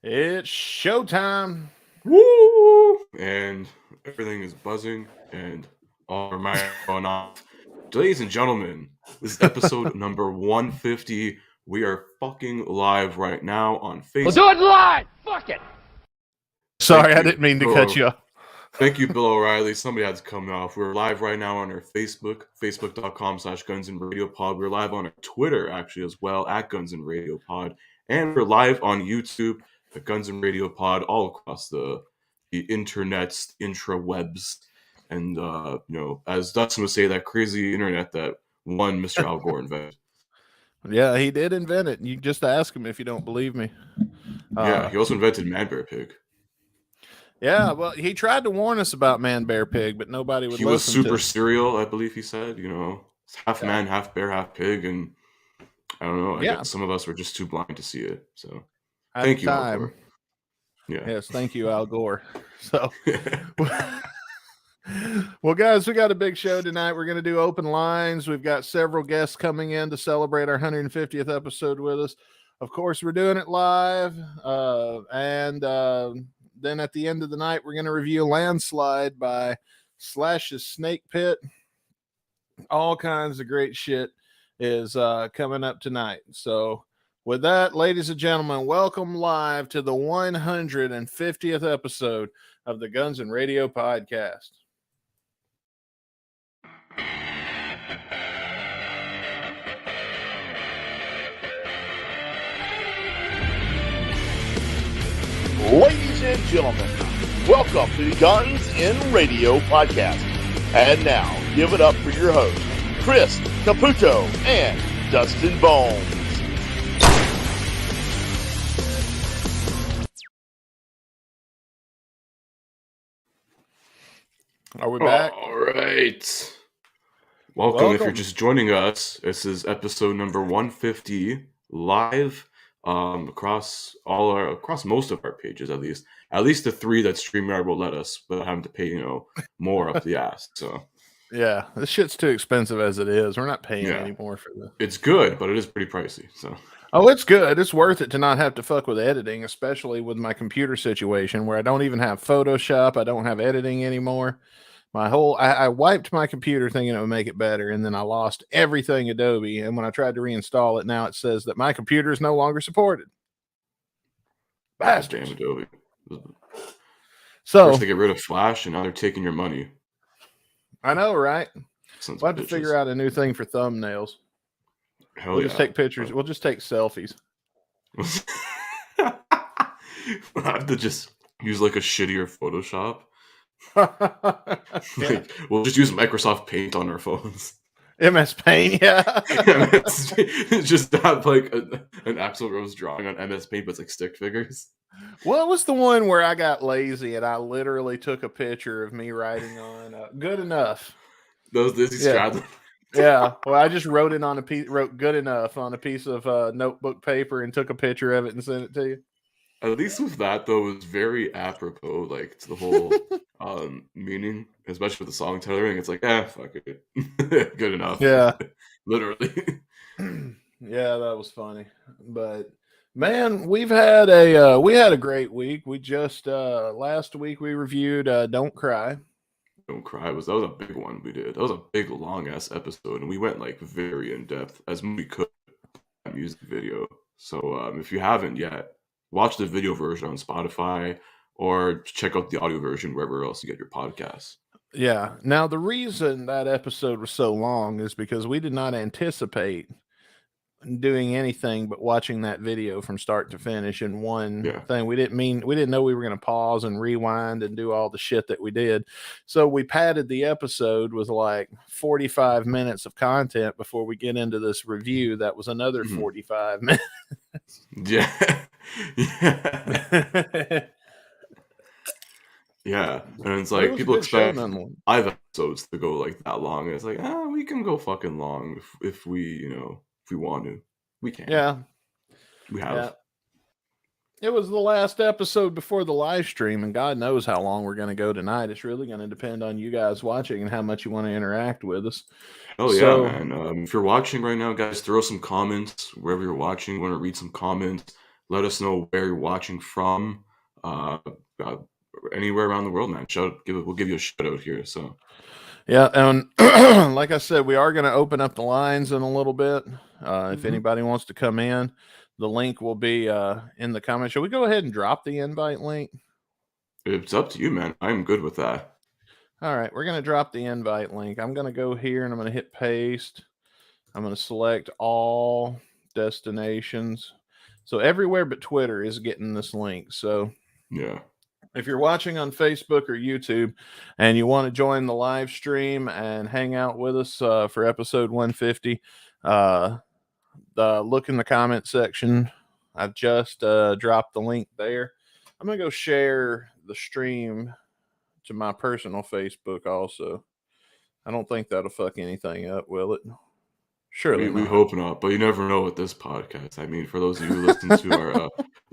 It's showtime. Woo! And everything is buzzing and all our minds are going off. Ladies and gentlemen, this is episode number 150. We are fucking live right now on We'll Facebook. do it live. Fuck it. Sorry, I didn't mean to cut you off. Thank you, Bill O'Reilly. Somebody had to come off. We're live right now on our Facebook, facebook.com/gunsandRadioPod. We're live on our Twitter, actually, as well, at Guns and Radio Pod. And we're live on YouTube at Guns and Radio Pod, all across the internets, intrawebs, and, as Dustin would say, that crazy internet that one Mr. Al Gore invented. Yeah, he did invent it. You just ask him if you don't believe me. Yeah, he also invented Man Bear Pig. Yeah, well, he tried to warn us about Man Bear Pig, but nobody would He was listen to super him. serial, I believe he said. It's half man, half bear, half pig, and I don't know. I guess some of us were just too blind to see it. So thank you, Al Gore. Yeah. Yes, thank you, Al Gore. So, well, guys, we got a big show tonight. We're going to do open lines. We've got several guests coming in to celebrate our 150th episode with us. Of course, we're doing it live, and then at the end of the night, we're going to review Landslide by Slash's Snakepit. All kinds of great shit is coming up tonight. So with that, ladies and gentlemen, welcome live to the 150th episode of the Guns and Radio Podcast. Ladies and gentlemen, welcome to the Guns in Radio Podcast. And now, give it up for your hosts, Chris Caputo and Dustin Bones. Are we back? All right. Welcome. If you're just joining us, this is episode number 150 live across most of our pages, at least the three that StreamYard will let us without having to pay more up the ass. So yeah, this shit's too expensive as it is. We're not paying anymore for this. It's good, but it is pretty pricey. So it's good. It's worth it to not have to fuck with editing, especially with my computer situation where I don't even have Photoshop. I don't have editing anymore. I wiped my computer thinking it would make it better, and then I lost everything Adobe. And when I tried to reinstall it, now it says that my computer is no longer supported. Bastards. Damn Adobe. So first they get rid of Flash, and now they're taking your money. I know, right? We'll have to figure out a new thing for thumbnails. We'll just take pictures. We'll just take selfies. We'll have to just use like a shittier Photoshop. We'll just use Microsoft Paint on our phones. MS Paint, yeah. It's just not like an Axl Rose drawing on MS Paint, but it's like stick figures. What was the one where I got lazy and I literally took a picture of me writing on "Good Enough"? Those Dizzy Stradlin. Yeah. Well, I just wrote "Good Enough" on a piece of notebook paper and took a picture of it and sent it to you. At least with that though, it was very apropos, like to the whole meaning, especially with the song titling. It's like, fuck it, good enough. Yeah, literally. Yeah, that was funny. But man, we had a great week. We just last week we reviewed "Don't Cry." Don't Cry that was a big one we did. That was a big long ass episode, and we went like very in depth as we could that music video. So if you haven't yet, watch the video version on Spotify or check out the audio version wherever else you get your podcasts. Yeah. Now, the reason that episode was so long is because we did not anticipate doing anything but watching that video from start to finish in one thing. We didn't know we were going to pause and rewind and do all the shit that we did. So we padded the episode with like 45 minutes of content before we get into this review. That was another 45 minutes. Yeah. Yeah. And it's like people expect 5 episodes to go like that long. And it's like, we can go fucking long if we, if we want to. We can. Yeah. We have. Yeah. It was the last episode before the live stream, and God knows how long we're going to go tonight. It's really going to depend on you guys watching and how much you want to interact with us. Oh, so, yeah, man. If you're watching right now, guys, throw some comments wherever you're watching. Want to read some comments, let us know where you're watching from. Anywhere around the world, man. We'll give you a shout out here. So yeah, and like I said, we are going to open up the lines in a little bit. If anybody wants to come in, the link will be in the comments. Shall we go ahead and drop the invite link? it's up to you, man. I'm good with that. All right, we're going to drop the invite link. I'm going to go here and I'm going to hit paste. I'm going to select all destinations. So everywhere but Twitter is getting this link. So yeah, if you're watching on Facebook or YouTube and you want to join the live stream and hang out with us for episode 150, look in the comment section. I've just dropped the link there. I'm going to go share the stream to my personal Facebook also. I don't think that'll fuck anything up, will it? Surely we hope not, but you never know with this podcast. I mean, for those of you who listen to our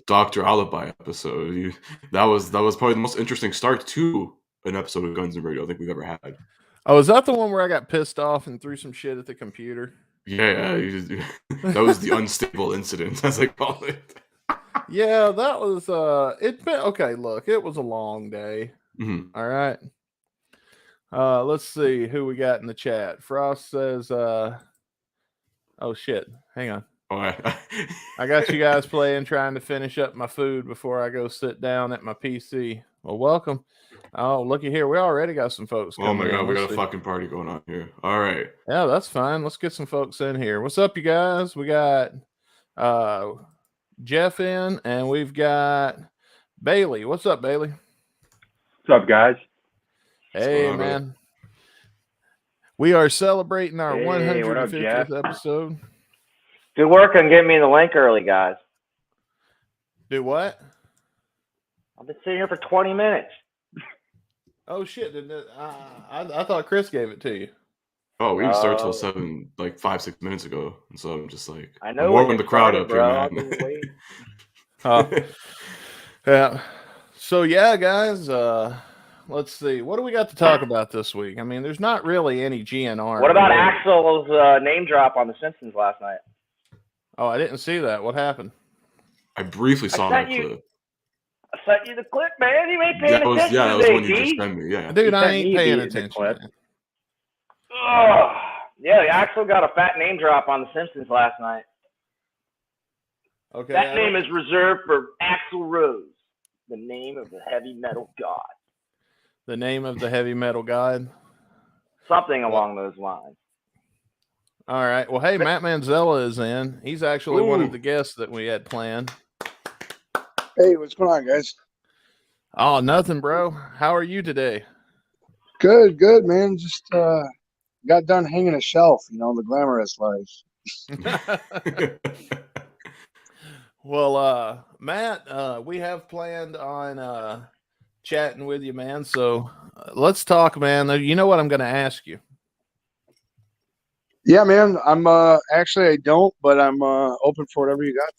Dr. Alibi episode, that was probably the most interesting start to an episode of Guns and Radio I think we've ever had. Oh, is that the one where I got pissed off and threw some shit at the computer? Yeah, that was the unstable incident, as I call it. Yeah, that was okay. Look, it was a long day. Mm-hmm. All right. Let's see who we got in the chat. Frost says, oh shit, hang on. Oh, I got you guys playing, trying to finish up my food before I go sit down at my PC. Well, welcome. Oh, looky here. We already got some folks coming. Oh my god, in. we got a fucking party going on here. All right. Yeah, that's fine. Let's get some folks in here. What's up, you guys? We got Jeff in, and we've got Bailey. What's up, Bailey? What's up, guys? Hey, man. We are celebrating our Hey, 150th episode. Good work on getting me the link early, guys. Do what? I've been sitting here for 20 minutes. Oh, shit. I thought Chris gave it to you. Oh, we didn't start till 7, like 5-6 minutes ago. And so I'm just like, I know, warming the crowd up here, man. Yeah. So, yeah, guys, let's see. What do we got to talk about this week? I mean, there's not really any GNR. What about Axel's name drop on The Simpsons last night? Oh, I didn't see that. What happened? I briefly saw that clip. I sent you the clip, man. You ain't paying attention. Yeah, that was when you just sent me. Yeah, dude, I ain't paying attention. Yeah, Axel got a fat name drop on The Simpsons last night. Okay. That name is reserved for Axl Rose, the name of the heavy metal god. The name of the heavy metal god? Something along those lines. All right. Well, hey, Matt Manzella is in. He's actually one of the guests that we had planned. Hey, what's going on, guys? Oh, nothing, bro. How are you today? Good, man. Just got done hanging a shelf, the glamorous life. Well, Matt, we have planned on chatting with you, man. So let's talk, man. You know what I'm going to ask you? Yeah, man. I'm actually I don't, but I'm open for whatever you got.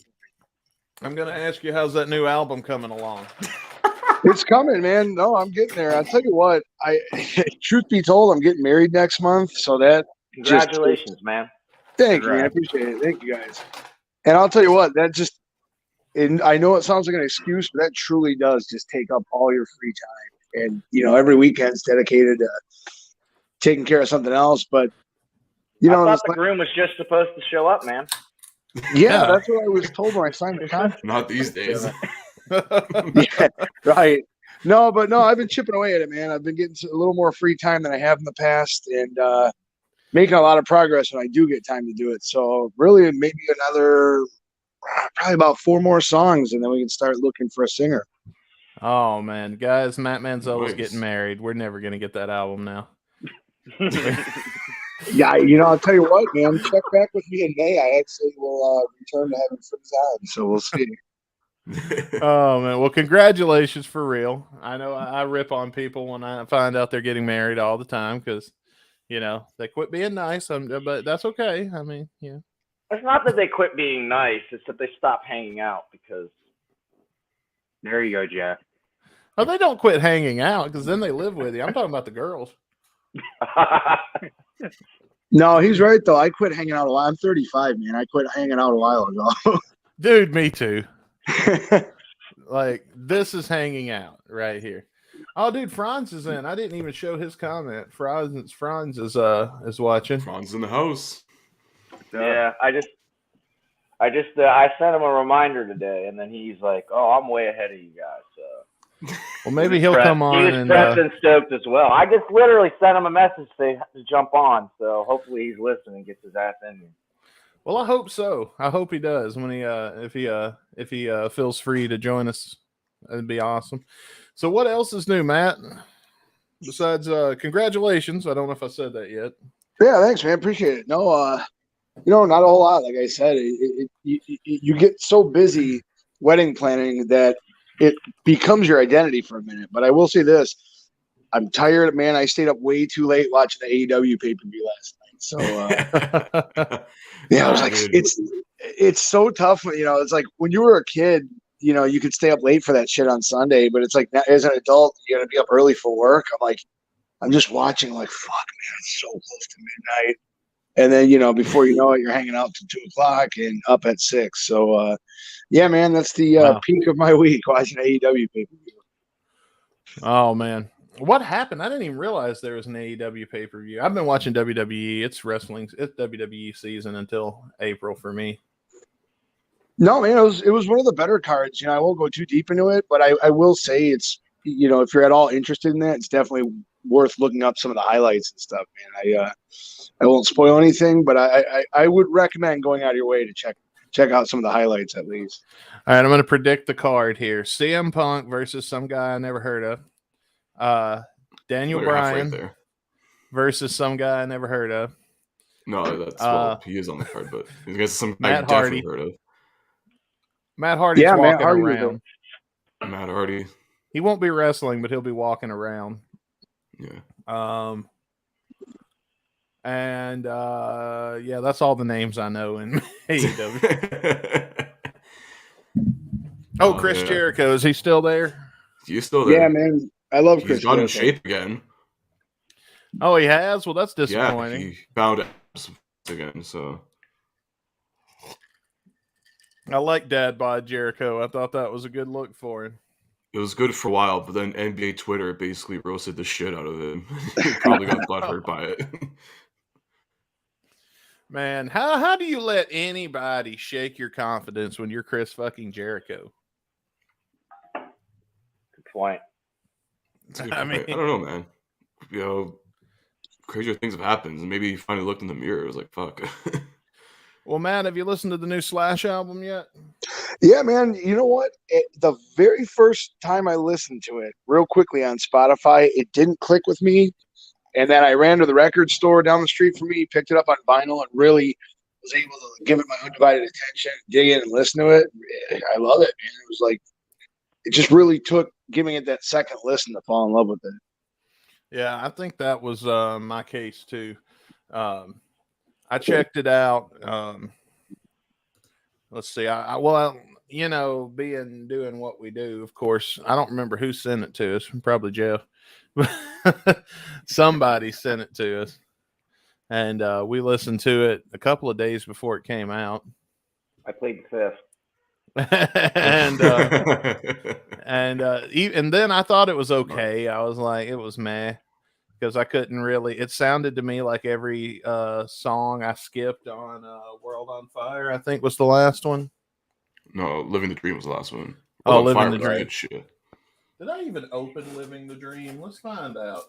I'm going to ask you, how's that new album coming along? It's coming, man. No, I'm getting there. I'll tell you what. Truth be told, I'm getting married next month, so that congratulations, man. Thank you, man. I appreciate it. Thank you, guys. And I'll tell you what, that just. And I know it sounds like an excuse, but that truly does just take up all your free time. And, every weekend's dedicated to taking care of something else. But, I thought the groom was just supposed to show up, man. Yeah, that's what I was told when I signed the contract. Not these days. Yeah, right. No, I've been chipping away at it, man. I've been getting a little more free time than I have in the past and making a lot of progress when I do get time to do it. So really maybe another probably about 4 more songs, and then we can start looking for a singer. Oh, man. Guys, Matt Manzella's getting married. We're never going to get that album now. Yeah, I'll tell you what, man. Check back with me in May. I actually will return to having free time, so we'll see. Oh, man. Well, congratulations for real. I know I rip on people when I find out they're getting married all the time because, they quit being nice, but that's okay. I mean, yeah. It's not that they quit being nice. It's that they stop hanging out because. There you go, Jeff. Oh, they don't quit hanging out because then they live with you. I'm talking about the girls. No, he's right, though. I quit hanging out a while. I'm 35, man. I quit hanging out a while ago. Dude, me too. Like, this is hanging out right here. Oh, dude, Franz is in. I didn't even show his comment. Franz is watching. Franz in the house. Yeah, I sent him a reminder today, and then he's like, "Oh, I'm way ahead of you guys." So. Well, maybe he'll come on. He was prepped and stoked as well. I just literally sent him a message to jump on, so hopefully he's listening and gets his ass in here. Well, I hope so. I hope he does when if he feels free to join us. That'd be awesome. So, what else is new, Matt? Besides, congratulations. I don't know if I said that yet. Yeah, thanks, man. Appreciate it. No, not a whole lot. Like I said, you get so busy wedding planning that it becomes your identity for a minute. But I will say this: I'm tired, man. I stayed up way too late watching the AEW pay-per-view last night. So yeah, I was like, it's so tough. It's like when you were a kid, you could stay up late for that shit on Sunday, but it's like now, as an adult, you got to be up early for work. I'm just watching like, fuck, man, it's so close to midnight. And then, before you know it, you're hanging out till 2:00 and up at 6. So, yeah, man, that's the peak of my week watching AEW pay-per-view. Oh, man. What happened? I didn't even realize there was an AEW pay-per-view. I've been watching WWE. It's WWE season until April for me. No, man, it was one of the better cards. I won't go too deep into it, but I will say it's, if you're at all interested in that, it's definitely worth looking up some of the highlights and stuff, man. I won't spoil anything, but I would recommend going out of your way to check out some of the highlights at least. All right, I'm going to predict the card here. CM Punk versus some guy I never heard of. Daniel Bryan versus some guy I never heard of. No, that's he is on the card, but he's against some guy I definitely heard of. Matt Hardy's walking around. Matt Hardy. He won't be wrestling, but he'll be walking around. Yeah. Yeah, that's all the names I know in AEW. Chris Jericho, is he still there? He's still there. Yeah, man. I love Chris Jericho. He's got in shape again. Oh, he has? Well, that's disappointing. Yeah, he found abs again, so. I like Dad Bod Jericho. I thought that was a good look for him. It was good for a while, but then NBA Twitter basically roasted the shit out of him. He probably got butthurt by it. Man, how do you let anybody shake your confidence when you're Chris fucking Jericho? Good point. I mean, I don't know, man. Crazier things have happened, and maybe he finally looked in the mirror. It was like, fuck. Well, Matt, have you listened to the new Slash album yet? Yeah, man. You know what? The very first time I listened to it, real quickly on Spotify, it didn't click with me. And then I ran to the record store down the street from me, picked it up on vinyl, and really was able to give it my undivided attention, dig in and listen to it. I love it, man. It was like, it just really took giving it that second listen to fall in love with it. Yeah, I think that was my case too. I checked it out. Let's see. Doing what we do, of course, I don't remember who sent it to us. Probably Jeff. Somebody sent it to us, and we listened to it a couple of days before it came out. I played the fifth. and then I thought it was okay. I was like, it was meh, because I couldn't really. It sounded to me like every song I skipped on "World on Fire," I think was the last one. No, "Living the Dream" was the last one. Living the Dream. Shit. Did I even open "Living the Dream"? Let's find out.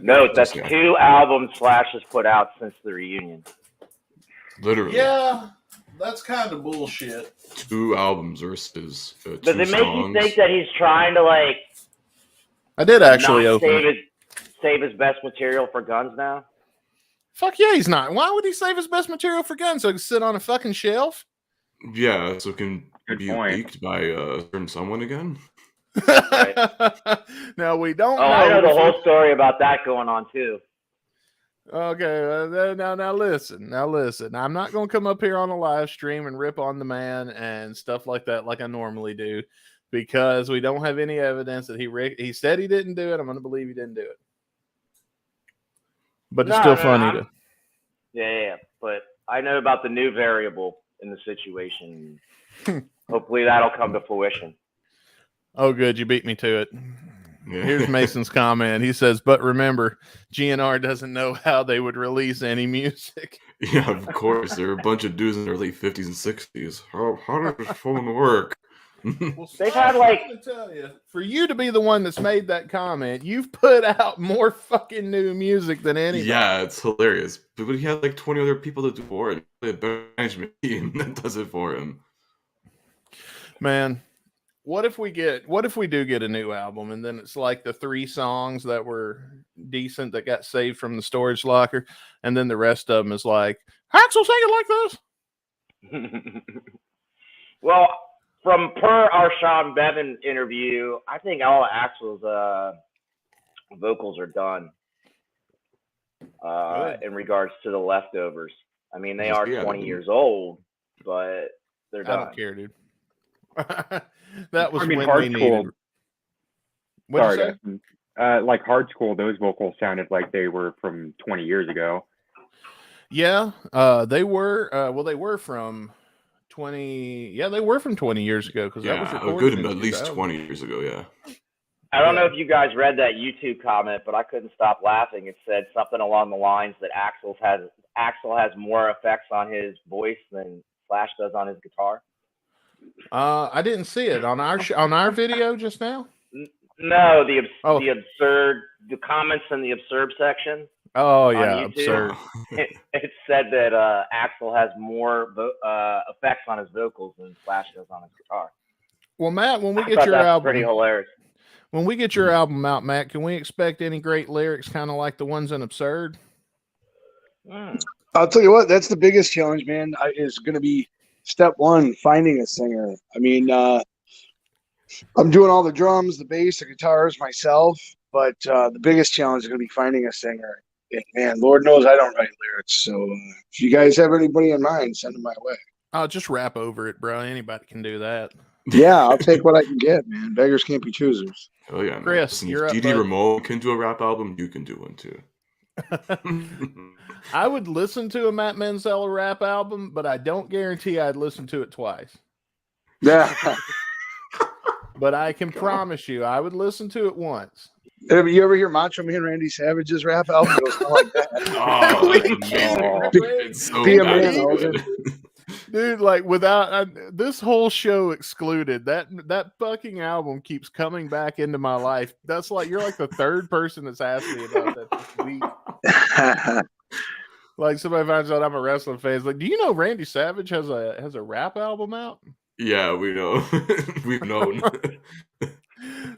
Note that's 2 albums Slash has put out since the reunion. Literally. Yeah, that's kind of bullshit. 2 albums versus 2 Does it make songs. you think that he's trying to I did actually open save his best material for Guns now? Fuck yeah, he's not. Why would he save his best material for Guns? So he can sit on a fucking shelf? Yeah, so it can Good be point. leaked by a certain someone again. No, we don't know. I know the whole story about that going on too. Okay, now listen. I'm not going to come up here on a live stream and rip on the man and stuff like that like I normally do, because we don't have any evidence that he said he didn't do it. I'm going to believe he didn't do it. But it's still funny to. Yeah, but I know about the new variable in the situation. hopefully that'll come to fruition. Oh, good. You beat me to it. Yeah. Here's Mason's comment. He says, but remember, GNR doesn't know how they would release any music. Yeah, of course. There were a bunch of dudes in their late 50s and 60s. How does this phone work? Well, They've had like, I'm gonna tell you, for you to be the one that's made that comment, you've put out more fucking new music than anybody. Yeah, it's hilarious. But he had like 20 other people to do for it. A management team that does it for him. Man, what if we do get a new album and then it's like the 3 songs that were decent that got saved from the storage locker, and then the rest of them is like, Axel, sing it like this. well, from per our Sean Bevan interview, I think all of Axel's vocals are done in regards to the leftovers. I mean, they are 20 years old, but they're done. I don't care, dude. That was when Hard School. Sorry, like Hard School, those vocals sounded like they were from 20 years ago. Yeah, they were. Well, they were from 20. Yeah, they were from 20 years ago because that was recorded at least 20 years ago. Yeah. I don't know if you guys read that YouTube comment, but I couldn't stop laughing. It said something along the lines that Axel has more effects on his voice than Slash does on his guitar. I didn't see it on our video just now. No, the comments in the absurd section. Oh yeah, absurd. It said that Axel has more effects on his vocals than Slash does on his guitar. Well, Matt, when we get your album, pretty hilarious. When we get your album out, Matt, can we expect any great lyrics, kind of like the ones in Absurd? I'll tell you what, that's the biggest challenge, man. Is going to be step one, finding a singer. I mean, I'm doing all the drums, the bass, the guitars myself, but the biggest challenge is going to be finding a singer. And man, Lord knows I don't write lyrics. So if you guys have anybody in mind, send them my way. I'll just rap over it, bro. Anybody can do that. Yeah, I'll take what I can get, man. Beggars can't be choosers. Oh yeah, Chris, you're up. Didi Ramone can do a rap album. You can do one too. I would listen to a Matt Manzella rap album, but I don't guarantee I'd listen to it twice. Yeah. But I can promise you, I would listen to it once. Have you ever hear Macho Man Randy Savage's rap album? It goes like that. Oh, it's so be a bad. Dude, like without this whole show excluded, that fucking album keeps coming back into my life. That's like you're like the third person that's asked me about that this week. Like somebody finds out I'm a wrestling fan. It's like, do you know Randy Savage has a rap album out? Yeah, we know. We've known.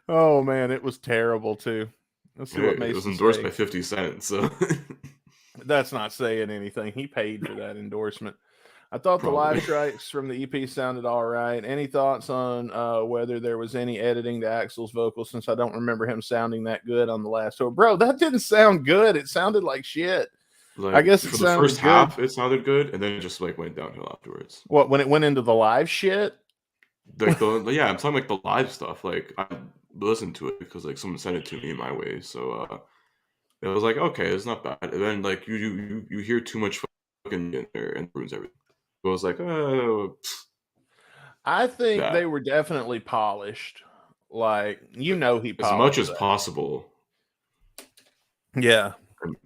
Oh man, it was terrible too. Let's see what Mason. It was endorsed by 50 Cent, so that's not saying anything. He paid for that endorsement. I thought the live tracks from the EP sounded all right. Any thoughts on whether there was any editing to Axel's vocals, since I don't remember him sounding that good on the last tour? Bro, that didn't sound good. It sounded like shit. Like, I guess for the first half, it sounded good, and then it just like went downhill afterwards. What, when it went into the live shit? Like yeah, I'm talking like the live stuff. Like I listened to it because like someone sent it to me my way, so it was like okay, it's not bad. And then like you hear too much fucking in there and it ruins everything. So I was like, oh. I think they were definitely polished. Like he polished as much as possible. Yeah.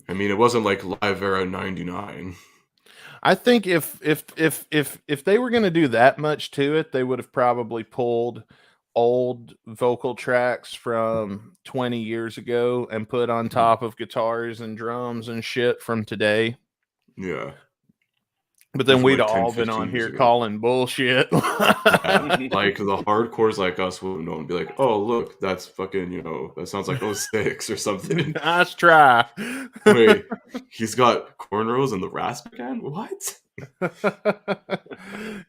I mean, it wasn't like Live Era '99. I think if they were going to do that much to it, they would have probably pulled old vocal tracks from 20 years ago and put on top of guitars and drums and shit from today. Yeah. But then we'd all been on here calling bullshit. Like the hardcores like us wouldn't know and be like, oh, look, that's fucking, that sounds like 06 or something. Nice try. Wait, he's got cornrows and the rasp again? What?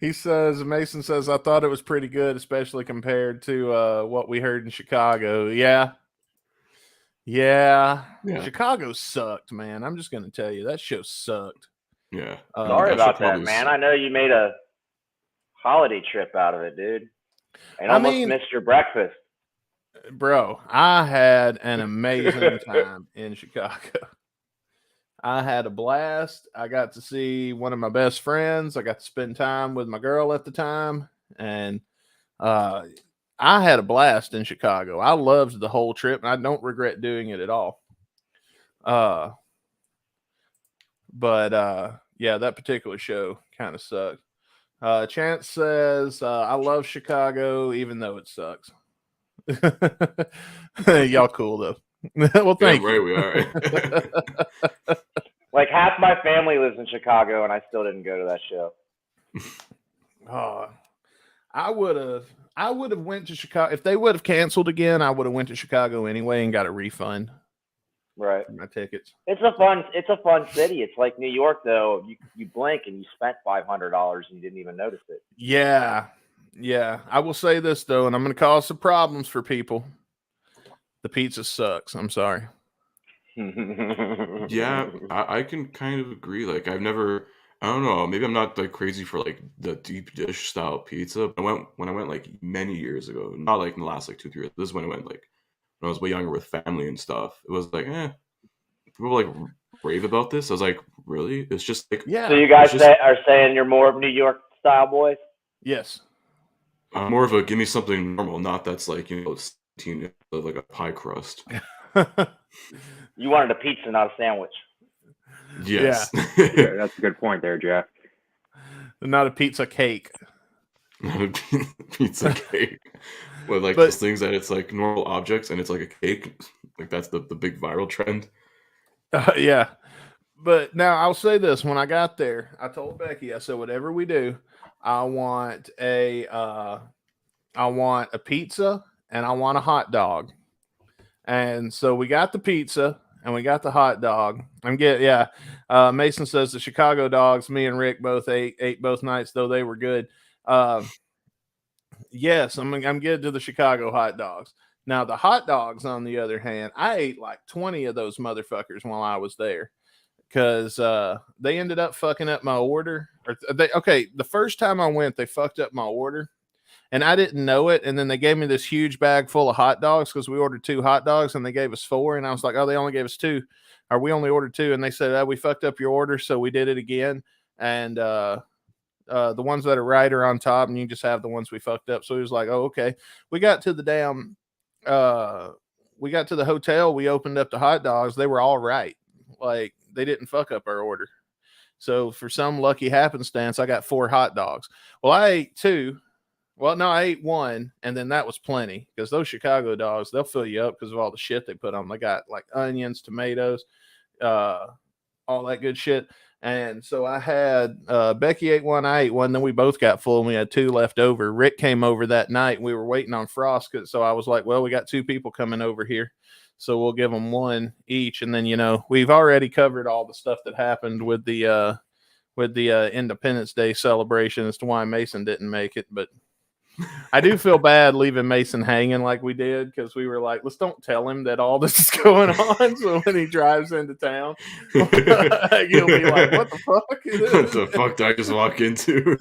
Mason says, I thought it was pretty good, especially compared to what we heard in Chicago. Yeah. Chicago sucked, man. I'm just going to tell you, that show sucked. Yeah. Sorry about that, man. I know you made a holiday trip out of it, dude. And almost missed your breakfast. Bro, I had an amazing time in Chicago. I had a blast. I got to see one of my best friends. I got to spend time with my girl at the time. and I had a blast in Chicago. I loved the whole trip, and I don't regret doing it at all. But yeah, that particular show kind of sucked. Chance says, I love Chicago, even though it sucks. Y'all cool though. Well, thank you. We are. Like half my family lives in Chicago, and I still didn't go to that show. I would have went to Chicago if they would have canceled again. I would have went to Chicago anyway and got a refund. Right. For my tickets. It's a fun city. It's like New York, though. You blink and you spent $500 and you didn't even notice it. Yeah. I will say this though, and I'm going to cause some problems for people. The pizza sucks. I'm sorry. Yeah, I can kind of agree. Like I don't know, maybe I'm not like crazy for like the deep dish style pizza. But when I went like many years ago, not like in the last like 2-3 years. This is when I went like when I was way younger with family and stuff. It was like, people like rave about this. I was like, really? It's just like, yeah. So you guys are saying you're more of New York style boys? Yes. I'm more of a give me something normal, not that's like, it's like a pie crust. You wanted a pizza, not a sandwich. Yes. Yeah, that's a good point there, Jeff. Not a pizza cake. Not a pizza cake. With like those things that it's like normal objects and it's like a cake. Like that's the big viral trend. Yeah. But now I'll say this. When I got there, I told Becky, I said, whatever we do, I want a pizza and I want a hot dog. And so we got the pizza and we got the hot dog. Mason says the Chicago dogs, me and Rick both ate both nights, though they were good. Yes, I'm good to the Chicago hot dogs. Now the hot dogs, on the other hand, I ate like 20 of those motherfuckers while I was there because they ended up fucking up my order. The first time I went, they fucked up my order. And I didn't know it. And then they gave me this huge bag full of hot dogs because we ordered 2 hot dogs and they gave us 4. And I was like, oh, they only gave us 2. Or we only ordered 2. And they said, oh, we fucked up your order. So we did it again. And the ones that are right are on top. And you just have the ones we fucked up. So he was like, oh, okay. We got to the hotel. We opened up the hot dogs. They were all right. Like they didn't fuck up our order. So for some lucky happenstance, I got 4 hot dogs. Well, I ate 2. Well, no, I ate 1, and then that was plenty because those Chicago dogs, they'll fill you up because of all the shit they put on. They got like onions, tomatoes, all that good shit. And so I had Becky ate 1, I ate 1, then we both got full and we had 2 left over. Rick came over that night. We were waiting on Frost, so I was like, well, we got 2 people coming over here, so we'll give them 1 each. And then, we've already covered all the stuff that happened with the Independence Day celebration as to why Mason didn't make it, but I do feel bad leaving Mason hanging like we did because we were like, let's don't tell him that all this is going on. So when he drives into town, he'll be like, what the fuck? What the fuck did I just walk into?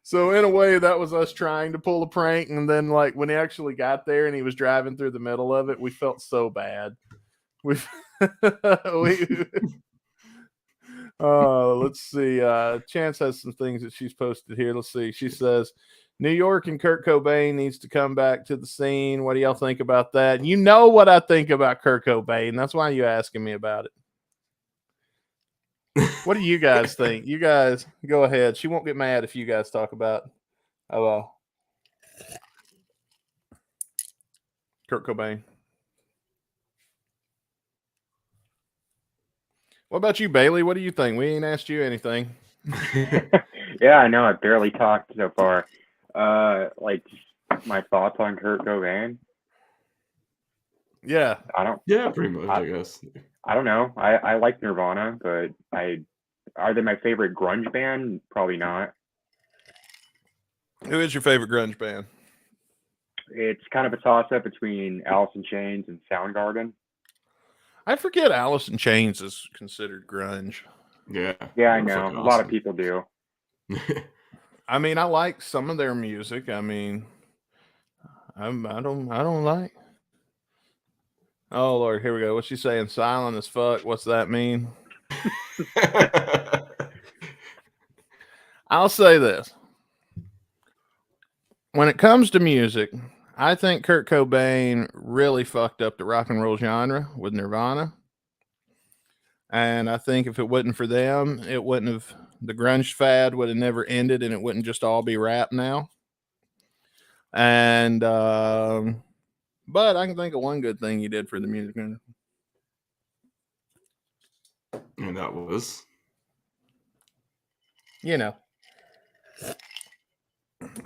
So in a way, that was us trying to pull a prank. And then like when he actually got there and he was driving through the middle of it, we felt so bad. Let's see. Chance has some things that she's posted here. Let's see. She says, New York and Kurt Cobain needs to come back to the scene. What do y'all think about that? You know what I think about Kurt Cobain. That's why you're asking me about it. What do you guys think? You guys go ahead. She won't get mad if you guys talk about Kurt Cobain. What about you, Bailey? What do you think? We ain't asked you anything. Yeah, I know. I barely talked so far. Like my thoughts on Kurt Cobain. Yeah. Yeah, pretty much. I guess. I don't know. I like Nirvana, but are they my favorite grunge band? Probably not. Who is your favorite grunge band? It's kind of a toss-up between Alice in Chains and Soundgarden. I forget Alice in Chains is considered grunge. Yeah. Yeah, I know. A lot of people do. I mean, I like some of their music. I mean, I don't like. Oh Lord, here we go. What's she saying? Silent as fuck. What's that mean? I'll say this. when it comes to music, I think Kurt Cobain really fucked up the rock and roll genre with Nirvana. And I think if it wasn't for them, it wouldn't have, the grunge fad would have never ended and it wouldn't just all be rap now. And, but I can think of one good thing he did for the music industry. And that was, you know.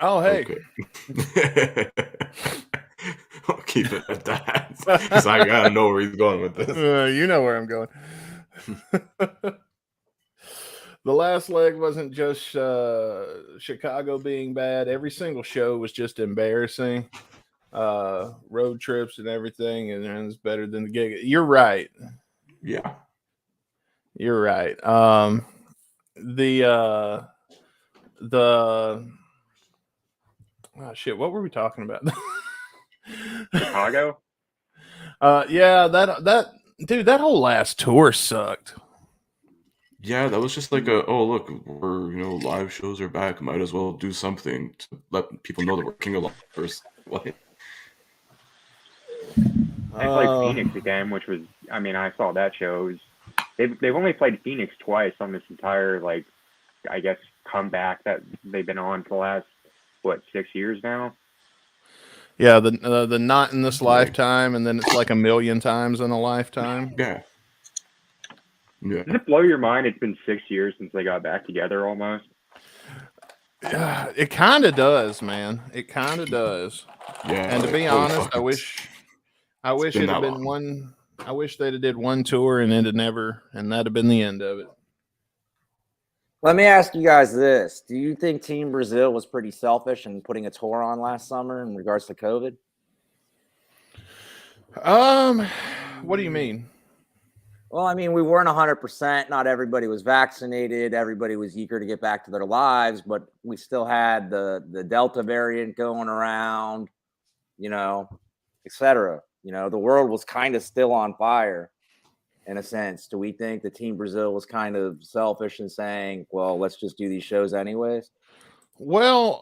Oh, hey. Okay. I'll keep it at that because I gotta know where he's going with this. You know where I'm going. The last leg wasn't just Chicago being bad. Every single show was just embarrassing. Road trips and everything, and it's better than the gig. You're right. Yeah. You're right. Oh shit, what were we talking about? Chicago? Yeah, that dude, that whole last tour sucked. Yeah, that was just like oh look, we're live shows are back. Might as well do something to let people know that we're king of lovers. Like, I played Phoenix again, which was, I mean, I saw that show. They've only played Phoenix twice on this entire, like, I guess, comeback that they've been on for the last, 6 years now? Yeah, the not in this lifetime, and then it's like a million times in a lifetime. Yeah. Yeah. Does it blow your mind? It's been 6 years since they got back together almost. It kind of does, man. It kind of does. Yeah. And to be honest, I wish it had been one. I wish they'd have did one tour and it'd never, and that'd have been the end of it. Let me ask you guys this. Do you think Team Brazil was pretty selfish in putting a tour on last summer in regards to COVID? What do you mean? Well, I mean, we weren't 100%. Not everybody was vaccinated. Everybody was eager to get back to their lives, but we still had the Delta variant going around, et cetera. The world was kind of still on fire. In a sense, do we think the Team Brazil was kind of selfish in saying, well, let's just do these shows anyways? Well,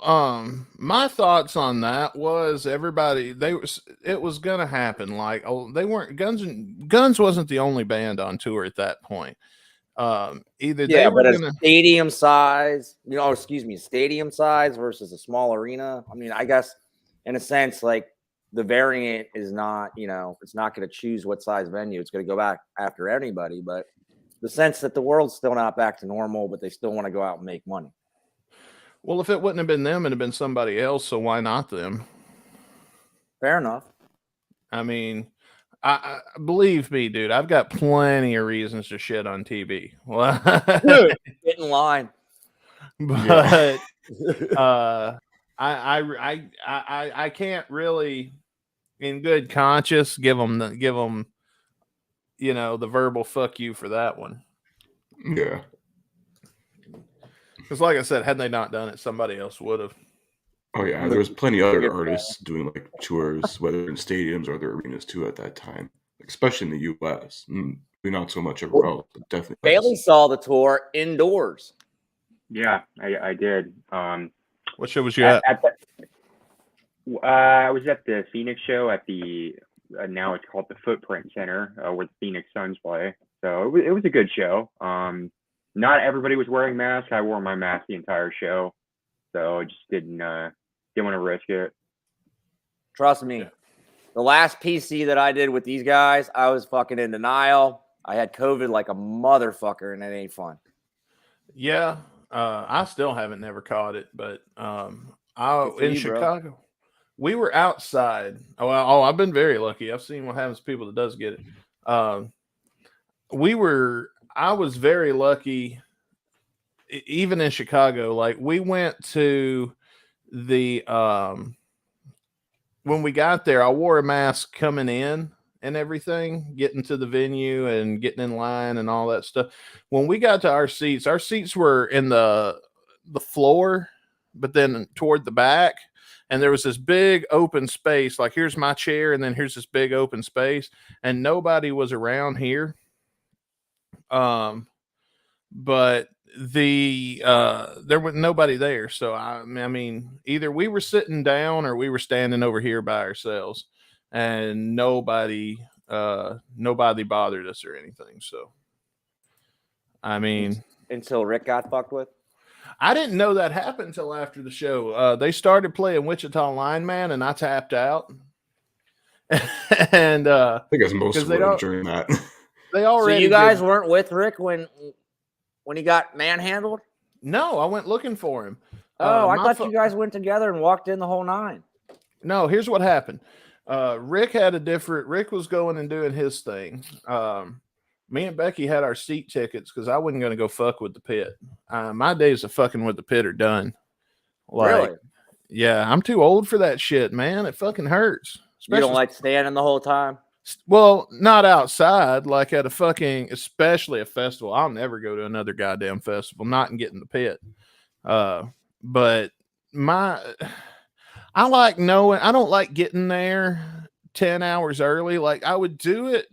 my thoughts on that was it was going to happen. Like, they weren't Guns wasn't the only band on tour at that point. Stadium size, stadium size versus a small arena. I mean, I guess in a sense, like, the variant is not, it's not going to choose what size venue. It's going to go back after anybody. But the sense that the world's still not back to normal, but they still want to go out and make money. Well, if it wouldn't have been them, it'd have been somebody else. So why not them? Fair enough. I mean, I believe me, dude, I've got plenty of reasons to shit on TV. Get in line. But I can't really, in good conscience, give them the verbal fuck you for that one. Yeah. Because, like I said, had they not done it, somebody else would have. Oh yeah, there was plenty of other artists doing like tours, whether in stadiums or other arenas too at that time, especially in the U.S. Maybe not so much everywhere else, but definitely. Bailey saw the tour indoors. Yeah, I did. What show was you at? I was at the Phoenix show at the now it's called the Footprint Center, where the Phoenix Suns play. So it was a good show. Not everybody was wearing masks. I wore my mask the entire show, so I just didn't want to risk it. Trust me, the last PC that I did with these guys, I was fucking in denial. I had COVID like a motherfucker, and it ain't fun. Yeah, I still haven't never caught it, but in Chicago, we were outside. I've been very lucky. I've seen what happens to people that does get it. I was very lucky, even in Chicago. Like, we went to the when we got there, I wore a mask coming in and everything, getting to the venue and getting in line and all that stuff. When we got to our seats were in the floor, but then toward the back, and there was this big open space. Like, here's my chair, and then here's this big open space, and nobody was around here. But there was nobody there. So I mean, either we were sitting down or we were standing over here by ourselves, and nobody bothered us or anything. So I mean, until Rick got fucked with. I didn't know that happened until after the show. They started playing Wichita Lineman, and I tapped out. And I think it's most of it during that. They already. So you guys weren't with Rick when he got manhandled? No, I went looking for him. Oh, I thought you guys went together and walked in the whole nine. No, here's what happened. Rick was going and doing his thing. Me and Becky had our seat tickets because I wasn't going to go fuck with the pit. My days of fucking with the pit are done. Really? Yeah, I'm too old for that shit, man. It fucking hurts. You don't like standing the whole time? Well, not outside, like at especially a festival. I'll never go to another goddamn festival, not and get in the pit. But I like knowing, I don't like getting there 10 hours early. Like I would do it.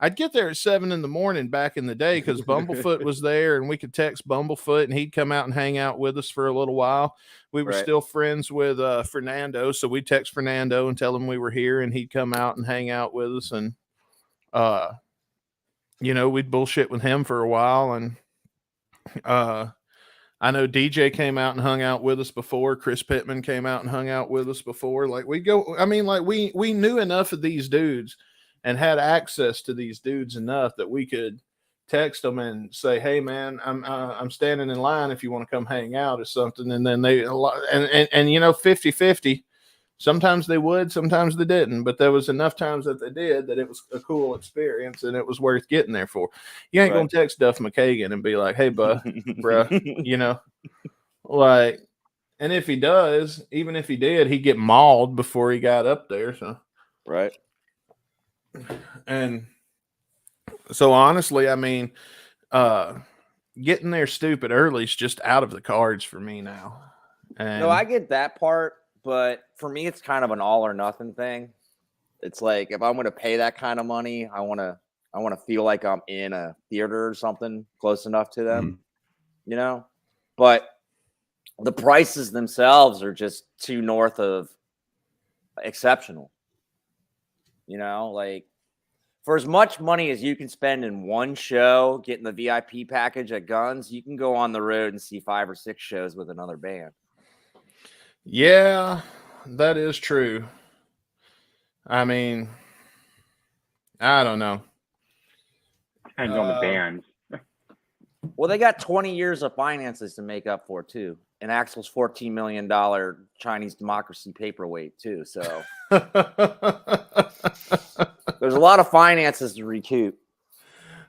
I'd get there at 7 a.m. back in the day because Bumblefoot was there and we could text Bumblefoot and he'd come out and hang out with us for a little while. We were still friends with Fernando. So we'd text Fernando and tell him we were here and he'd come out and hang out with us. And, we'd bullshit with him for a while. And I know DJ came out and hung out with us before. Chris Pittman came out and hung out with us before. Like we knew enough of these dudes and had access to these dudes enough that we could text them and say, "Hey man, I'm standing in line if you want to come hang out or something." And then 50-50. Sometimes they would, sometimes they didn't, but there was enough times that they did that it was a cool experience and it was worth getting there for. You ain't gonna text Duff McKagan and be like, "Hey, bruh," and if he does, even if he did, he'd get mauled before he got up there. So right. And so honestly, I mean, getting there stupid early is just out of the cards for me now. And no, I get that part, but for me, it's kind of an all or nothing thing. It's like if I'm going to pay that kind of money, I want to feel like I'm in a theater or something close enough to them, But the prices themselves are just too north of exceptional. Like for as much money as you can spend in one show, getting the VIP package at Guns, you can go on the road and see 5 or 6 shows with another band. Yeah, that is true. I mean, I don't know. Depends on the bands. Well, they got 20 years of finances to make up for, too. And Axl's $14 million Chinese democracy paperweight, too. So there's a lot of finances to recoup.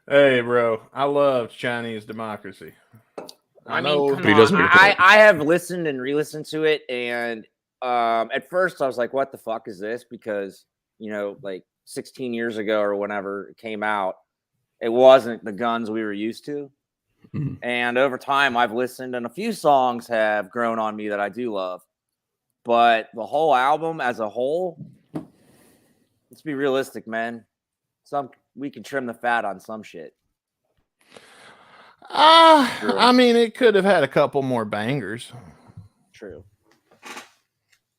Hey, bro, I love Chinese democracy. I have listened and re-listened to it, and at first I was like, "What the fuck is this?" Because 16 years ago or whenever it came out, it wasn't the Guns we were used to. Mm-hmm. And over time, I've listened, and a few songs have grown on me that I do love. But the whole album as a whole, let's be realistic, man. We can trim the fat on some shit. I mean, it could have had a couple more bangers. True.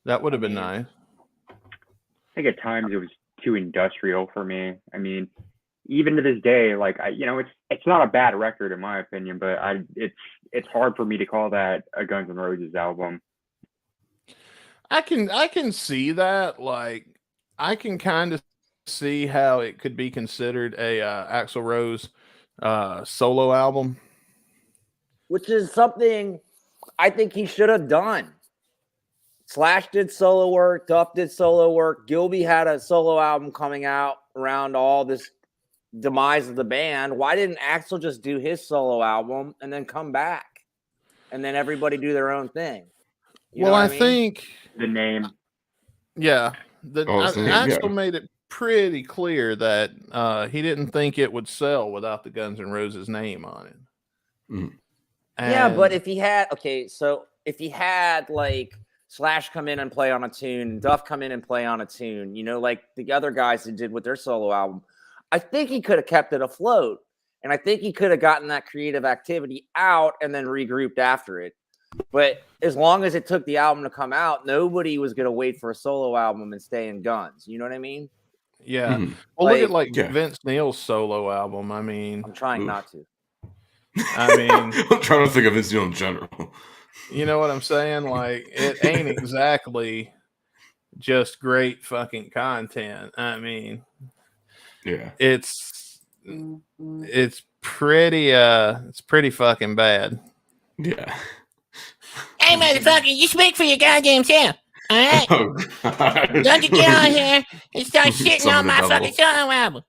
That would have been nice. I think at times it was too industrial for me. I mean, even to this day, like it's not a bad record in my opinion, but it's hard for me to call that a Guns N' Roses album. I can see that. Like, I can kind of see how it could be considered a Axl Rose solo album, which is something I think he should have done. Slash did solo work, Duff did solo work, Gilby had a solo album coming out around all this demise of the band. Why didn't Axl just do his solo album and then come back and then everybody do their own thing? I think the name, Axl made it pretty clear that he didn't think it would sell without the Guns N' Roses name on it. Mm. But if he had like Slash come in and play on a tune, Duff come in and play on a tune, like the other guys that did with their solo album, I think he could have kept it afloat. And I think he could have gotten that creative activity out and then regrouped after it. But as long as it took the album to come out, nobody was going to wait for a solo album and stay in Guns. You know what I mean? Yeah. Mhm. Well, look at Like- Vince Neil's solo album. I mean, I'm trying Oof. not to. I mean, I'm trying to think of Vince Neil in general. you know what I'm saying? Like, it ain't exactly just great fucking content. I mean, Yeah. it's pretty fucking bad. Yeah. Hey, motherfucker, you speak for your goddamn self. All right? Oh, God. Don't you get on here and start shitting Summon on the my devil. fucking solo album.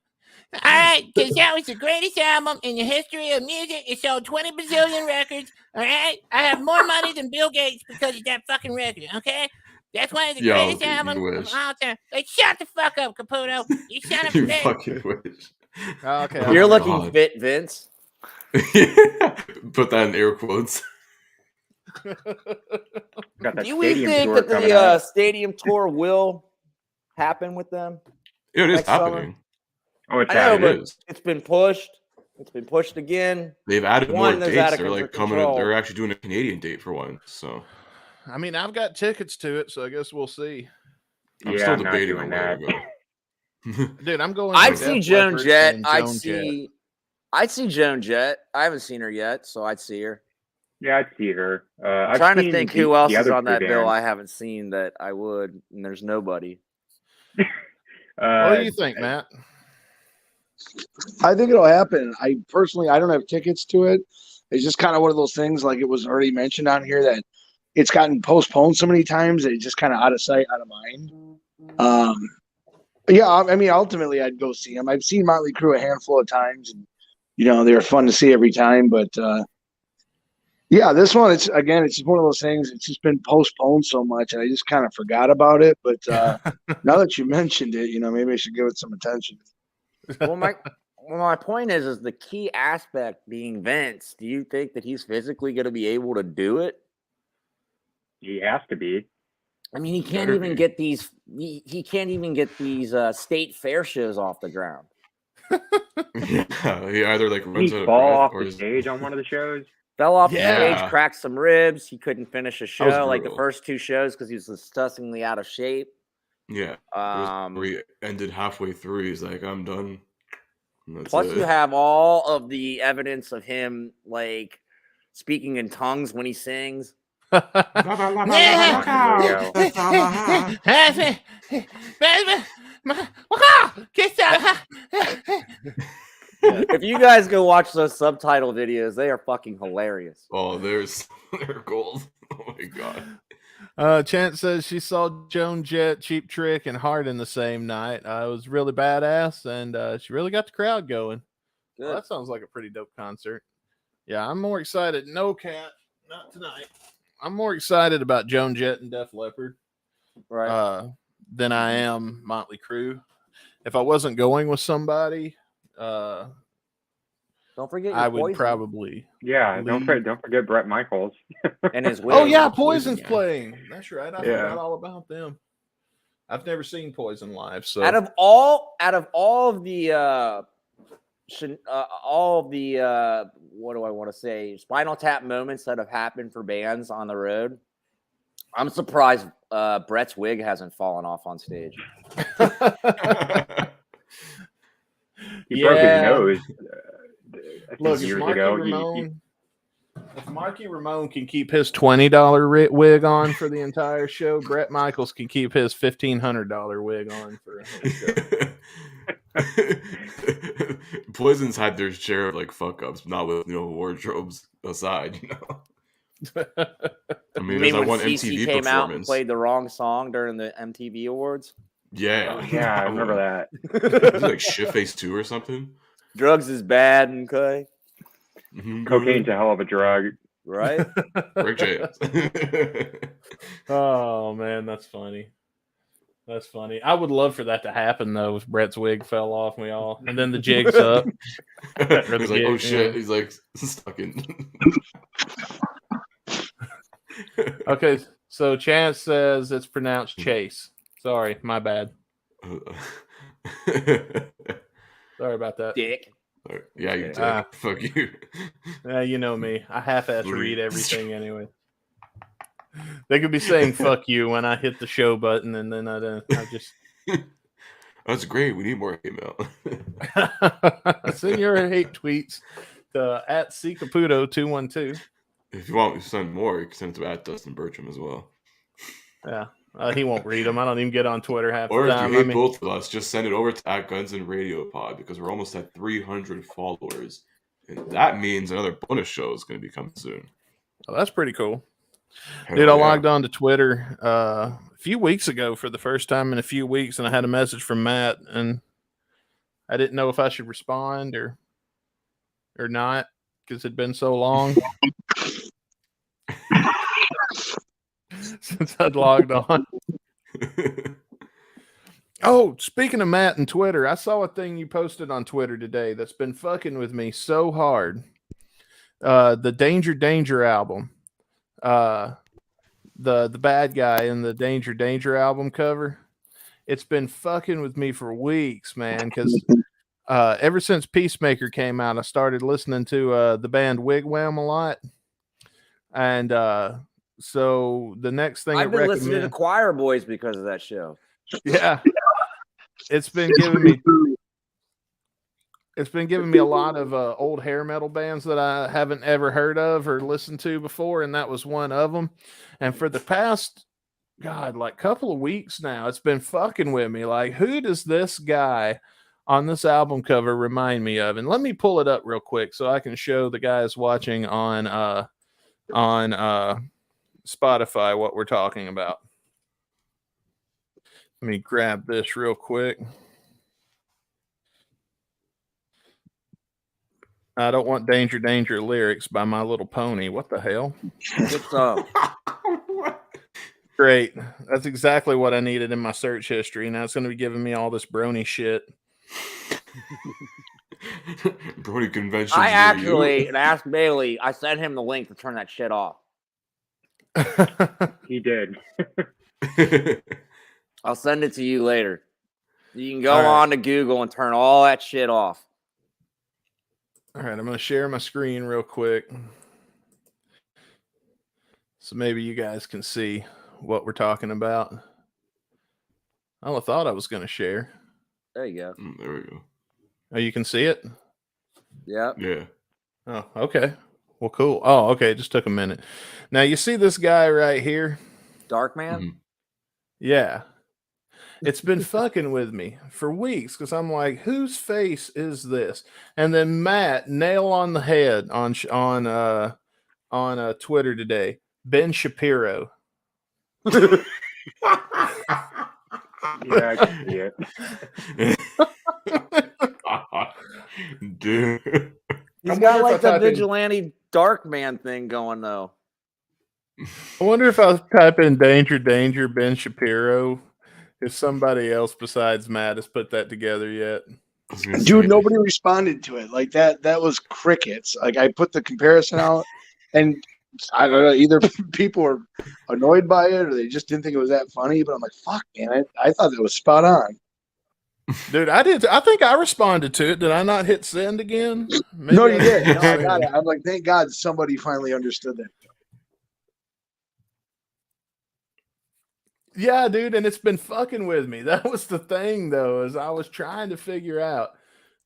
All right? Because that was the greatest album in the history of music. It sold 20 bazillion records. All right? I have more money than Bill Gates because of that fucking record. Okay? That's one of the Yo, greatest you albums wish. of all time. Like, shut the fuck up, Caputo. You son of a You bitch. fucking wish. Okay. Oh, You're my looking God. fit, Vince. Put that in air quotes. Got that Do we stadium think tour that coming the up. stadium tour will happen with them? Yeah, it is Next summer. happening. Oh, it's I know, It happening. but is. it's been pushed. It's been pushed again. They've added One, more there's out dates. of They're like control. coming. They're actually doing a Canadian date for one. So I mean, I've got tickets to it, so I guess we'll see. I'm Yeah, still I'm not debating doing on where that. to go. Dude, I'm going. I'd to see Def Joan Leppard Jett. and I'd Joan Jett. see Joan Jett. I haven't seen her yet, so I'd see her. Yeah, I'd see her. I'm I've trying to seen think the- who else the is other on two that bill bands. I haven't seen that I would, and there's nobody. What do you think, Matt? I think it'll happen. I don't have tickets to it. It's just kind of one of those things, like it was already mentioned on here, that it's gotten postponed so many times that it's just kind of out of sight, out of mind. But yeah, I mean, ultimately, I'd go see them. I've seen Motley Crue a handful of times, and they're fun to see every time. But yeah, this one, it's just one of those things. It's just been postponed so much, and I just kind of forgot about it. But now that you mentioned it, maybe I should give it some attention. Well, my point is the key aspect being Vince. Do you think that he's physically going to be able to do it? He has to be. I mean, he can't Better even be. get these. He can't even get these state fair shows off the ground. Yeah, he either like Did runs he out of fall breath off or the is stage on one of the shows? Fell off the Yeah. stage, cracked some ribs. He couldn't finish a was show like the brutal. first two shows because he was disgustingly out of shape. yeah. Where he ended halfway through. He's like, I'm done. And that's Plus, it. you have all of the evidence of him like speaking in tongues when he sings. If you guys go watch those subtitle videos, they are fucking hilarious. Oh, they're gold. Oh my god. Chance says she saw Joan Jett, Cheap Trick, and Hard in the same night. It was really badass, and she really got the crowd going. Good. Well, that sounds like a pretty dope concert. Yeah, I'm more excited. No, Cat, not tonight. I'm more excited about Joan Jett and Def Leppard Right. than I am Motley Crue. If I wasn't going with somebody, Don't forget your I would Poison probably. Yeah, don't forget Brett Michaels. and his Oh wig. yeah, Poison's Poison's yeah. playing. That's right. I Yeah. forgot all about them. I've never seen Poison live, so Out of all of the what do I want to say? Spinal Tap moments that have happened for bands on the road. I'm surprised Brett's wig hasn't fallen off on stage. He broke his Yeah. nose. I think Look, years ago. if Marky Ramone can keep his $20 wig on for the entire show, Brett Michaels can keep his $1,500 wig on for a whole show. Poison's had their share of like fuck ups, not with wardrobes aside. I mean, You there's mean that when one CC MTV came out and performance. played the wrong song during the MTV Awards? Yeah, Yeah, I remember that. Was it like Shitface 2 or something? Drugs is bad, okay? Mhm. Cocaine's a hell of a drug. Right? Rick James. Oh man, that's funny. That's funny. I would love for that to happen though. If Brett's wig fell off, and then the jig's up. He's like, oh gig, shit. yeah. He's like stuck in. Okay, so Chance says it's pronounced Chase. Sorry, my bad. Sorry about that. Dick. Yeah, you did. Ah. Fuck you. You know me. I half-ass read everything anyway. They could be saying "fuck you" when I hit the show button, and then I just. That's great. We need more hate mail. Send your hate tweets to @ccaputo212. If you want to send more, you can send it to @Dustin Bertram as well. Yeah, he won't read them. I don't even get on Twitter half Or the if time. you hate both of us, just send it over to @Guns and Radio Pod, because we're almost at 300 followers, and that means another bonus show is going to be coming soon. Oh, that's pretty cool. Hell Dude, I yeah. logged on to Twitter a few weeks ago for the first time in a few weeks, and I had a message from Matt, and I didn't know if I should respond or not because it'd been so long since I'd logged on. Oh, speaking of Matt and Twitter, I saw a thing you posted on Twitter today that's been fucking with me so hard. The Danger album. The bad guy in the Danger album cover. It's been fucking with me for weeks, man, because ever since Peacemaker came out, I started listening to the band Wigwam a lot. And so the next thing I've been listening to Choir Boys because of that show. Yeah. It's been giving me a lot of old hair metal bands that I haven't ever heard of or listened to before, and that was one of them. And for the past, like couple of weeks now, it's been fucking with me. Like, who does this guy on this album cover remind me of? And let me pull it up real quick so I can show the guys watching on Spotify what we're talking about. Let me grab this real quick. I don't want Danger lyrics by My Little Pony. What the hell? What's up? Great. That's exactly what I needed in my search history. Now it's going to be giving me all this brony shit. Brony convention. I actually asked Bailey. I sent him the link to turn that shit off. He did. I'll send it to you later. You can go on to Google and turn all that shit off. All right, I'm going to share my screen real quick so maybe you guys can see what we're talking about. I thought I was going to share. There you go. There we go. Oh, you can see it? Yep. Yeah. Oh, okay. Well, cool. Oh, okay. It just took a minute. Now, you see this guy right here? Dark Man? Mm-hmm. Yeah. It's been fucking with me for weeks because I'm like, whose face is this? And then Matt, nail on the head on Twitter today, Ben Shapiro. Yeah, I can see it. Dude. He's got like the vigilante Dark Man thing going though. I wonder if I'll type in Danger, Ben Shapiro. If somebody else besides Matt has put that together yet. Dude, nobody responded to it. Like that was crickets. Like I put the comparison out and I don't know, either people were annoyed by it or they just didn't think it was that funny, but I'm like, fuck man, I thought it was spot on. Dude, I did. I think I responded to it. Did I not hit send again? Maybe no, you did. No, I got it. I'm like, thank God somebody finally understood that. Yeah, dude, and it's been fucking with me. That was the thing, though, is I was trying to figure out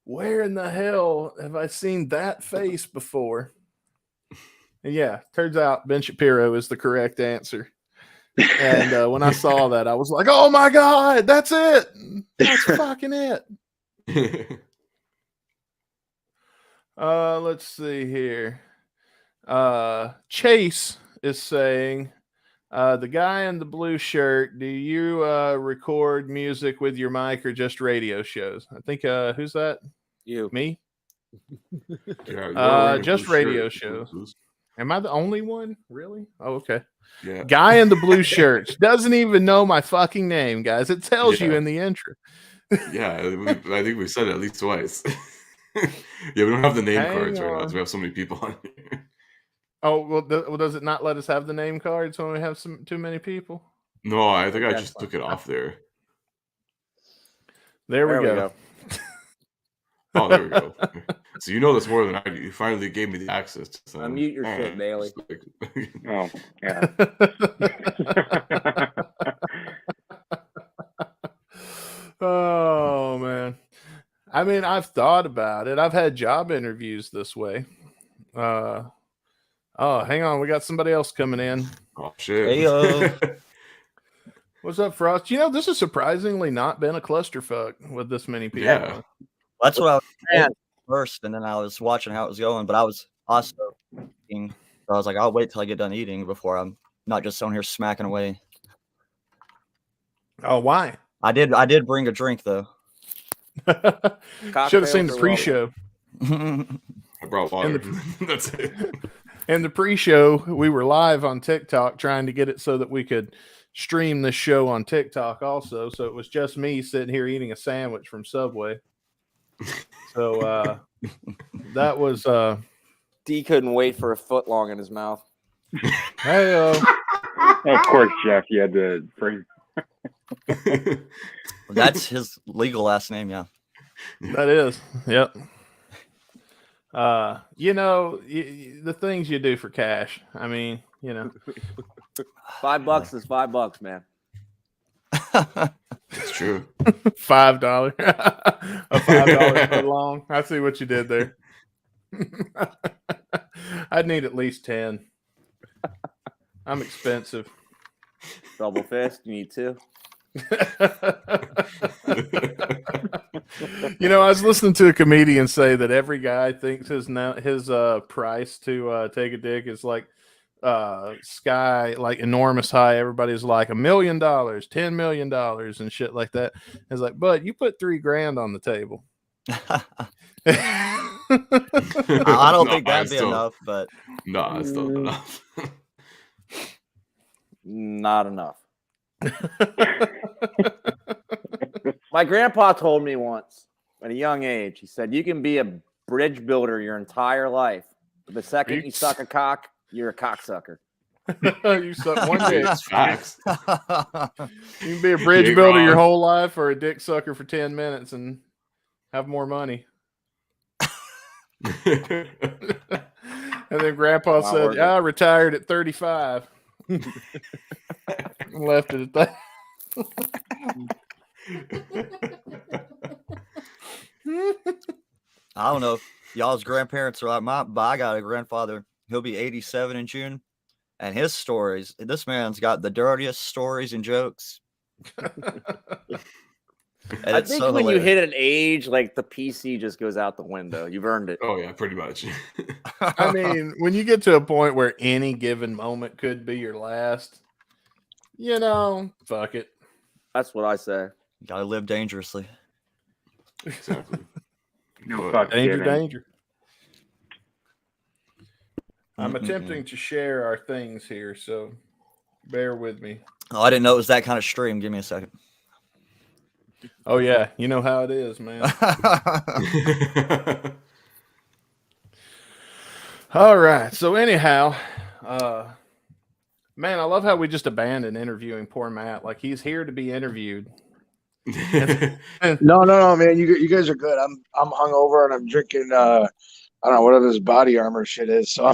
where in the hell have I seen that face before? And yeah, turns out Ben Shapiro is the correct answer. And when I saw that, I was like, oh my God, that's it. That's fucking it. Let's see here. Chase is saying, the guy in the blue shirt, do you record music with your mic or just radio shows? I think, who's that? You. Me? Yeah, just radio shows. Am I the only one? Really? Oh, okay. Yeah. Guy in the blue shirts doesn't even know my fucking name, guys. It tells you in the intro. Yeah, I think we said it at least twice. Yeah, we don't have the name cards right now because we have so many people on here. Oh, well, does it not let us have the name cards when we have too many people? No, I think I just took it off there. There we go. Oh, there we go. So you know this more than I do. You finally gave me the access to them. Unmute your shit, Bailey. Oh, yeah. Oh man. I mean, I've thought about it. I've had job interviews this way. Oh, hang on. We got somebody else coming in. Oh shit. Heyo. What's up, Frost? You know, this has surprisingly not been a clusterfuck with this many people. Yeah. That's what I was saying first, and then I was watching how it was going, but I was also eating. So I was like, I'll wait till I get done eating before I'm not just on here smacking away. Oh, why? I did bring a drink though. Should have seen the pre-show. I brought water. That's it. In the pre-show, we were live on TikTok trying to get it so that we could stream this show on TikTok also. So it was just me sitting here eating a sandwich from Subway. So that was D couldn't wait for a foot long in his mouth. hey Of course, Jeff, you had to bring. That's his legal last name, yeah. that is. Yep. You know, the things you do for cash. I mean, you know. $5 is $5, man. It's true. $5. A $5 foot long. I see what you did there. I'd need at least 10. I'm expensive. Double fist, you need 2. You know, I was listening to a comedian say that every guy thinks his price to take a dick is like sky, like enormous high. Everybody's like $1 million, $10 million, and shit like that. It's like, but you put $3,000 on the table. I don't think that'd be enough, but no, it's still enough. Not enough. My grandpa told me once at a young age, he said, you can be a bridge builder your entire life, but the second you suck a cock, you're a cocksucker. You suck one dick. It's facts. You can be a bridge builder your whole life or a dick sucker for 10 minutes and have more money. And then Grandpa said, I retired at 35. Left it at that. I don't know if y'all's grandparents are like mine, but I got a grandfather. He'll be 87 in June. And his stories, this man's got the dirtiest stories and jokes. And I think when you hit an age, like the PC just goes out the window. You've earned it. Oh, yeah, pretty much. I mean, when you get to a point where any given moment could be your last, you know, fuck it. That's what I say. You gotta live dangerously. Exactly. No fuck Danger, giving. danger. I'm attempting to share our things here, so bear with me. Oh, I didn't know it was that kind of stream. Give me a second. Oh, yeah. You know how it is, man. All right. So anyhow, man, I love how we just abandoned interviewing poor Matt. Like, he's here to be interviewed. No, man. You guys are good. I'm hungover and I'm drinking. I don't know whatever this body armor shit is. So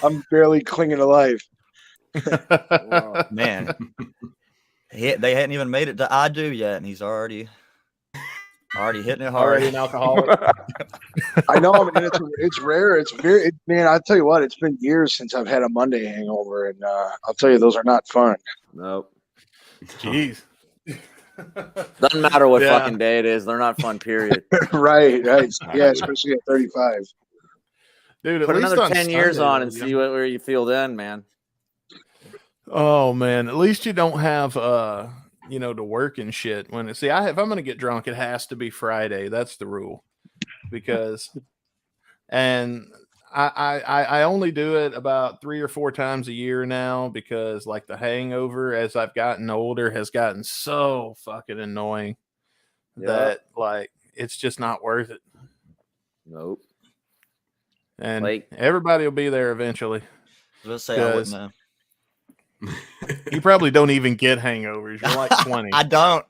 I'm barely clinging to life. Wow. Man, they hadn't even made it to I do yet, and he's already hitting it hard. Already an alcoholic. I know, man. It's rare. It's very man. I'll tell you what. It's been years since I've had a Monday hangover, and I'll tell you those are not fun. Nope. Jeez. Doesn't matter what fucking day it is. They're not fun, period. Right. Yeah, especially at 35. Dude, at Put least another on 10 years Sunday, on and see where you feel then, man. Oh man, at least you don't have you know, to work and shit. When if I'm gonna get drunk, it has to be Friday. That's the rule. Because and I only do it about 3 or 4 times a year now because like the hangover as I've gotten older has gotten so fucking annoying that like it's just not worth it. Nope. And Like everybody will be there eventually. Let's say I wouldn't know. You probably don't even get hangovers. You're like 20. I don't.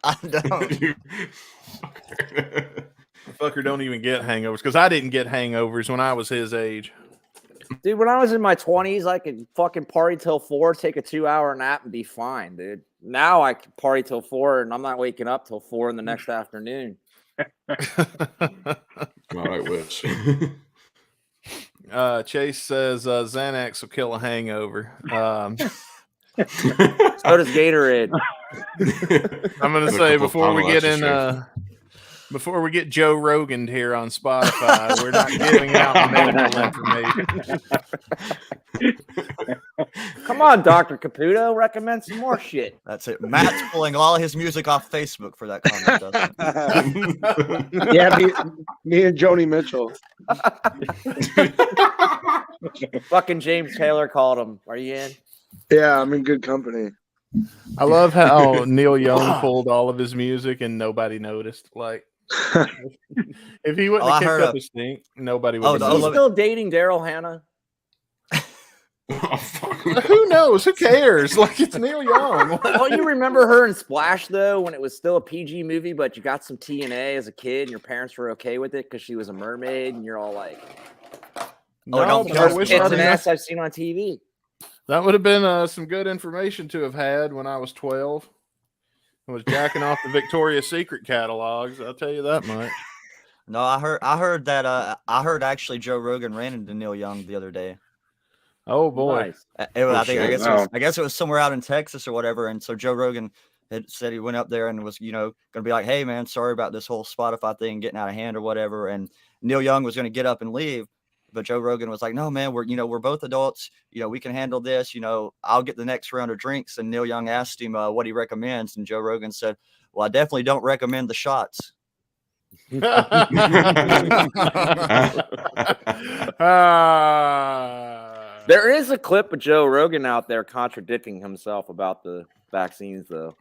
Fucker don't even get hangovers because I didn't get hangovers when I was his age. Dude, when I was in my 20s, I could fucking party till 4, take a 2-hour nap, and be fine, dude. Now I can party till 4, and I'm not waking up till 4 in the next afternoon. God, I wish. Chase says Xanax will kill a hangover. So does Gatorade. I'm gonna say before we get Joe Rogan here on Spotify, we're not giving out medical information. Come on, Dr. Caputo, recommend some more shit. That's it. Matt's pulling all his music off Facebook for that comment. Yeah, me and Joni Mitchell. Fucking James Taylor called him. Are you in? Yeah, I'm in good company. I love how Neil Young pulled all of his music and nobody noticed. Like, if he wouldn't have kicked up a stink, nobody would. Is he still dating Daryl Hannah? Who knows? Who cares? Like, it's Neil Young. Well, you remember her in Splash though, when it was still a PG movie, but you got some TNA as a kid, and your parents were okay with it because she was a mermaid, and you're all like, "No, the worst tits and ass I've seen on TV." That would have been some good information to have had when I was 12. I was jacking off the Victoria's Secret catalogs. I'll tell you that much. No, I heard that. I heard actually Joe Rogan ran into Neil Young the other day. Oh boy! Nice. I guess it was somewhere out in Texas or whatever. And so Joe Rogan had said he went up there and was, going to be like, "Hey man, sorry about this whole Spotify thing getting out of hand or whatever." And Neil Young was going to get up and leave, but Joe Rogan was like, "No man, we're both adults. We can handle this. I'll get the next round of drinks." And Neil Young asked him what he recommends, and Joe Rogan said, "Well, I definitely don't recommend the shots." There is a clip of Joe Rogan out there contradicting himself about the vaccines, though.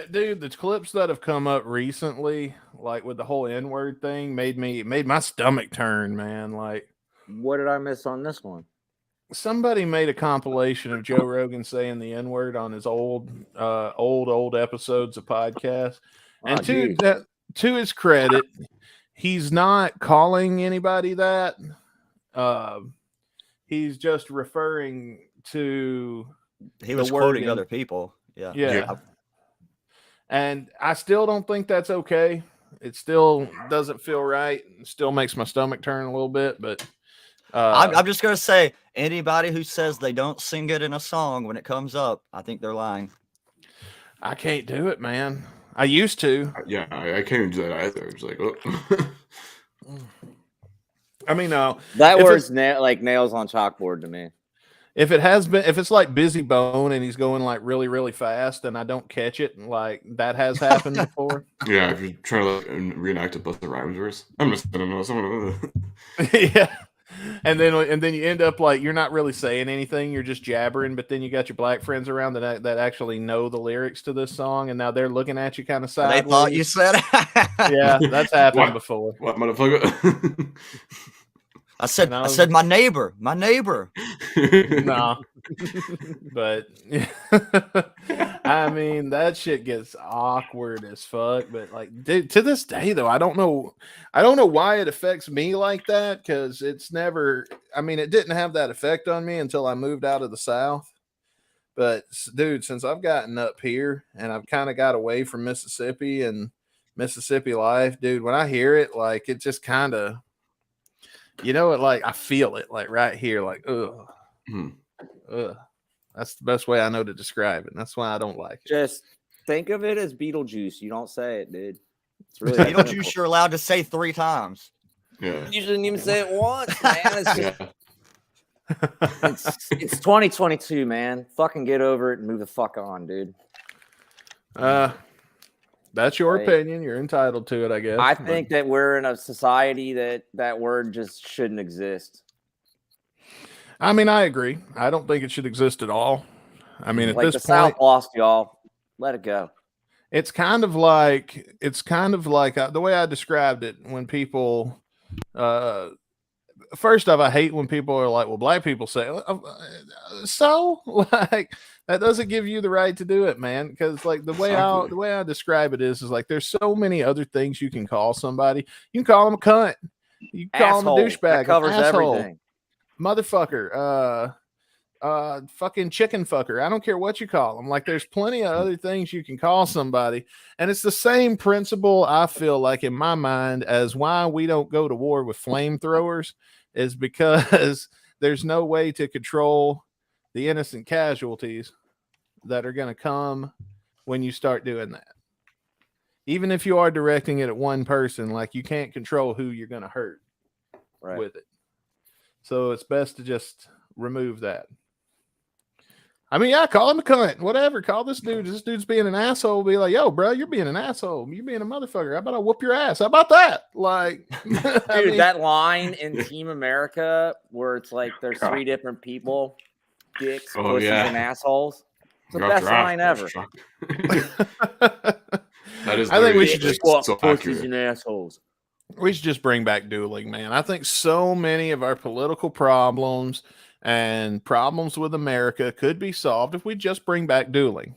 Dude, the clips that have come up recently, like with the whole N-word thing, made my stomach turn, man. Like, what did I miss on this one? Somebody made a compilation of Joe Rogan saying the N-word on his old episodes of podcasts. And to his credit, he's not calling anybody that. He's just referring to. He was quoting other people. Yeah. And I still don't think that's okay. It still doesn't feel right. It still makes my stomach turn a little bit. But I'm just gonna say, anybody who says they don't sing it in a song when it comes up, I think they're lying. I can't do it, man. I used to. Yeah, I can't even do that either. It's like, oh. I mean, no. That word's like nails on chalkboard to me. If it's like Busy Bone and he's going like really, really fast and I don't catch it, like that has happened before. Yeah, if you're trying to reenact a Busta Rhymes verse, I'm just I don't know someone. Yeah, and then you end up like you're not really saying anything, you're just jabbering. But then you got your black friends around that actually know the lyrics to this song, and now they're looking at you kind of sideways. They thought you said it. Yeah, that's happened before. What motherfucker? I said my neighbor. No, but I mean that shit gets awkward as fuck. But like, dude, to this day though, I don't know why it affects me like that, because it's never. I mean, it didn't have that effect on me until I moved out of the South. But dude, since I've gotten up here and I've kind of got away from Mississippi and Mississippi life, dude, when I hear it, like it just kind of. Like I feel it like right here, like ugh. That's the best way I know to describe it. And that's why I don't like it. Just think of it as Beetlejuice. You don't say it, dude. It's really Beetlejuice. You're allowed to say 3 times. Yeah, you shouldn't even say it once, man. It's 2022, man. Fucking get over it and move the fuck on, dude. That's your opinion. You're entitled to it, I guess. I think that we're in a society that word just shouldn't exist. I mean, I agree. I don't think it should exist at all. I mean, at like this the point, South lost y'all. Let it go. It's kind of like the way I described it when people. First off, I hate when people are like, "Well, black people say so." Like, That doesn't give you the right to do it, man. Because like the way I describe it is like there's so many other things you can call somebody. You can call them a cunt. You can call Asshole. them a douchebag. That covers an asshole, everything. motherfucker, fucking chicken fucker. I don't care what you call them. Like there's plenty of other things you can call somebody. And it's the same principle, I feel like, in my mind, as why we don't go to war with flamethrowers is because there's no way to control the innocent casualties that are going to come when you start doing that. Even if you are directing it at one person, like you can't control who you're going to hurt with it. So it's best to just remove that. I mean, yeah, call him a cunt, whatever. Call this dude. This dude's being an asshole. Be like, yo, bro, you're being an asshole. You're being a motherfucker. How about I whoop your ass? How about that? Like, dude, that line in Team America where it's like there's 3 different people, dicks, pussies, and assholes. It's the best line ever. That is. I think we should just so pussies and assholes. We should just bring back dueling, man. I think so many of our political problems and problems with America could be solved if we just bring back dueling.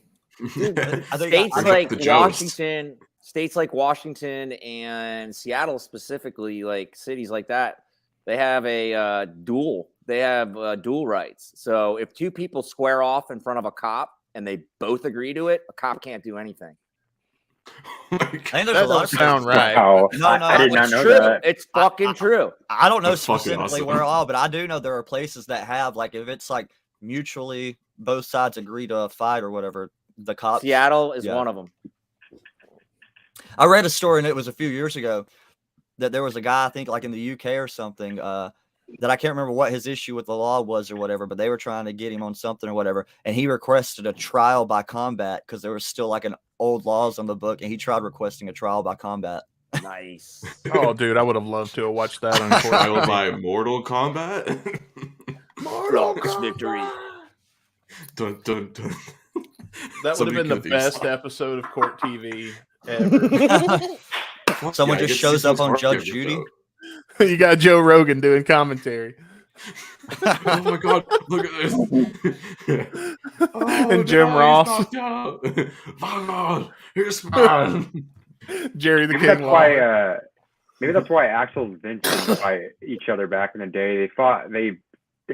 States like Washington and Seattle specifically, like cities like that, they have a duel. They have duel rights. So if 2 people square off in front of a cop and they both agree to it, a cop can't do anything. I think there's that a lot of sound right. Wow. No, I did not know true. that. It's fucking true. I don't know That's fucking specifically awesome. where all, but I do know there are places that have, like, if it's like mutually both sides agree to a fight or whatever, the cops. Seattle is one of them. I read a story, and it was a few years ago, that there was a guy, I think like in the UK or something, that I can't remember what his issue with the law was or whatever, but they were trying to get him on something or whatever. And he requested a trial by combat because there was still like an old laws on the book. And he tried requesting a trial by combat. Nice. Oh, dude, I would have loved to have watched that on Trial by Mortal Kombat. Mortal victory. Dun, dun, dun. That would have been the best episode of Court TV ever. Someone just shows up on Judge Judy. You got Joe Rogan doing commentary. Oh my god, look at this. And Jim Ross. Oh god, here's fun. Jerry the Maybe King. that's why. Maybe that's why Axel and Vince didn't fight each other back in the day. They fought. They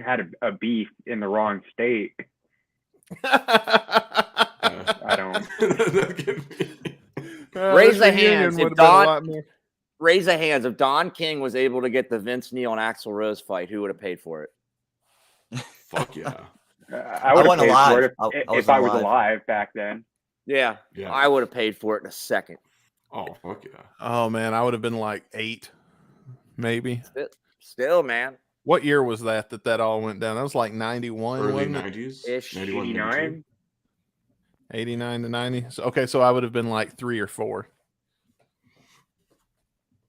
had a beef in the wrong state. I don't. Raise the hands if Don. Raise the hands if Don King was able to get the Vince Neil and Axl Rose fight. Who would have paid for it? Fuck yeah! I would have paid for it if I was alive back then. Yeah, I would have paid for it in a second. Oh fuck yeah! Oh man, I would have been like 8, maybe. Still, man. What year was that all went down? That was like 91, early wasn't 90s, Ish. 89. 89 to 90. So, okay, so I would have been like 3 or 4.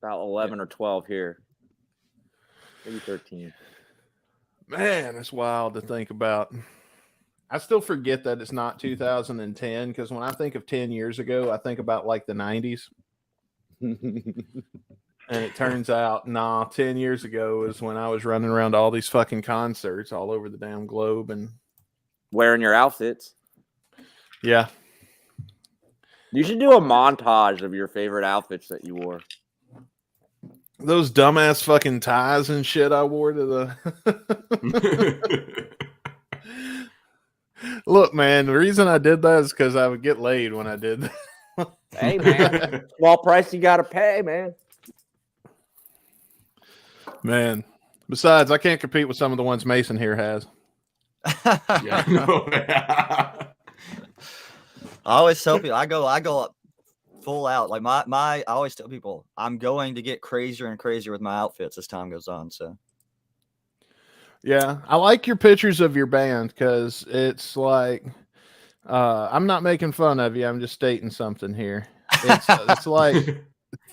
About 11 or 12 here. Maybe 13. Man, it's wild to think about. I still forget that it's not 2010 because when I think of 10 years ago, I think about like the 90s. And it turns out, 10 years ago is when I was running around to all these fucking concerts all over the damn globe and wearing your outfits. Yeah. You should do a montage of your favorite outfits that you wore. Those dumbass fucking ties and shit I wore to the... Look, man, the reason I did that is because I would get laid when I did that. Hey, man. Small price you got to pay, man. Man. Besides, I can't compete with some of the ones Mason here has. Yeah, no. I always tell people I go up full out. Like I always tell people I'm going to get crazier and crazier with my outfits as time goes on. So yeah, I like your pictures of your band because it's like I'm not making fun of you. I'm just stating something here. It's like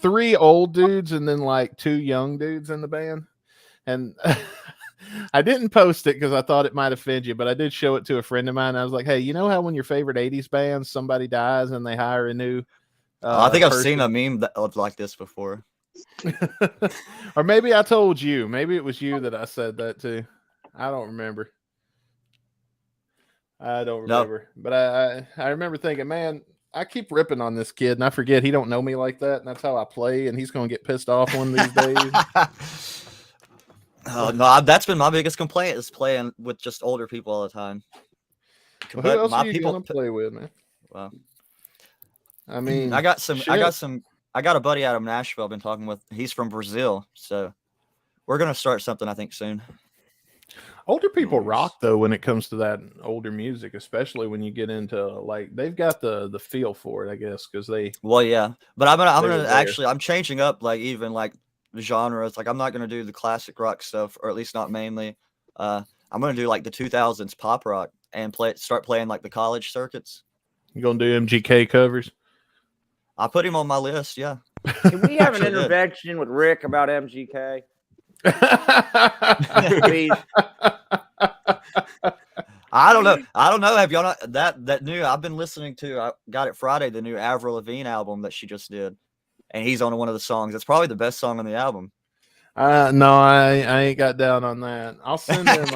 3 old dudes and then like 2 young dudes in the band. And I didn't post it because I thought it might offend you, but I did show it to a friend of mine. I was like, hey, you know how when your favorite 80s band, somebody dies and they hire a new I think I've person? seen a meme that looked like this before. Or maybe I told you. Maybe it was you that I said that to. I don't remember. I don't Nope. remember, but I remember thinking, man, I keep ripping on this kid, and I forget he don't know me like that, and that's how I play, and he's going to get pissed off one of these days. Oh no, that's been my biggest complaint is playing with just older people all the time. Well, But who else my are you people going to play with, man? Well, I mean, I got a buddy out of Nashville I've been talking with. He's from Brazil, so we're gonna start something I think soon. older people Nice. rock though when it comes to that older music, especially when you get into like they've got the feel for it, I guess, because they. Well, yeah, but I'm They gonna were there. actually I'm changing up like even like the genres. Like I'm not gonna do the classic rock stuff, or at least not mainly. I'm gonna do like the 2000s pop rock and start playing like the college circuits. You gonna do MGK covers? I put him on my list. Yeah. Can we have an Actually did. intervention with Rick about MGK? Please. I don't know. Have y'all not that new? I've been listening to. I got it Friday. The new Avril Lavigne album that she just did, and he's on one of the songs. It's probably the best song on the album. No, I ain't got down on that. I'll send him.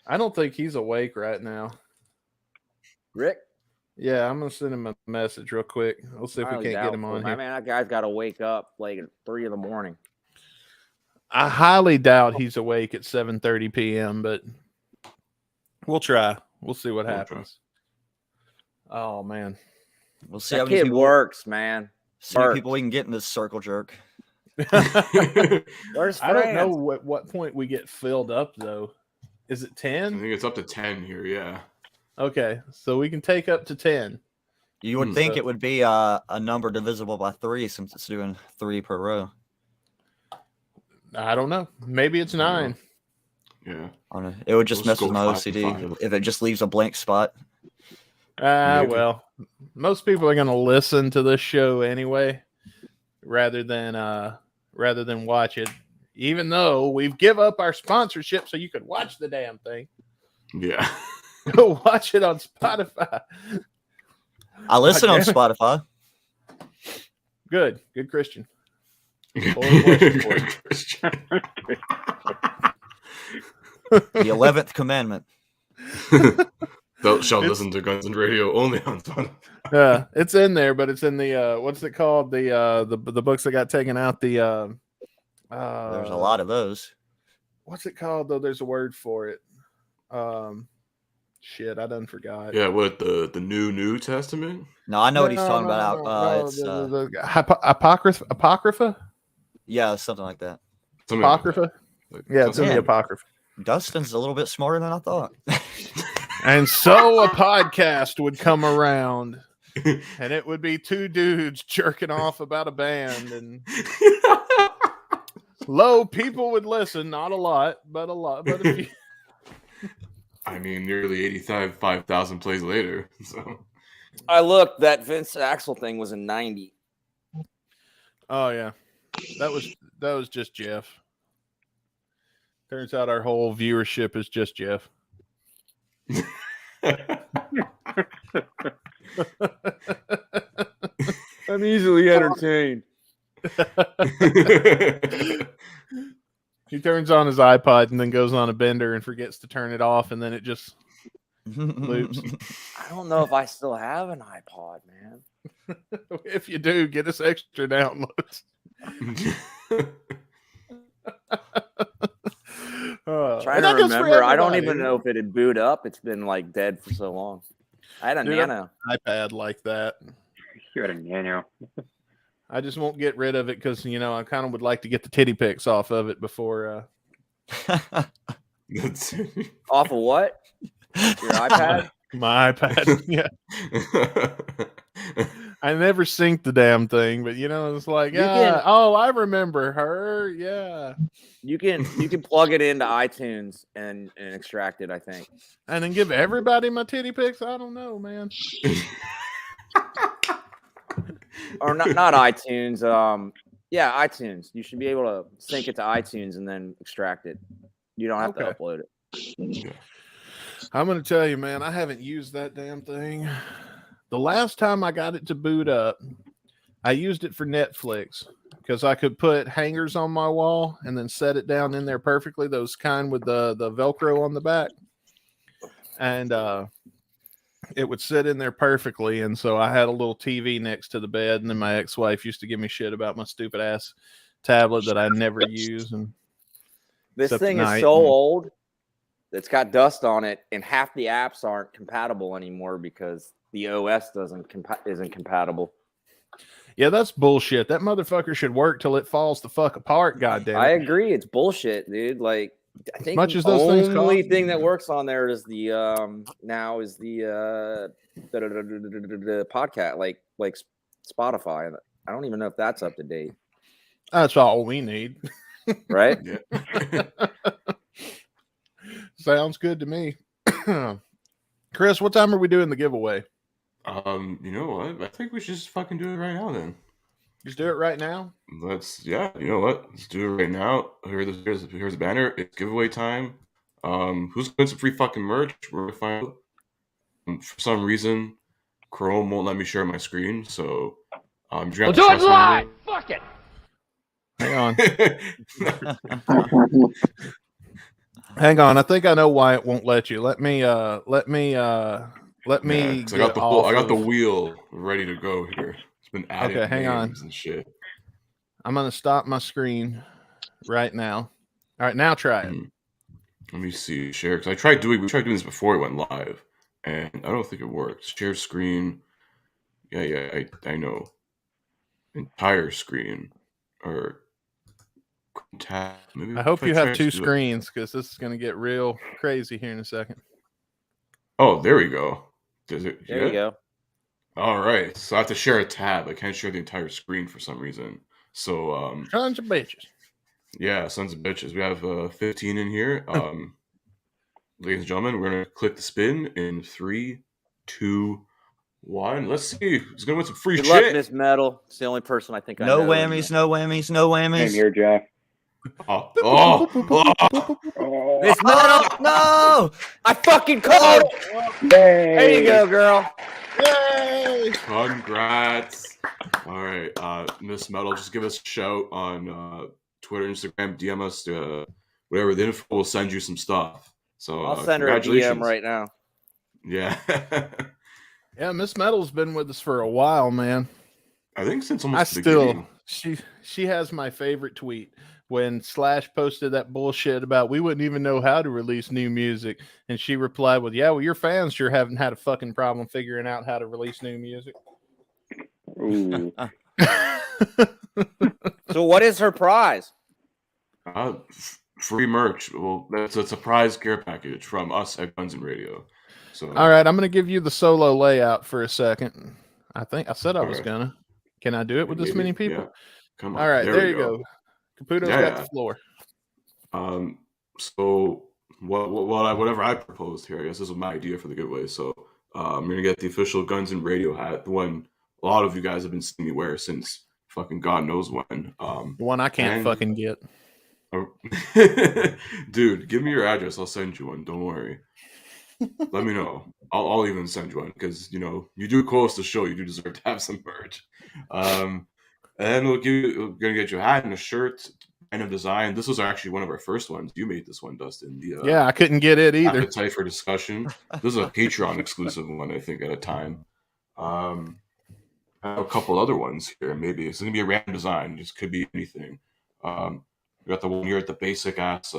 I don't think he's awake right now. Rick? Yeah, I'm gonna send him a message real quick. We'll see if we Highly can't get him doubtful, on man. here. Man, that guy's got to wake up like at 3 a.m. I highly doubt he's awake at 7:30 p.m., but we'll try. We'll see what We'll happens. Oh man, We'll see how That many kid people, works, man. see how many works. people we can get in this circle jerk. Where's I don't know France? what point we get filled up though. Is it I 10? think it's up to 10 here. Yeah. Okay, so we can take up to 10. You would think So- it would be a number divisible by 3 since it's doing 3 per row. I don't know. Maybe it's 9. Yeah. I don't know. It would just Let's mess with go my 5 to OCD 5. if it just leaves a blank spot. Maybe. Well, most people are going to listen to this show anyway, rather than watch it. Even though we've give up our sponsorship, so you could watch the damn thing. Yeah. Go watch it on Spotify. I listen on damn it. Spotify. Good Christian. Good Christian. The 11th commandment. Thou shalt listen to Guns and Radio only on Spotify. Yeah, it's in there, but it's in the what's it called? The books that got taken out. There's a lot of those. What's it called though? There's a word for it. Shit, I done forgot. Yeah, what the New Testament? No, I know what he's talking No, about. no, It's the apocrypha. yeah, something like that. Something like Apocrypha. that. Like, Yeah, it's in something the Man. apocrypha. Dustin's a little bit smarter than I thought. And so a podcast would come around, and it would be 2 dudes jerking off about a band, and people would listen. Not a lot, but a lot. But a few. I mean, nearly 85,000 plays later. So I looked. That Vince Axel thing was in 90. Oh yeah, that was just Jeff. Turns out our whole viewership is just Jeff. I'm easily entertained. He turns on his iPod and then goes on a bender and forgets to turn it off, and then it just loops. I don't know if I still have an iPod, man. If you do, get us extra downloads. Trying and to that goes for remember. I don't everybody. even know if it had booted up. It's been like dead for so long. I had a Dude, Nano. iPad like that. You had a Nano. I just won't get rid of it because I kind of would like to get the titty pics off of it before. That's Off of what? Your iPad? My iPad. Yeah, I never synced the damn thing, but it's like, You can- oh, I remember her. Yeah, You can plug it into iTunes and extract it, I think. and then give everybody my titty pics. I don't know, man. Or not iTunes. Yeah, iTunes. You should be able to sync it to iTunes and then extract it. You don't have to Okay. upload it. I'm going to tell you, man, I haven't used that damn thing. The last time I got it to boot up, I used it for Netflix because I could put hangers on my wall and then set it down in there perfectly. Those kind with the Velcro on the back. and it would sit in there perfectly. And so I had a little TV next to the bed, and then my ex-wife used to give me shit about my stupid ass tablet that I never use. And This except thing at is night, so and- old. It's got dust on it, and half the apps aren't compatible anymore because the OS isn't compatible. Yeah, that's bullshit. That motherfucker should work till it falls the fuck apart. Goddamn I it! agree. It's bullshit, dude. Like, I think much the as those things only cost- thing that works on there is the podcast, like Spotify. I don't even know if that's up to date. That's all we need. Right? Yeah. Sounds good to me. Chris, what time are we doing the giveaway? You know what? I think we should just fucking do it right now then. Just do it right now. You know what? Let's do it right now. Here's the banner. It's giveaway time. Who's going some free fucking merch? We're gonna find out. For some reason, Chrome won't let me share my screen, so We'll do it live. Fuck it. Hang on. Hang on. I think I know why it won't let you. Let me Yeah, get 'cause I got the off I got the of- wheel ready to go here. It's been adding Okay, hang on. names and shit. I'm gonna stop my screen right now. All right, now try it. Let me see. Share, because we tried doing this before it went live, and I don't think it worked. Share screen. Yeah, I know. Entire screen or tab. Maybe I hope if you try have to two do it- screens because this is gonna get real crazy here in a second. Oh, there we go. Does it? There you go. All right. So I have to share a tab. I can't share the entire screen for some reason. So Tons of bitches. yeah, sons of bitches. We have 15 in here. Ladies and gentlemen, we're gonna click the spin in 3, 2, 1. Let's see who's gonna win some free Good luck, shit. Miss Metal. It's the only person I think I No know. whammies, no whammies, no whammies. Same here, Jack. Oh. Miss Metal, no! I fucking called it. There There you go, girl. Yay! Congrats. All right, Miss Metal, just give us a shout on Twitter, Instagram, DM us, whatever. The info will send you some stuff. So I'll send her a DM congratulations. right now. Yeah. Yeah, Miss Metal's been with us for a while, man. I think since I almost the still beginning. she has my favorite tweet when Slash posted that bullshit about we wouldn't even know how to release new music, and she replied with, "Yeah, well, your fans sure haven't had a fucking problem figuring out how to release new music." Ooh. So what is her prize? Free merch. Well, that's a surprise care package from us at Guns and Radio. So All right, I'm gonna give you the solo layout for a second. I think I said I was Okay. gonna. Can I do it with this many people? Yeah. Come on. All right, there we you go. Caputo's Yeah, got yeah. the floor. So whatever I proposed here, I guess this was my idea for the giveaway. So I'm gonna get the official Guns and Radio hat, the one a lot of you guys have been seeing me wear since fucking God knows when. The one I can't and- fucking get. Dude, give me your address. I'll send you one. Don't worry. Let me know. I'll even send you one because you do co-host the show. You do deserve to have some merch. And then we're gonna get you a hat and a shirt kind of design. This was actually one of our first ones. You made this one, Dustin. Yeah, I couldn't get it either. Appetite for Discussion. This is a Patreon exclusive one, I think, at a time. I have a couple other ones here. Maybe it's gonna be a random design. Just could be anything. We got the one here at the basic ass,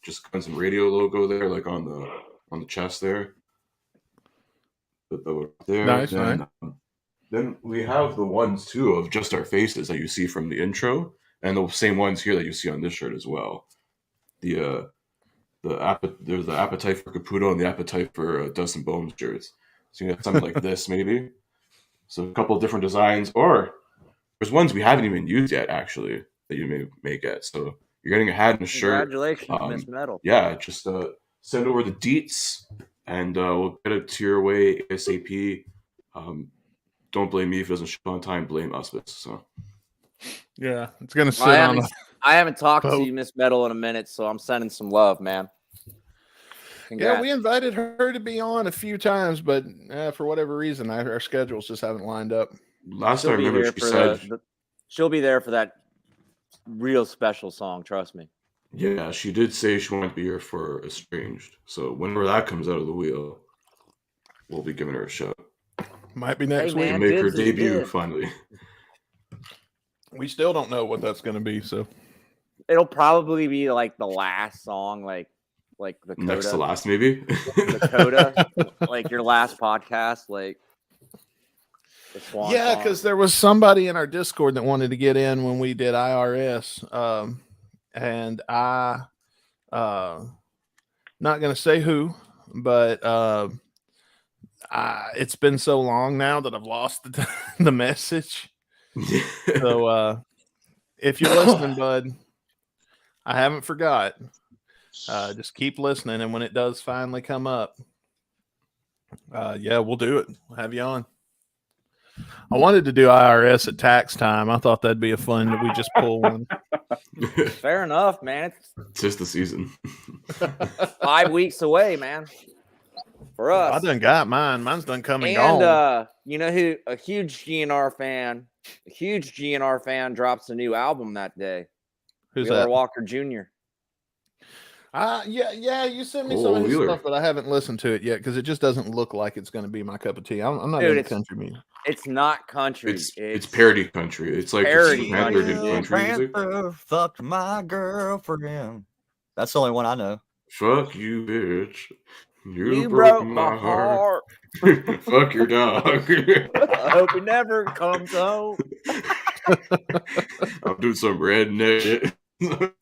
just Guns and Radio logo there, like on the chest there. There. Nice, Then we have the ones too of just our faces that you see from the intro, and the same ones here that you see on this shirt as well. There's the Appetite for Caputo and the Appetite for Dustin Bones shirts. So you got something like this maybe. So a couple of different designs, or there's ones we haven't even used yet actually that you may get. So you're getting a hat and a shirt. Congratulations, Miss Metal. Yeah, just send over the deets, and we'll get it to your way ASAP. Don't blame me if it doesn't show on time. Blame us. So Yeah, it's gonna sit I on. haven't talked to boat. you, Miss Metal, in a minute, so I'm sending some love, man. Congrats. Yeah, we invited her to be on a few times, but for whatever reason, our schedules just haven't lined up. last She'll I be remember, there she for said, she'll be there for that real special song. Trust me. Yeah, she did say she wanted to be here for Estranged. So whenever that comes out of the wheel, we'll be giving her a shot. Might be next Hey, week. man. And make her dibs is debut good. finally. We still don't know what that's going to be. So It'll probably be like the last song, like the coda. Next to last, maybe. The coda, like your last podcast, like the swan yeah, song. because there was somebody in our Discord that wanted to get in when we did IRS, and I, not going to say who, but it's been so long now that I've lost the message. So if you're listening, bud, I haven't forgot. Just keep listening, and when it does finally come up, yeah, we'll do it. We'll have you on. I wanted to do IRS at tax time. I thought that'd be a fun that we just pull one. Fair enough, man. It's just the season. 5 weeks away, man. For us. I done got mine. Mine's done come and And gone. you know who? A huge GNR fan drops a new album that day. Who's Wheeler that? Walker Jr. Yeah. You sent me Oh, some of his Wheeler. stuff, but I haven't listened to it yet because it just doesn't look like it's going to be my cup of tea. I'm not Dude, into it's country music. It's not country. It's parody country. It's like parody if Panther did country, country music. Panther fucked my girlfriend. That's the only one I know. Fuck you, bitch. You broke my heart. Fuck your dog. I hope he never comes home. I'm doing some redneck shit.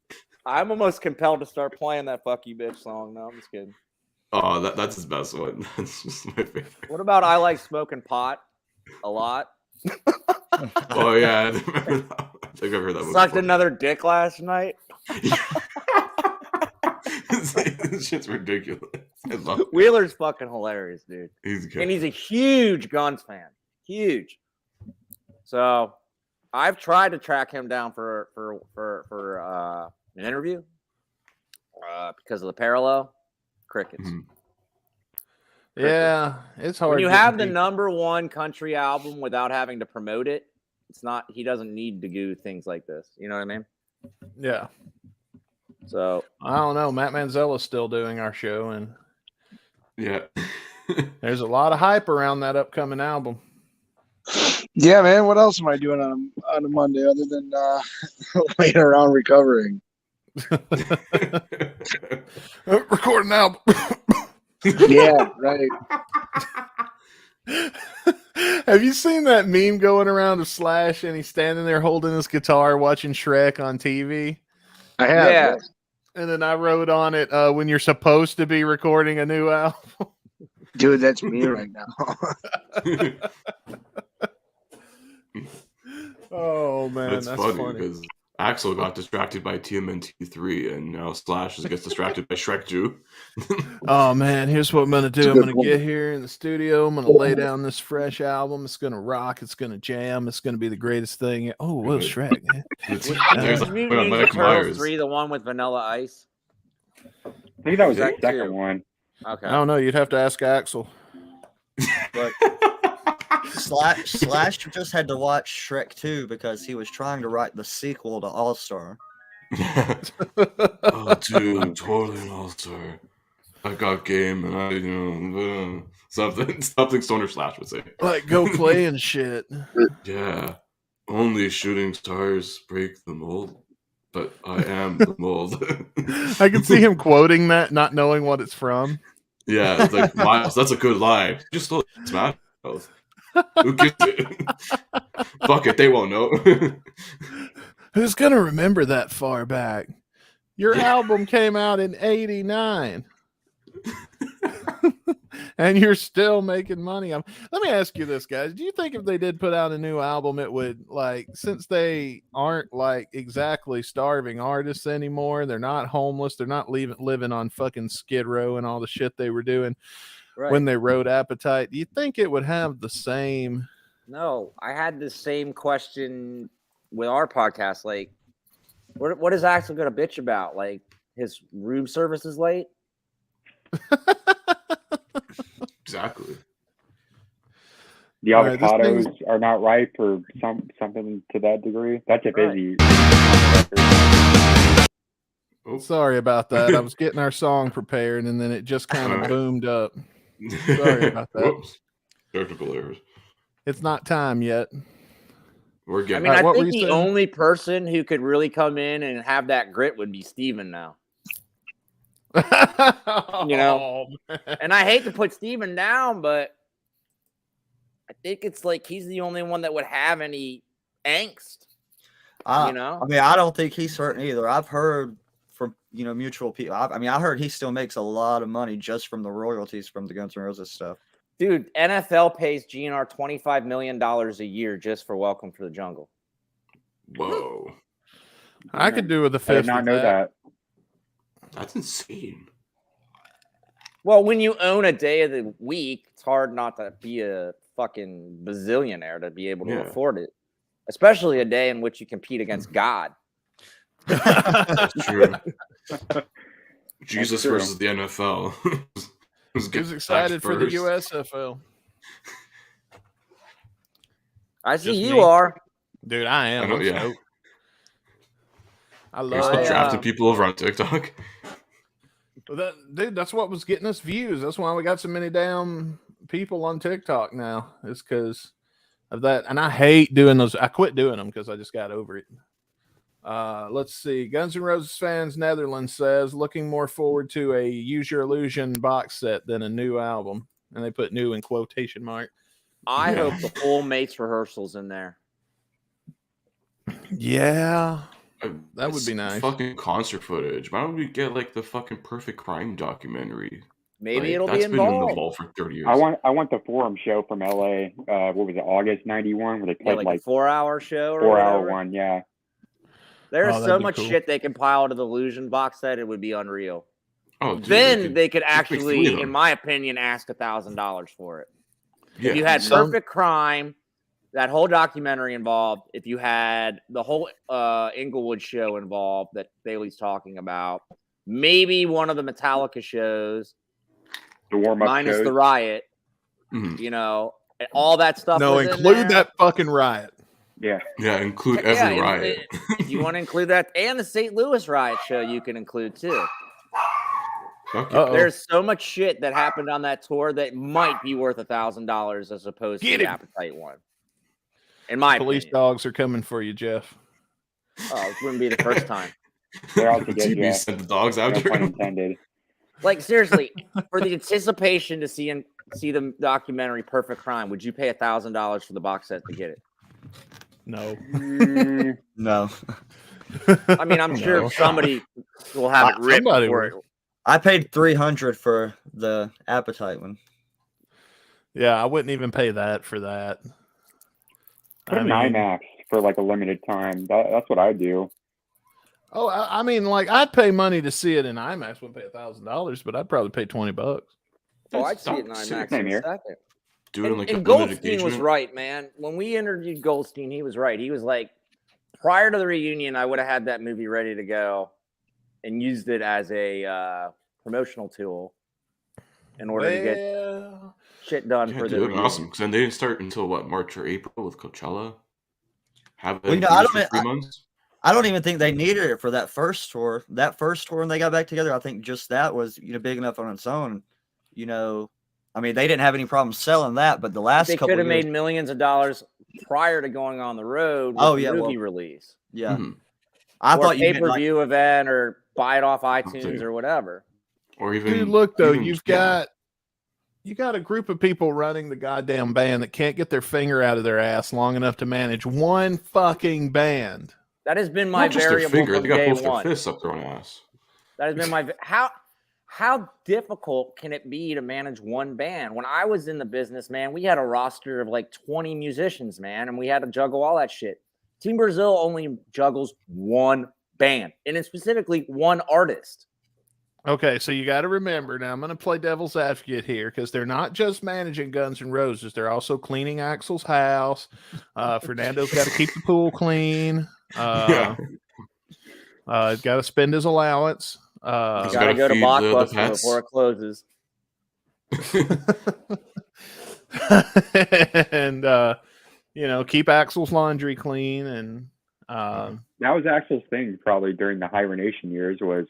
I'm almost compelled to start playing that "Fuck You Bitch" song. No, I'm just kidding. Oh, that's his best one. That's just my favorite. What about "I Like Smoking Pot" a lot? Oh yeah, I think I've heard that one. Sucked before. another dick last night. This shit's ridiculous. I love it. Wheeler's fucking hilarious, dude. He's good. And he's a huge Guns fan. Huge. So I've tried to track him down for an interview because of the parallel. Crickets. Mhm. Yeah, it's hard. When you getting have the people- #1 country album without having to promote it, it's not. He doesn't need to do things like this. You know what I mean? Yeah, So I don't know. Matt Manzella's still doing our show, and Yeah. there's a lot of hype around that upcoming album. Yeah, man. What else am I doing on a Monday other than laying around recovering? Recording album. Yeah, right. Have you seen that meme going around of Slash and he's standing there holding his guitar watching Shrek on TV? I have. Yeah. yes. And then I wrote on it when you're supposed to be recording a new album. Dude, that's me right now. Oh man, That's that's funny funny. because Axel got distracted by TMNT 3 and now Slash gets distracted by Shrek 2. Oh man, here's what I'm gonna do. That's a I'm good gonna point. get here in the studio. I'm gonna lay down this fresh album. It's gonna rock. It's gonna jam. It's gonna be the greatest thing. Oh, Will Shrek. It's, Which- there's Ninja like, Mutant Mike Ninja Turtles Myers. 3, the one with Vanilla Ice. I think that was Is the it? second one. Okay. I don't know. You'd have to ask Axel. But Slash just had to watch Shrek 2 because he was trying to write the sequel to All Star. Oh, dude, I'm totally an all-star. I got game and I, something Stoner Slash would say. Like go play and shit. Yeah, only shooting stars break the mold, but I am the mold. I can see him quoting that, not knowing what it's from. Yeah, it's like, Miles, that's a good lie. Just look, Smash Bros. Who gets it? Fuck it, they won't know. Who's gonna remember that far back? Your album came out in '89. And you're still making money. Let me ask you this, guys. Do you think if they did put out a new album, it would, like, since they aren't like exactly starving artists anymore, they're not homeless, they're not living on fucking Skid Row and all the shit they were doing Right. when they wrote Appetite, do you think it would have the same? No, I had the same question with our podcast. Like, what is Axel gonna bitch about? Like, his room service is late? Exactly. The All right, this avocados are not ripe or something to that degree. That's a Right. busy. Oh. Sorry about that. I was getting our song prepared, and then it just kind of boomed up. Sorry about that. Whoops. Technical errors. It's not time yet. We're I getting. mean, All right, I what were think you the saying? only person who could really come in and have that grit would be Steven now. You know? And I hate to put Steven down, but I think it's like he's the only one that would have any angst. You know? I mean, I don't think he's hurting either. I've heard from mutual people. I heard he still makes a lot of money just from the royalties from the Guns N' Roses stuff. Dude, NFL pays GNR $25 million a year just for Welcome to the Jungle. Whoa. I could do with a I fifth. did not of know that. That's insane. Well, when you own a day of the week, it's hard not to be a fucking bazillionaire to be able to afford it. Especially a day in which you compete against God. That's true. Jesus true. versus the NFL. Who's excited for the USFL? I see Just you me. are. Dude, I am. I know, I'm yeah. stoked. I You're still love drafting people over on TikTok. Dude, that's what was getting us views. That's why we got so many damn people on TikTok now. It's because of that. And I hate doing those. I quit doing them because I just got over it. Let's see. Guns N' Roses fans Netherlands says looking more forward to a Use Your Illusion box set than a new album. And they put new in quotation mark. I hope the whole Mates rehearsals in there. Yeah. That would be nice. Fucking concert footage. Why don't we get like the fucking Perfect Crime documentary? Maybe Like, it'll be that's been in the involved. vault for 30 years. I want the Forum show from LA. What was it, August '91, where they Yeah, played like a 4-hour show or 4-hour whatever. one. Yeah. There's Oh, so that'd be much cool. shit they can pile to the Illusion box set, it would be unreal. Oh, dude, Then they could just make 3 of actually, them. in my opinion, ask $1,000 for it. Yeah. If you had Some- Perfect Crime, that whole documentary involved, if you had the whole Inglewood show involved that Bailey's talking about, maybe one of the Metallica shows, The warm-up minus shows. the Riot, Mhm. you know, and all that stuff. No, was in include there. that fucking riot. Yeah. Yeah, include Yeah, every riot. if you want to include that, and the St. Louis Riot show, you can include too. Fuck yeah. Uh-oh. There's so much shit that happened on that tour that might be worth $1,000 as opposed Get to the him. Appetite one. In my Police opinion. dogs are coming for you, Jeff. Oh, it wouldn't be the first time. They're out to get TB you. sent the dogs No after pun him. intended. Like seriously, for the anticipation to see the documentary Perfect Crime, would you pay $1,000 for the box set to get it? No. Mm, No, I mean, I'm sure No. somebody will have it ripped Somebody before it. I paid $300 for the Appetite one. Yeah, I wouldn't even pay that for that. put an IMAX for like a limited time. That's what I do. Oh, I mean, like I'd pay money to see it in IMAX. Wouldn't pay $1,000, but I'd probably pay $20. Oh, I'd see it in That's IMAX same in a here. second. Doing like a And limited Goldstein was engagement. right, man. When we interviewed Goldstein, he was right. He was like, prior to the reunion, I would have had that movie ready to go and used it as a promotional tool in order to get shit done Yeah, for dude, the that'd be reunion. awesome. Because then they didn't start until what, March or April with Coachella. Have it Well, in you know, I theaters don't- for 3 months. I don't even think they needed it for that first tour. That first tour when they got back together, I think just that was big enough on its own. I mean, they didn't have any problem selling that, but the last They couple could have of years, made millions of dollars prior to going on the road with Oh, the yeah, movie well, release. yeah, Mhm. I or thought a you meant like pay-per-view event or buy it off iTunes Dude. or whatever. Or even. Dude, look though, even- you yeah. got a group of people running the goddamn band that can't get their finger out of their ass long enough to manage one fucking band. That has been my Not just their variable finger, from they got day both their one. fists up their own ass. That has been my how difficult can it be to manage one band? When I was in the business, man, we had a roster of like 20 musicians, man, and we had to juggle all that shit. Team Brazil only juggles one band, and it's specifically one artist. Okay, so you got to remember now. I'm going to play devil's advocate here because they're not just managing Guns N' Roses; they're also cleaning Axl's house. Fernando's got to keep the pool clean. Yeah. Got to spend his allowance. He's Got to gotta go to feed the Blockbuster pets. before it closes. And keep Axel's laundry clean, and That was Axel's thing probably during the hibernation years was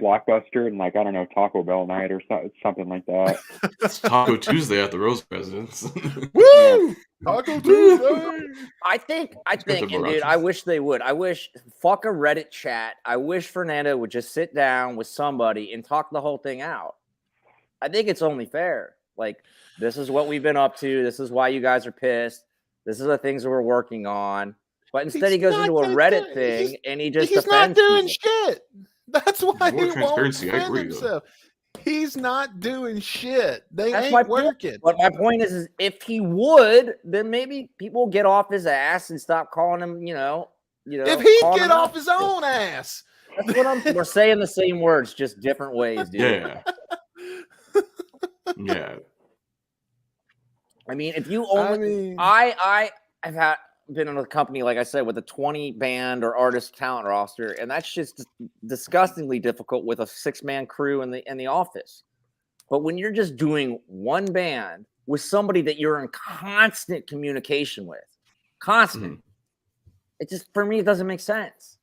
Blockbuster and like, I don't know, Taco Bell night or something like that. It's Taco Tuesday at the Rose Residence. Woo! Taco Tuesday. I think, the and dude, Mirages. I wish they would. I wish, fuck a Reddit chat. I wish Fernando would just sit down with somebody and talk the whole thing out. I think it's only fair. Like, this is what we've been up to. This is why you guys are pissed. This is the things that we're working on. But instead, he goes into a Reddit thing and he just he's not defends doing people. shit. That's why More he won't transparency, I defend agree, though. himself. He's not doing shit. They That's my ain't point. working. But my point is if he would, then maybe people get off his ass and stop calling him, If he'd calling get him off out. his own ass. That's what we're saying the same words, just different ways, dude. Yeah. Yeah. I mean, if you only, I've been in a company, like I said, with a 20 band or artist talent roster, and that's just disgustingly difficult with a 6-man crew in the office. But when you're just doing one band with somebody that you're in constant communication with, it just, for me, it doesn't make sense.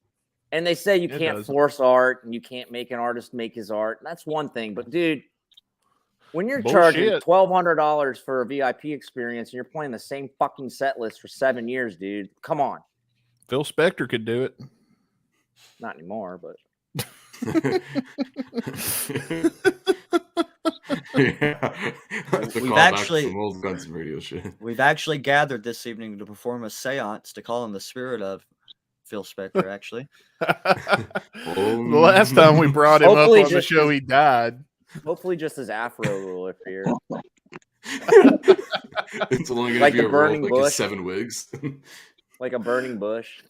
And they say you can't force art and you can't make an artist make his art. That's one thing. But dude, when you're charging $1,200 for a VIP experience and you're playing the same fucking set list for 7 years, dude, come on. Phil Spector could do it. Not anymore, but. Yeah. Old Guns and Radio shit. We've actually gathered this evening to perform a seance to call in the spirit of Phil Spector, actually. The last time we brought him up on the show, he died. Hopefully just his afro will appear. It's only going like to be the a burning roll of, bush. 7 wigs. Like a burning bush.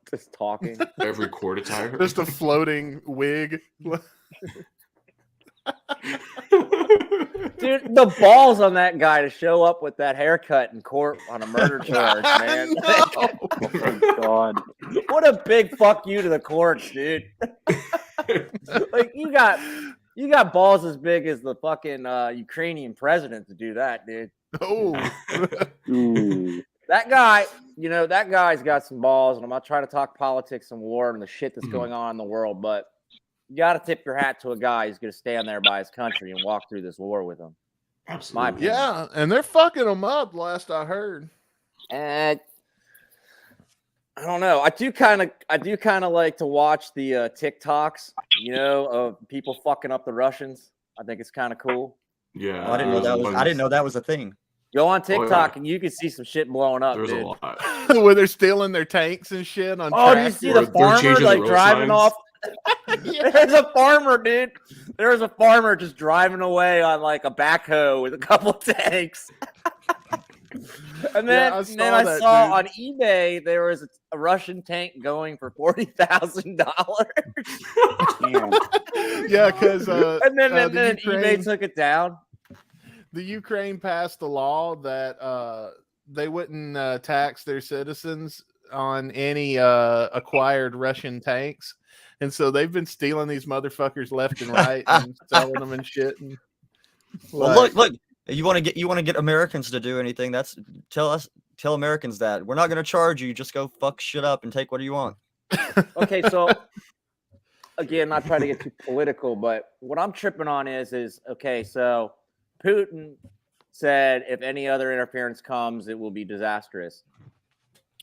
Just talking. Every quarter tire. Just a floating wig. Dude, the balls on that guy to show up with that haircut in court on a murder charge, man. Oh my God. What a big fuck you to the courts, dude. Like you got balls as big as the fucking Ukrainian president to do that, dude. Oh. That guy, that guy's got some balls, and I'm not trying to talk politics and war and the shit that's going on in the world, but you got to tip your hat to a guy who's going to stand there by his country and walk through this war with him. Absolutely. Yeah, and they're fucking him up, last I heard. And I don't know. I do kind of like to watch the TikToks, of people fucking up the Russians. I think it's kind of cool. Yeah, I didn't know that was a thing. Go on TikTok and you can see some shit blowing up. There's dude. a lot. Where they're stealing their tanks and shit on Oh, tracks. do you see the farmer like driving off? There's a farmer, dude. There's a farmer just driving away on like a backhoe with a couple tanks. And then, I saw on eBay there was a Russian tank going for $40,000. Yeah, because and then eBay took it down. The Ukraine passed a law that they wouldn't tax their citizens on any acquired Russian tanks. And so they've been stealing these motherfuckers left and right and selling them and shit. And, well, look, you want to get Americans to do anything? Tell Americans that we're not going to charge you. Just go fuck shit up and take what you want. Okay, so again, not trying to get too political, but what I'm tripping on is okay. So Putin said if any other interference comes, it will be disastrous.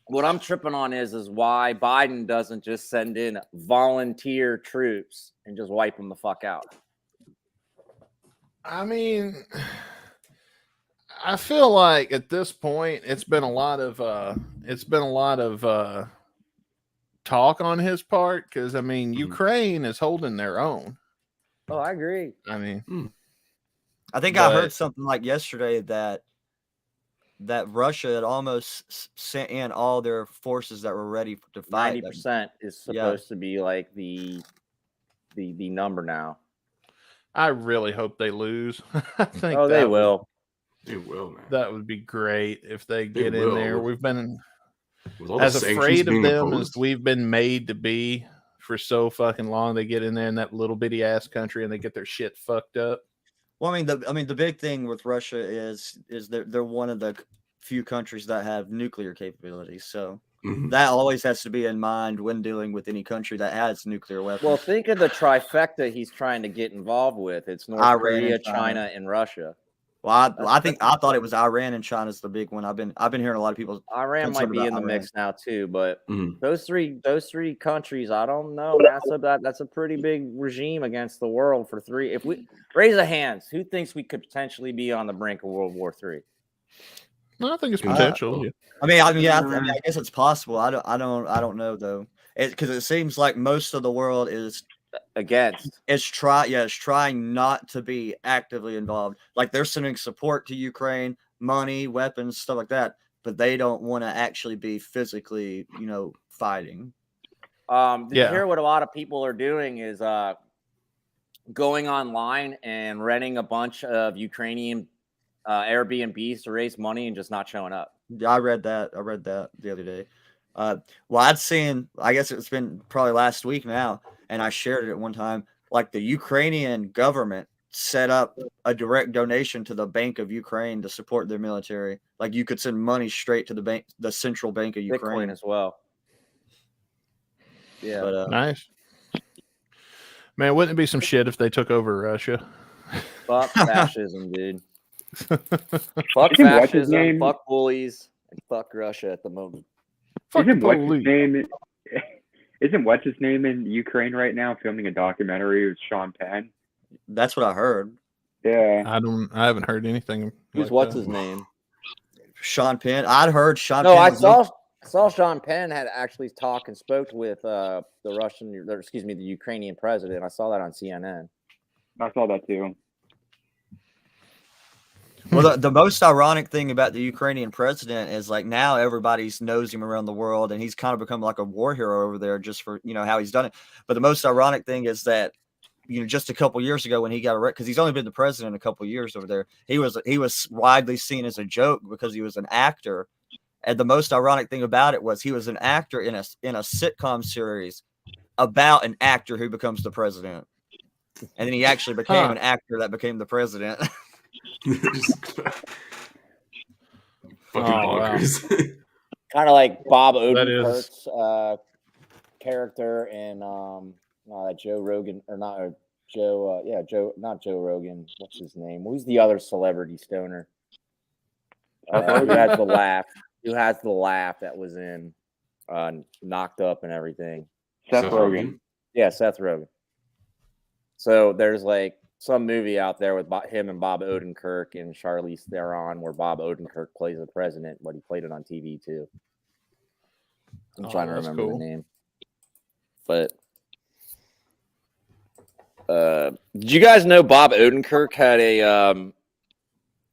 What I'm tripping on is why Biden doesn't just send in volunteer troops and just wipe them the fuck out. I mean, I feel like at this point it's been a lot of talk on his part because I mean Ukraine is holding their own. Oh, I agree. I mean, I think I heard something like yesterday that Russia had almost sent in all their forces that were ready to fight. 90% is supposed to be like the number now. I really hope they lose. I think they will. They will, man. That would be great if they get in there. We've been as afraid of them as we've been made to be for so fucking long. They get in there in that little bitty ass country and they get their shit fucked up. Well, I mean, the big thing with Russia is they're one of the few countries that have nuclear capabilities. So that always has to be in mind when dealing with any country that has nuclear weapons. Well, think of the trifecta he's trying to get involved with. It's North Iran Korea, and China. China, and Russia. Well, I thought it was Iran and China's the big one. I've been hearing a lot of people. Iran might concerned be about in the Iran. mix now too, but Mhm. those three countries, I don't know. That's a pretty big regime against the world for three. If we raise a hands, who thinks we could potentially be on the brink of World War III? No, I think it's potential. Yeah. I mean, I guess it's possible. I don't know though. Because it seems like most of the world is Against. it's trying not to be actively involved. Like they're sending support to Ukraine, money, weapons, stuff like that, but they don't want to actually be physically, fighting. Did you hear what a lot of people are doing is going online and renting a bunch of Ukrainian Airbnbs to raise money and just not showing up? I read that the other day. Well, I'd seen, I guess it's been probably last week now, and I shared it at one time. Like the Ukrainian government set up a direct donation to the Bank of Ukraine to support their military. Like you could send money straight to the bank, the central bank of Ukraine Bitcoin as well. Yeah, but, Nice. Man, wouldn't it be some shit if they took over Russia? fuck fascism, dude. Fuck fascism. Fuck bullies. And fuck Russia at the moment. Fuck Isn't the what's his police. name? Isn't what's his name in Ukraine right now filming a documentary with Sean Penn? that's what I heard. Yeah. I haven't heard anything. Who's like what's that. his name? Sean Penn. I'd heard Sean No, Penn. I saw Sean Penn had actually talked and spoke with the Ukrainian president. I saw that on CNN. I saw that too. Well, the most ironic thing about the Ukrainian president is like now everybody knows him around the world, and he's kind of become like a war hero over there just for how he's done it. But the most ironic thing is that just a couple years ago when he got arrested, because he's only been the president a couple years over there, he was widely seen as a joke because he was an actor. And the most ironic thing about it was he was an actor in a sitcom series about an actor who becomes the president, and then he actually became an actor that became the president. Fucking bonkers. Kind of like Bob That is- Odenkirk's character in Joe Rogan or not or Joe not Joe Rogan. What's his name? Who's the other celebrity stoner? Who has the laugh? Who has the laugh that was in Knocked Up and everything? Seth Rogen. Yeah, Seth Rogen. So there's like some movie out there with him and Bob Odenkirk and Charlize Theron where Bob Odenkirk plays the president, but he played it on TV too. I'm trying to that's remember cool. the name. But did you guys know Bob Odenkirk had a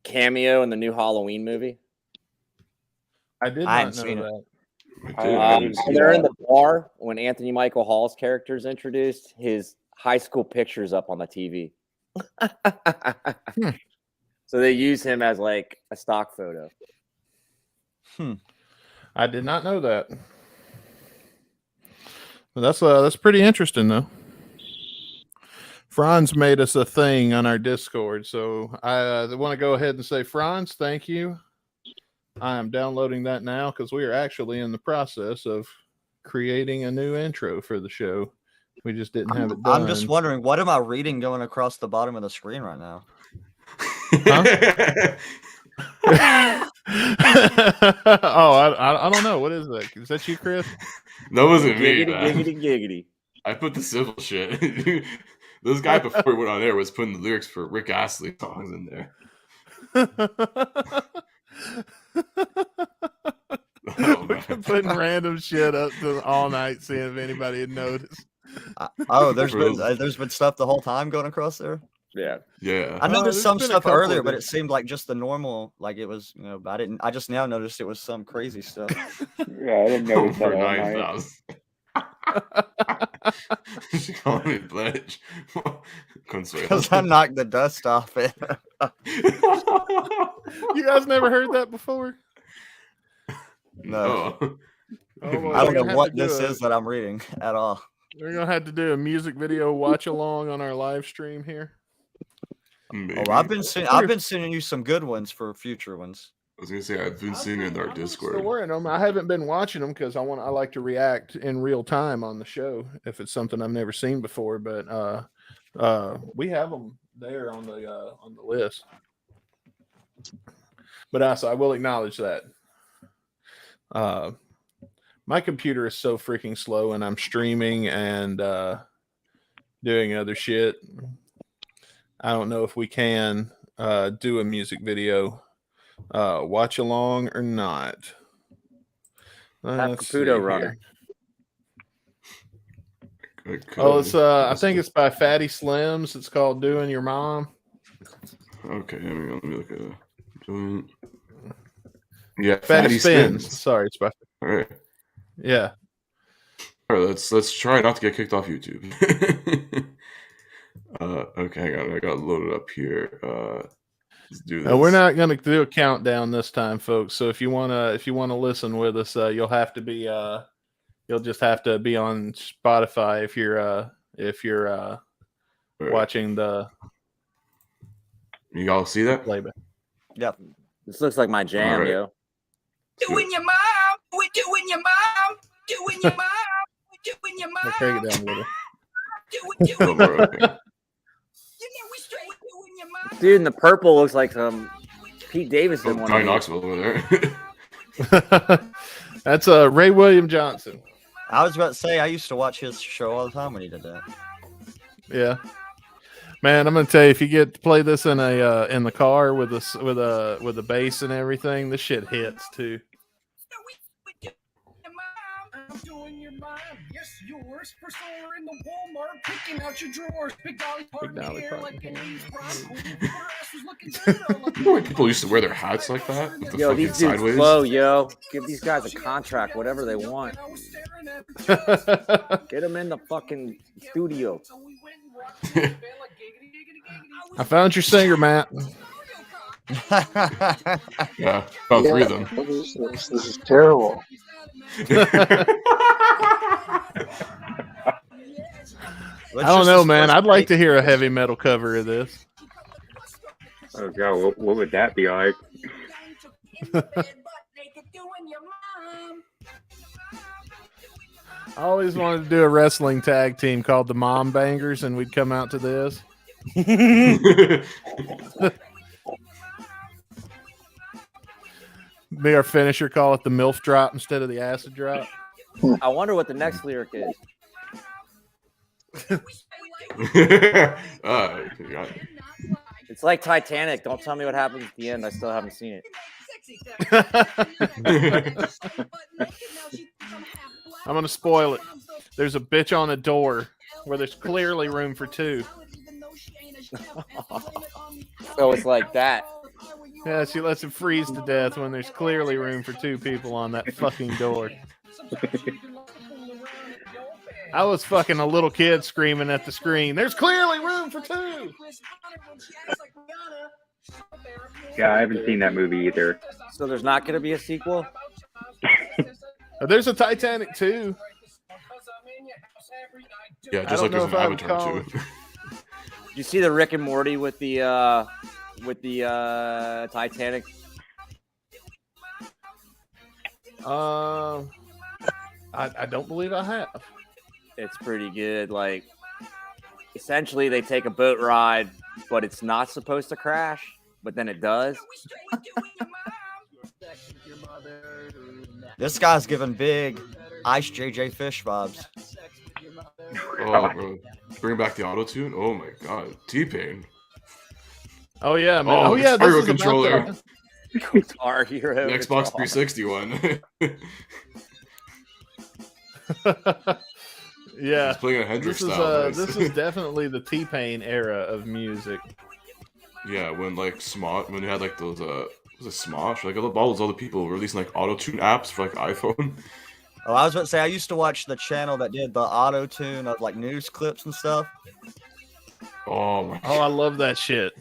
cameo in the new Halloween movie? I did I not haven't know seen that. So they're in the bar when Anthony Michael Hall's character is introduced. His high school picture's up on the TV. So they use him as like a stock photo. I did not know that. Well, that's pretty interesting though. Franz made us a thing on our Discord, so I want to go ahead and say, Franz, thank you. I am downloading that now because we are actually in the process of creating a new intro for the show. We just didn't have it done. I'm just wondering, what am I reading going across the bottom of the screen right now? I don't know. What is that? Is that you, Chris? That wasn't me, Giggity, man. giggity, giggity. I put the civil shit. This guy before we went on air was putting the lyrics for Rick Astley songs in there. Oh, We've been putting random shit up to all night, seeing if anybody had noticed. There's been stuff the whole time going across there. Yeah. Yeah. I noticed there's some been a stuff couple earlier, of but it different- seemed like just the normal, like it was, I just now noticed it was some crazy stuff. Yeah, I didn't notice that Over all night. 9,000. She called me Bledge. Because I knocked the dust off it. You guys never heard that before? No. Oh. Oh, I don't we're know gonna have what to do this a- is that I'm reading at all. We're gonna have to do a music video watch along on our live stream here. Maybe. Oh, I've been sending you some good ones for future ones. was gonna say I've been seeing it in our Discord. Still wearing them. I haven't been watching them because I like to react in real time on the show if it's something I've never seen before. But we have them there on the list. But also, I will acknowledge that my computer is so freaking slow, and I'm streaming and doing other shit. I don't know if we can do a music video watch along or not. Have Caputo running. Oh, it's I think it's by Fatty Slims. It's called "Doing Your Mom." Okay, let me look at it. Yeah, Fatty Spins. Sorry, it's by. All right. Yeah. All right, let's try not to get kicked off YouTube. Okay, I got loaded up here. Let's do this. We're not going to do a countdown this time, folks. So if you wanna listen with us, you'll just have to be on Spotify if you're watching the. You all see that? Playback. Yep. This looks like my jam, right. yo. Doing your mom, we're doing your mom, doing your mom, we're doing your mom. Craig it down a little. Okay. Dude, in the purple looks like some Pete Davidson one. Johnny Knoxville over there. That's Ray William Johnson. I was about to say I used to watch his show all the time when he did that. Yeah, man, I'm gonna tell you, if you get to play this in the car with a bass and everything, this shit hits too. I'm doing your mom, yes, yours. For store in the Walmart, picking out your drawers. Big Dolly parking here like an 80s prom. Her ass was looking good. Remember when people used to wear their hats like that? With the Yo, fucking these dudes sideways? flow, yo. Give these guys a contract, whatever they want. Get them in the fucking studio. I found your singer, Matt. Yeah, about three of them. This is terrible. I don't know, man. I'd like to hear a heavy metal cover of this. Oh god, what would that be like? I always wanted to do a wrestling tag team called the Mom Bangers, and we'd come out to this. Be our finisher, call it the MILF drop instead of the acid drop. I wonder what the next lyric is. It's like Titanic. Don't tell me what happens at the end. I still haven't seen it. I'm going to spoil it. There's a bitch on a door where there's clearly room for two. So it's like that. Yeah, she lets it freeze to death when there's clearly room for two people on that fucking door. I was fucking a little kid screaming at the screen, there's clearly room for two! Yeah, I haven't seen that movie either. So there's not going to be a sequel? There's a Titanic 2. Yeah, just like there's an Avatar 2. You see the Rick and Morty with the Titanic? I don't believe I have. It's pretty good. Like, essentially, they take a boat ride, but it's not supposed to crash, but then it does. This guy's giving big Ice JJ Fish vibes. Oh, bro. Bring back the auto-tune? Oh my god. T-Pain. Oh yeah, man. Oh yeah, this is controller. Guitar Hero. The Xbox 360 one. Yeah. He's playing a Hendrix style. This is definitely the T-Pain era of music. Yeah, when like when you had like those was it Smosh? Like all those other people releasing like auto-tune apps for like iPhone. Oh, I was about to say I used to watch the channel that did the auto tune of like news clips and stuff. Oh my! Oh, I love that shit.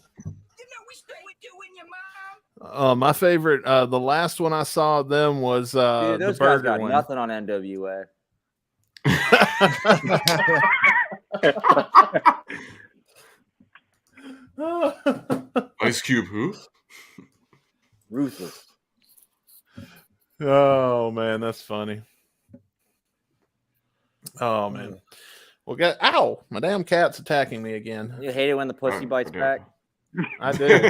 My favorite, the last one I saw of them was Dude, those the guys burger got one. nothing on NWA. Ice Cube, who? Ruthless. Oh man, that's funny. Oh man. Well, ow! My damn cat's attacking me again. You hate it when the pussy bites back. I do.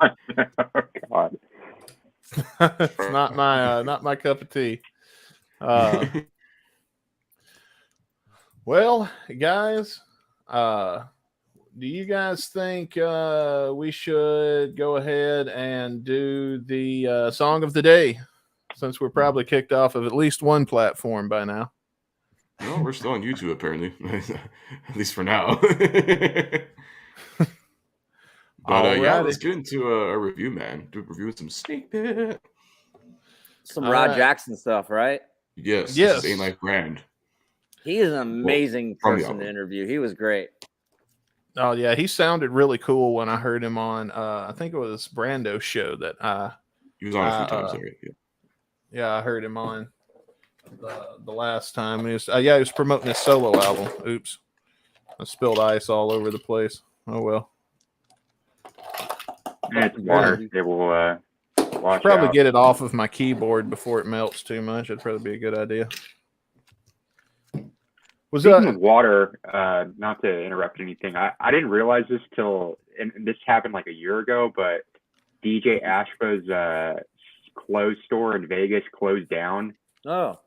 Oh, God. It's not my cup of tea. Well, guys, do you guys think we should go ahead and do the song of the day, since we're probably kicked off of at least one platform by now? No, we're still on YouTube apparently, at least for now. But yeah, let's get into a review, man. Do a review with some Snakepit. Some Rod Jackson stuff, right? Yes. This is Ain't Life Grand. He is an amazing person to interview. He was great. Oh yeah, he sounded really cool when I heard him on. I think it was Brando's show that he was on a few times already. Yeah, I heard him on the last time. He was promoting his solo album. Oops, I spilled ice all over the place. Oh well. It's water. They will wash probably out. get it off of my keyboard before it melts too much. It'd probably be a good idea. Speaking of water, not to interrupt anything, I didn't realize this till, and this happened like a year ago, but DJ Ashba's clothes store in Vegas closed down. Oh,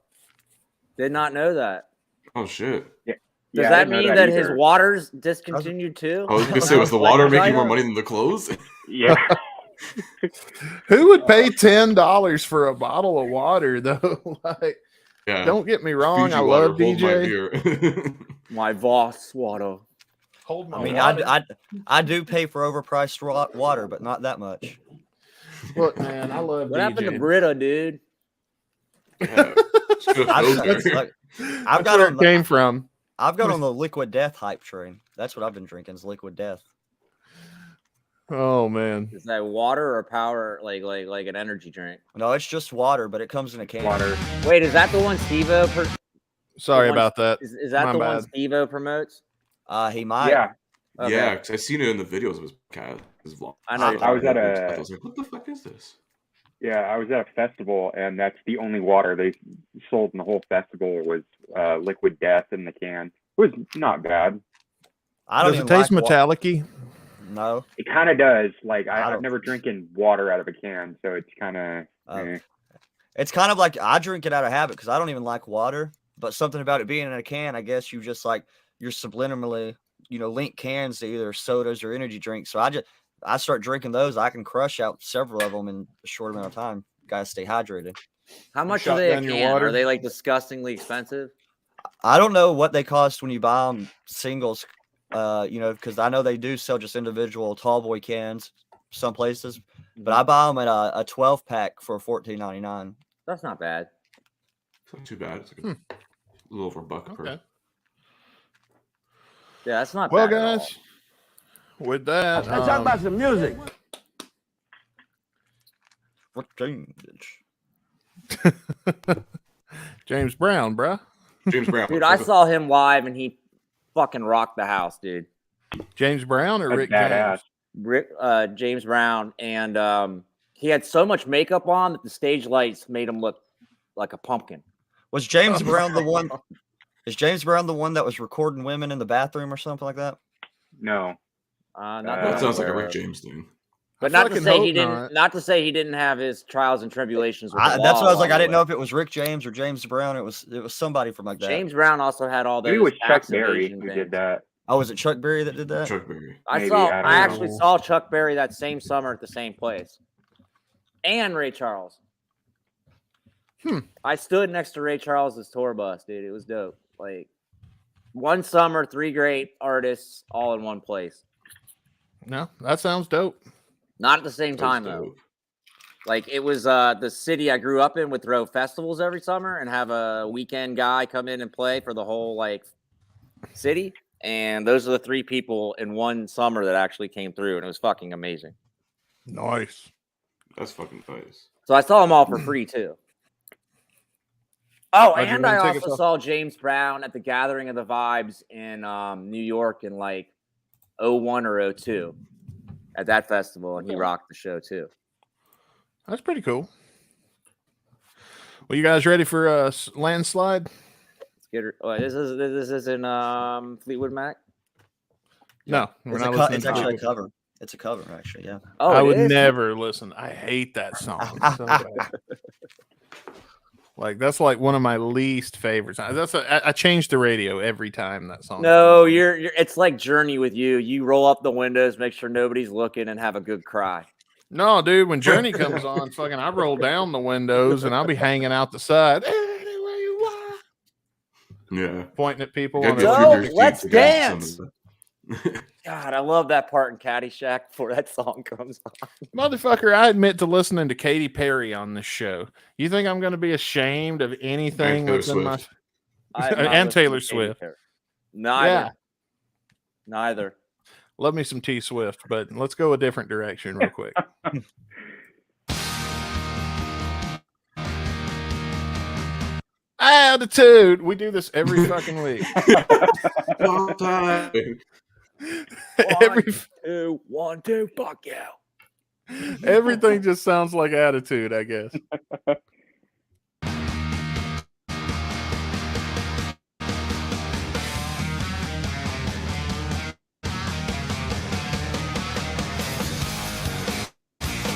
did not know that. Oh shit. Yeah. Does that mean that his water's discontinued too? I was gonna say, was the water making more money than the clothes? Yeah. Who would pay $10 for a bottle of water though? Like, yeah. Don't get me wrong, I love DJ. My Voss water. Hold my I mean, water. I do pay for overpriced water, but not that much. Look, man, I love What DJ. happened to Brita, dude? Yeah. I've got where it came from. I've got on the Liquid Death hype train. That's what I've been drinking is Liquid Death. Oh man. Is that water or power, like an energy drink? No, it's just water, but it comes in a can. Water. Wait, is that the one Steve-O? Sorry about that. Is that My the bad. one Steve-O promotes? He might. Yeah. Okay. Yeah, because I seen it in the videos of his vlog. I know. I was at I was like, what the fuck is this? Yeah, I was at a festival, and that's the only water they sold in the whole festival was Liquid Death in the can. It was not bad. Does it taste metallic-y? No. It kind of does. Like, I've never drinking water out of a can, so it's kind of... It's kind of like I drink it out of habit because I don't even like water, but something about it being in a can, I guess you just like, you're subliminally, link cans to either sodas or energy drinks. So I start drinking those. I can crush out several of them in a short amount of time. Gotta stay hydrated. How much are they a can? Are they like disgustingly expensive? I don't know what they cost when you buy them singles, because I know they do sell just individual tall boy cans some places, but I buy them at a 12-pack for $14.99. That's not bad. It's not too bad. It's like a little over $1 per. Yeah, that's not well, bad. Well, guys, with that, let's talk about some music. What change? James Brown, bruh. James Brown. Dude, I saw him live and he fucking rocked the house, dude. James Brown or That's Rick badass. James? James Brown, and he had so much makeup on that the stage lights made him look like a pumpkin. Was James Brown the one? Is James Brown the one that was recording women in the bathroom or something like that? No. That sounds like a Rick James thing. But not to say he didn't. Not to say he didn't have his trials and tribulations. With That's what I was like. I didn't know if it was Rick James or James Brown. It was somebody from like that. James Brown also had all those. Maybe it was Chuck Berry who did that. Oh, was it Chuck Berry that did that? Chuck Berry. I actually saw Chuck Berry that same summer at the same place, and Ray Charles. I stood next to Ray Charles's tour bus, dude. It was dope. Like one summer, 3 great artists all in one place. No, that sounds dope. Not at the same time though. Like it was the city I grew up in would throw festivals every summer and have a weekend guy come in and play for the whole like city. And those are the 3 people in one summer that actually came through, and it was fucking amazing. Nice. That's fucking nice. So I saw them all for free too. Oh, and I also saw James Brown at the Gathering of the Vibes in New York in like 01 or 02 at that festival, and he rocked the show too. That's pretty cool. Well, you guys ready for Landslide? Let's get her. Oh, this is in Fleetwood Mac. No, we're It's, not a listening it's to actually a it. cover. It's a cover, actually. Yeah. Oh, I it would is? never listen. I hate that song so bad. Like that's like one of my least favorites. I change the radio every time that song. No, comes on. you're. It's like Journey with you. You roll up the windows, make sure nobody's looking, and have a good cry. No, dude. When Journey comes on, fucking, I roll down the windows and I'll be hanging out the side. Yeah. Pointing at people. Gotta On get a- through No, your seat let's to get into some dance. of that. God, I love that part in Caddyshack before that song comes on. Motherfucker, I admit to listening to Katy Perry on this show. You think I'm going to be ashamed of anything Taylor that's in my... Swift. I have not And listened to Taylor Katy Swift. Perry. Neither. Yeah. Neither. Love me some T Swift, but let's go a different direction real quick. Attitude. We do this every fucking week. Long time. Every, 1, 2, fuck yeah. everything just sounds like attitude, I guess.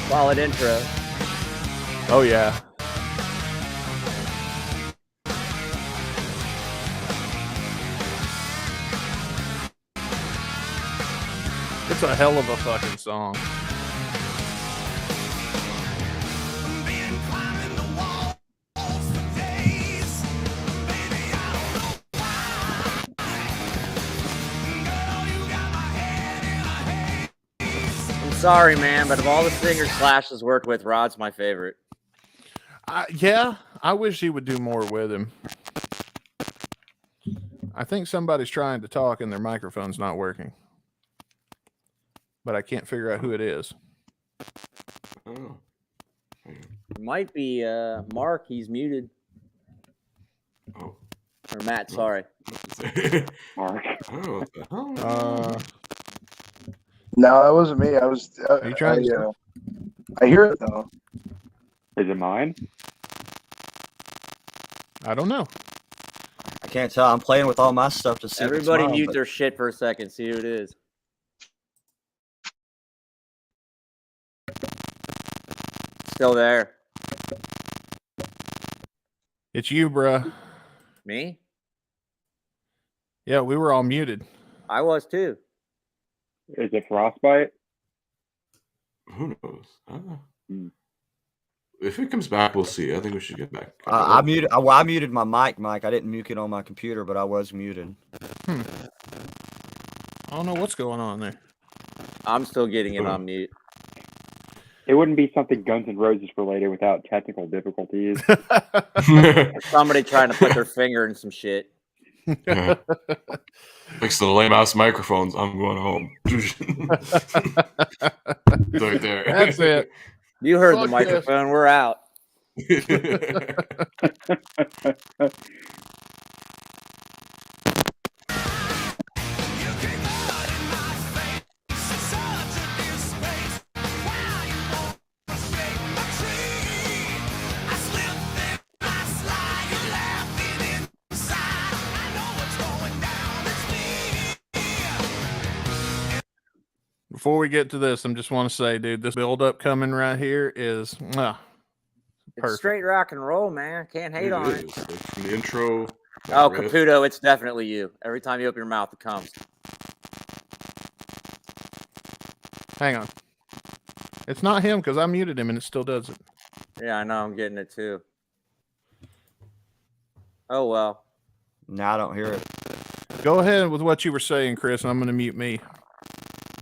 Solid intro. Oh, yeah. It's a hell of a fucking song. I'm sorry, man, but of all the singers Slash has worked with, Rod's my favorite. Yeah, I wish he would do more with him. I think somebody's trying to talk and their microphone's not working. But I can't figure out who it is. Oh. It might be Mark. He's muted. Oh. Or Matt, sorry. Mark. Oh, what the hell? No, that wasn't me. I was. Are you trying to? I hear it though. Is it mine? I don't know. I can't tell. I'm playing with all my stuff to see. if it's Everybody mine, mute but- their shit for a second. See who it is. Still there. It's you, bruh. Me? Yeah, we were all muted. I was too. Is it Frostbite? Who knows? I don't know. Hmm. If it comes back, we'll see. I think we should get back. I muted. I muted my mic. I didn't mute it on my computer, but I was muted. I don't know what's going on there. I'm still getting it on mute. It wouldn't be something Guns N' Roses related without technical difficulties. Somebody trying to put their finger in some shit. Yeah. Fix the lame ass microphones. I'm going home. Right there. That's it. You heard Fuck the microphone. We're out. Before we get to this, I just want to say, dude, this build up coming right here is It's perfect. straight rock and roll, man. Can't hate on it. is. Like, from the intro. Oh, riff. Caputo, it's definitely you. Every time you open your mouth, it comes. Hang on. It's not him because I muted him and it still does it. Yeah, I know. I'm getting it too. Oh, well. No, I don't hear it. Go ahead with what you were saying, Chris, and I'm going to mute me.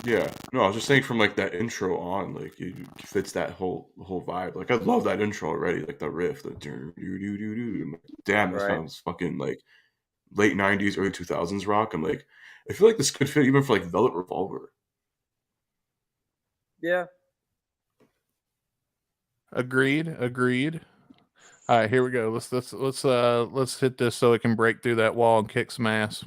Yeah, no, I was just saying from like that intro on, like it fits that whole vibe. Like I love that intro already, like the riff, the do do do do. Damn, that Right. sounds fucking like late '90s, early 2000s rock. I'm like, I feel like this could fit even for like Velvet Revolver. Yeah. Agreed. All right, here we go. Let's hit this so it can break through that wall and kick some ass.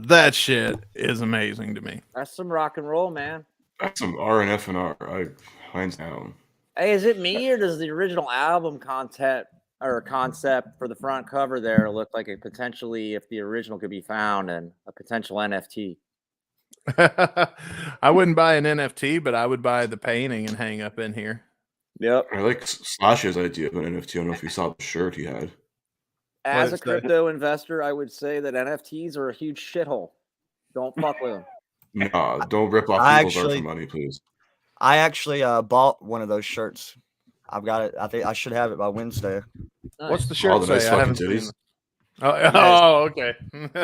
That shit is amazing to me. That's some rock and roll, man. That's some R and F and R. Hands down. Hey, is it me or does the original album concept for the front cover there look like a potentially, if the original could be found, and a potential NFT? I wouldn't buy an NFT, but I would buy the painting and hang up in here. Yep. I like Slash's idea of an NFT. I don't know if you saw the shirt he had. As What a is that? crypto investor, I would say that NFTs are a huge shithole. Don't fuck with them. Nah, don't rip off I people's art actually- for money, please. I actually bought one of those shirts. I've got it. I think I should have it by Wednesday. What's the All shirt the say? nice I fucking haven't seen titties. it. Oh, okay.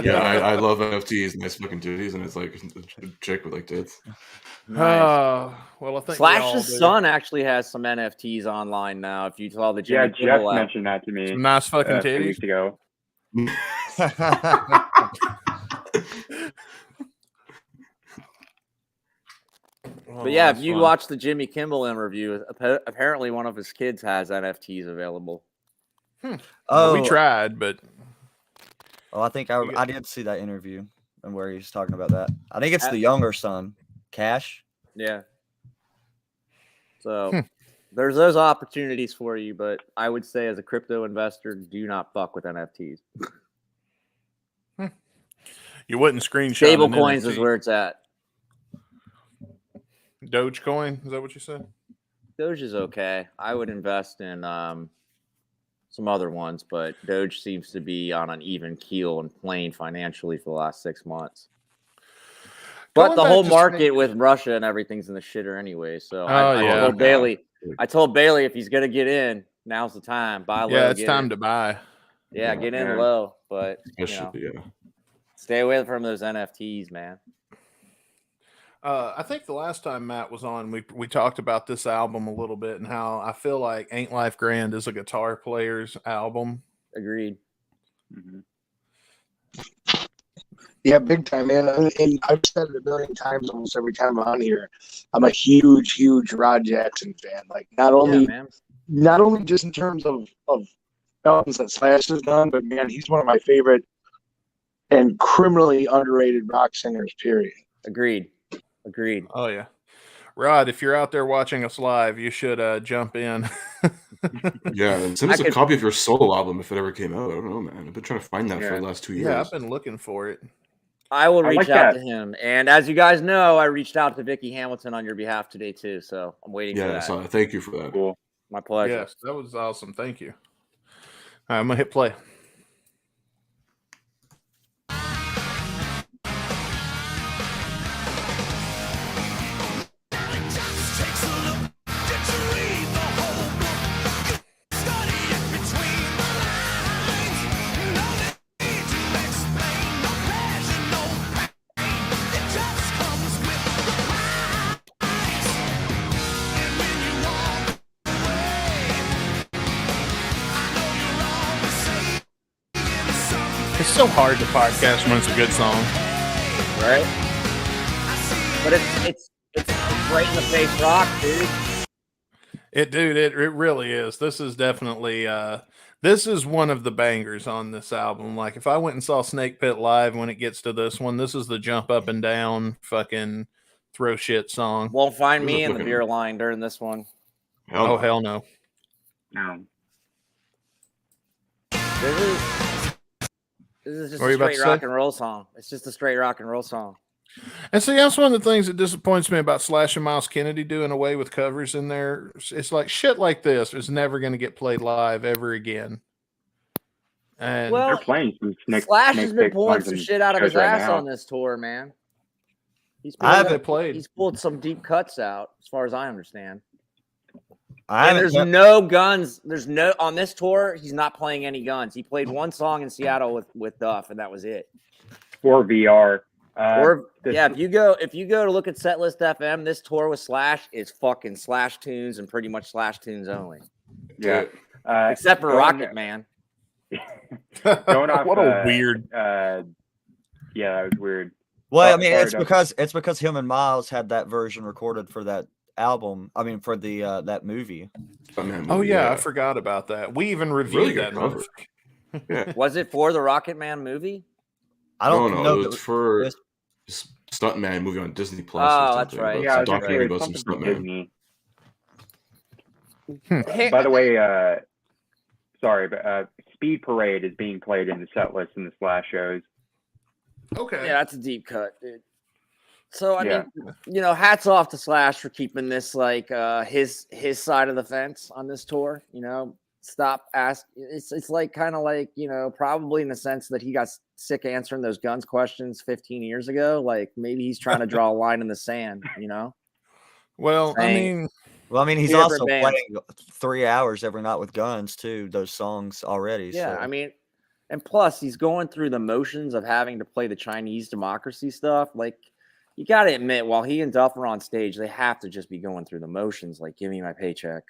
Yeah, I love NFTs, nice fucking titties, and it's like a chick with like tits. Well, I think Slash's son actually has some NFTs online now. If you saw the Jimmy Yeah, Jeff Kimmel app. mentioned that to me some nice fucking a few titties. weeks ago. But yeah, if that's you fun. watch the Jimmy Kimmel interview, apparently one of his kids has NFTs available. Oh, we tried, but I think I did see that interview and where he's talking about that. I think it's the younger son, Cash. Yeah. So there's those opportunities for you, but I would say as a crypto investor, do not fuck with NFTs. you wouldn't screenshot Stable an coins NFT. is where it's at. Dogecoin, is that what you said? Doge is okay. I would invest in some other ones, but Doge seems to be on an even keel and plane financially for the last 6 months. But Going the back whole to market with Russia and everything's in the shitter anyway. So I told Bailey if he's gonna get in, now's the time. Buy low. Yeah, it's get time in. to buy. Yeah, get in Yeah. low, but Yeah. stay away from those NFTs, man. I think the last time Matt was on, we talked about this album a little bit and how I feel like Ain't Life Grand is a guitar player's album. Agreed. Mhm. Yeah, big time, man. And I've said it a million times almost every time I'm on here. I'm a huge Rod Jackson fan. Like not only just in terms of albums that Slash has done, but man, he's one of my favorite and criminally underrated rock singers, period. Agreed. Oh yeah, Rod, if you're out there watching us live, you should jump in. Yeah, and send us a copy of your solo album if it ever came out. I don't know, man. I've been trying to find that for the last 2 years. Yeah, I've been looking for it. I will reach out to him. And as you guys know, I reached out to Vicky Hamilton on your behalf today too. So I'm waiting for that. Yeah, so thank you for that. Cool. My pleasure. Yes, that was awesome. Thank you. All right, I'm gonna hit play. It's so hard to podcast when it's a good song, right? But it's right in the face rock, dude. It really is. This is definitely this is one of the bangers on this album. Like if I went and saw Snakepit live when it gets to this one, this is the jump up and down fucking throw shit song. Won't find me in the beer line during this one. Oh hell no. No. This is just a straight rock and roll song. It's just a straight rock and roll song. And see, that's one of the things that disappoints me about Slash and Miles Kennedy doing away with covers in there. It's like shit like this is never going to get played live ever again. And well, they're playing some Slash has been pulling some shit out of his ass on this tour, man. He's pulled some deep cuts out, as far as I understand. And there's no guns. There's no on this tour. He's not playing any guns. He played one song in Seattle with Duff, and that was it. For VR. If you go to look at Setlist FM, this tour with Slash is fucking Slash tunes and pretty much Slash tunes only. Yeah. Except for Rocket Man. Going off, what a weird. Yeah, that was weird. Well, I mean, it's because him and Miles had that version recorded for that album. I mean, for the that movie. Oh yeah, I forgot about that. We even reviewed that movie. Was it for the Rocket Man movie? I don't No, know. it was for Stuntman movie on Disney Plus. Oh, or that's something, right. about Yeah, some I was gonna say, documentary it's about some something from stuntman. Disney. By the way, sorry, but Speed Parade is being played in the set list in the Slash shows. Okay. Yeah, that's a deep cut, dude. So I Yeah. mean, hats off to Slash for keeping this like his side of the fence on this tour. Stop asking. It's like kind of like probably in the sense that he got sick answering those guns questions 15 years ago. Like maybe he's trying to draw a line in the sand. Well, I Saying- mean, he's Two different also bands. playing 3 hours every night with guns too. Those songs already. Yeah, so. I mean, and plus he's going through the motions of having to play the Chinese democracy stuff. Like, you got to admit, while he and Duff are on stage, they have to just be going through the motions. Like, give me my paycheck.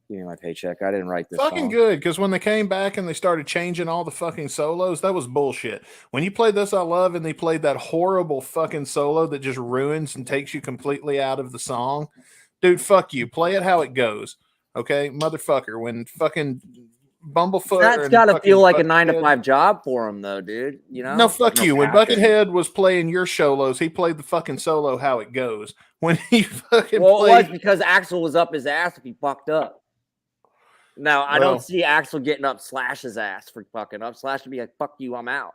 Give me my paycheck. I didn't write this fucking song. good, because when they came back and they started changing all the fucking solos, that was bullshit. When you played This I Love and they played that horrible fucking solo that just ruins and takes you completely out of the song, dude, fuck you. Play it how it goes. Okay, motherfucker. When fucking Bumblefoot. That's got to feel like a 9-to-5 job for him, though, dude. No, fuck you. When Buckethead was playing your solos, he played the fucking solo how it goes. When he fucking played, it was because Axl was up his ass if he fucked up. Now, I don't see Axl getting up Slash's ass for fucking up. Slash would be like, fuck you, I'm out.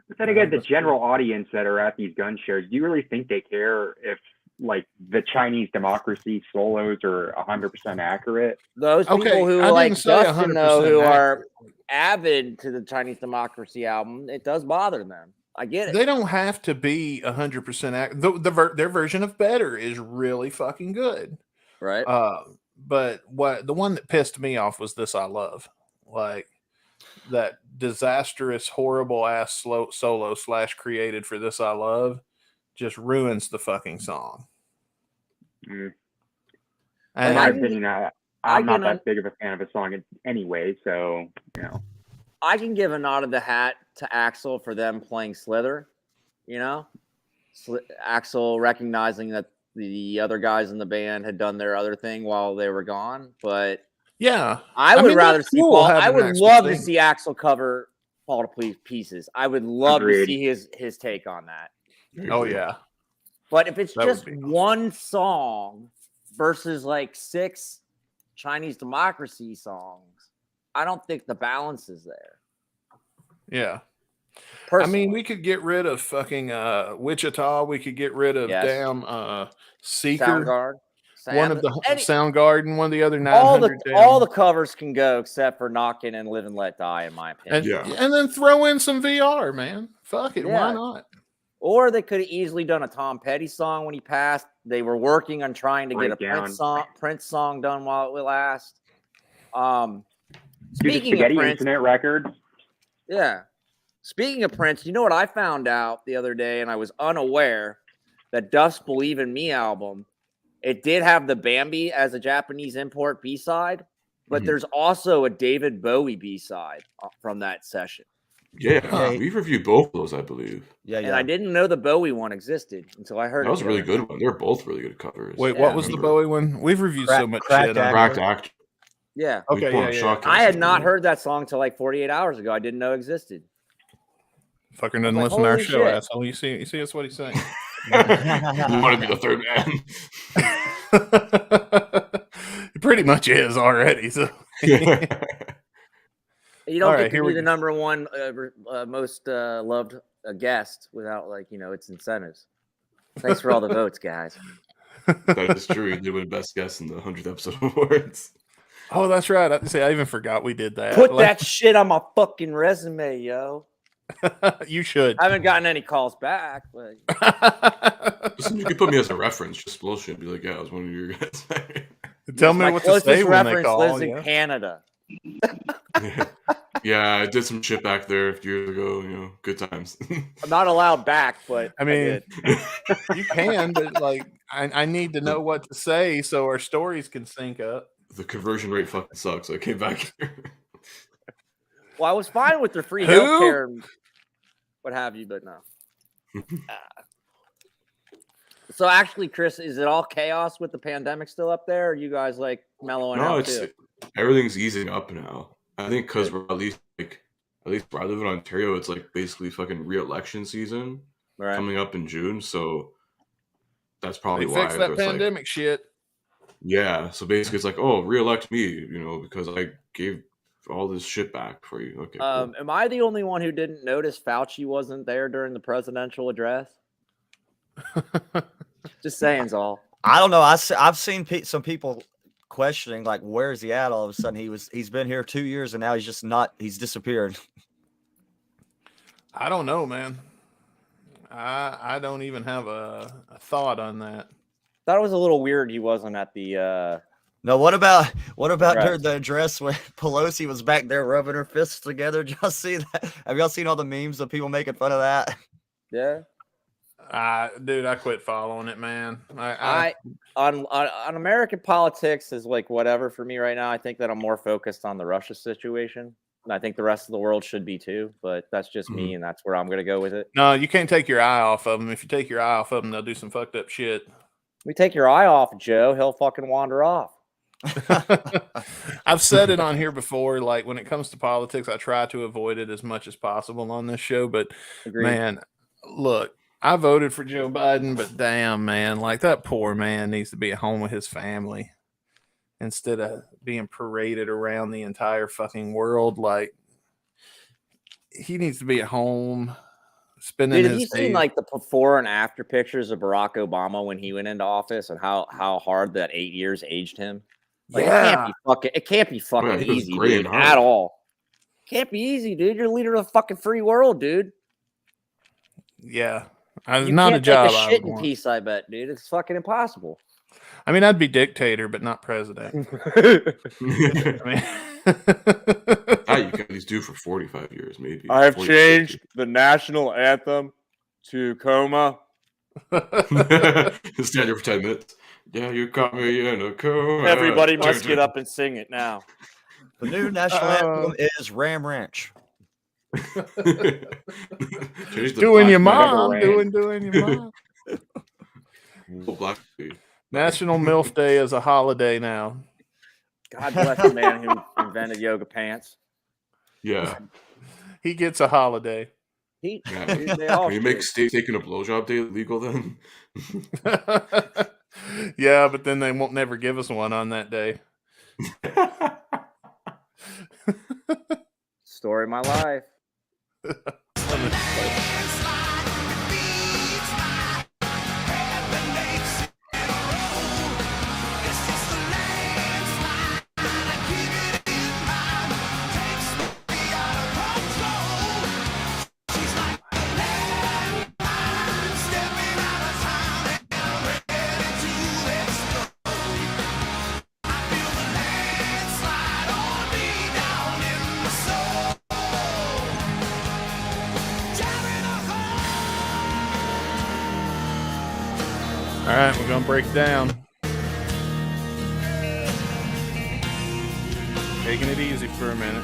But then again, the general audience that are at these gun shows, do you really think they care if, like, the Chinese democracy solos are 100% accurate? Those people who like Dustin, though, who are avid to the Chinese democracy album, it does bother them. I get it. They don't have to be 100% accurate. Their version of Better is really fucking good. Right. But the one that pissed me off was This I Love. Like, that disastrous, horrible ass solo Slash created for This I Love just ruins the fucking song. Mm. And in my opinion, I'm not that big of a fan of a song anyway, so I can give a nod of the hat to Axl for them playing Slither. Axl recognizing that the other guys in the band had done their other thing while they were gone, but yeah, I would rather see Paul. I would love to see Axl cover Fall to Pieces. I would love to see his take on that. Oh yeah. But if it's just one song versus like 6 Chinese democracy songs, I don't think the balance is there. Yeah. Personally. I mean, we could get rid of fucking Wichita. We could get rid of damn Seeker. Soundgarden. One of the Soundgarden, one of the other 900. All the covers can go except for Knockin' and Live and Let Die, in my opinion. And then throw in some VR, man. Fuck it. Why not? Or they could have easily done a Tom Petty song when he passed. They were working on trying to get a Prince song done while it lasts. Speaking of Prince, Internet Records. Yeah. Speaking of Prince, you know what I found out the other day, and I was unaware that Duff's Believe in Me album, it did have the Bambi as a Japanese import B-side, but there's also a David Bowie B-side from that session. Yeah, we've reviewed both of those, I believe. Yeah. And I didn't know the Bowie one existed until I heard that was a really good one. They're both really good covers. Wait, what was the Bowie one? We've reviewed so much shit. Cracked Actor. Yeah. Okay, yeah. I had not heard that song till like 48 hours ago. I didn't know it existed. Fucker doesn't listen to our show, asshole. You see, that's what he's saying. You want to be the third man. It pretty much is already. So you don't get to be the number one most loved guest without its incentives. Thanks for all the votes, guys. That is true. You did win best guest in the 100th episode awards. Oh, that's right. I even forgot we did that. Put that shit on my fucking resume, yo. You should. I haven't gotten any calls back, but Listen, you could put me as a reference, just bullshit. Be like, yeah, I was one of your guys. Tell me what to say when they call. Lives in Canada. Yeah, I did some shit back there a few years ago. Good times. I'm not allowed back, but I mean, you can, but I need to know what to say so our stories can sync up. The conversion rate fucking sucks. So I came back here. Well, I was fine with the free healthcare and what have you, but no. So actually, Chris, is it all chaos with the pandemic still up there? Or are you guys mellowing out too? Everything's easing up now. I think because we're at at least where I live in Ontario, it's like basically fucking re-election season coming up in June. So that's probably They why fixed that there's pandemic shit. Yeah, so basically it's like, oh, re-elect me, because I gave all this shit back for you. Okay, cool. Am I the only one who didn't notice Fauci wasn't there during the presidential address? Just saying's all. I don't know. I've seen some people questioning, like, where is he at? All of a sudden, he's been here 2 years and now he's just not. He's disappeared. I don't know, man. I don't even have a thought on that. Thought it was a little weird he wasn't at the. No, what about Address. during the address when Pelosi was back there rubbing her fists together? Did y'all see that? Have y'all seen all the memes of people making fun of that? Yeah. Dude, I quit following it, man. On American politics is like whatever for me right now. I think that I'm more focused on the Russia situation. And I think the rest of the world should be too, but that's just me, and that's where I'm gonna go with it. No, you can't take your eye off of them. If you take your eye off of them, they'll do some fucked up shit. We take your eye off Joe, he'll fucking wander off. I've said it on here before. Like when it comes to politics, I try to avoid it as much as possible on this show. But man, look, I voted for Joe Biden, but damn, man, like that poor man needs to be at home with his family instead of being paraded around the entire fucking world. Like he needs to be at home spending Dude, have his you seen like the before and after pictures of Barack Obama when he went into office and how hard that 8 years aged him? Like, it can't be fucking easy, dude, at all. Can't be easy, dude. You're the leader of the fucking free world, dude. Yeah. You not can't a job. take a shit in peace, I bet, dude. It's fucking impossible. I mean, I'd be dictator, but not president. You can at least do for 45 years, maybe. I have changed the national anthem to coma. Stand here for 10 minutes. Yeah, you caught me in a coma. Everybody must get up and sing it now. The new national anthem is Ram Ranch. Doing your mom. Doing your mom. National MILF Day is a holiday now. God bless the man who invented yoga pants. Yeah. He gets a holiday. Can you make taking a blowjob day legal then? Yeah, but then they won't never give us one on that day. Story of my life. All right, we're going to break it down. Taking it easy for a minute.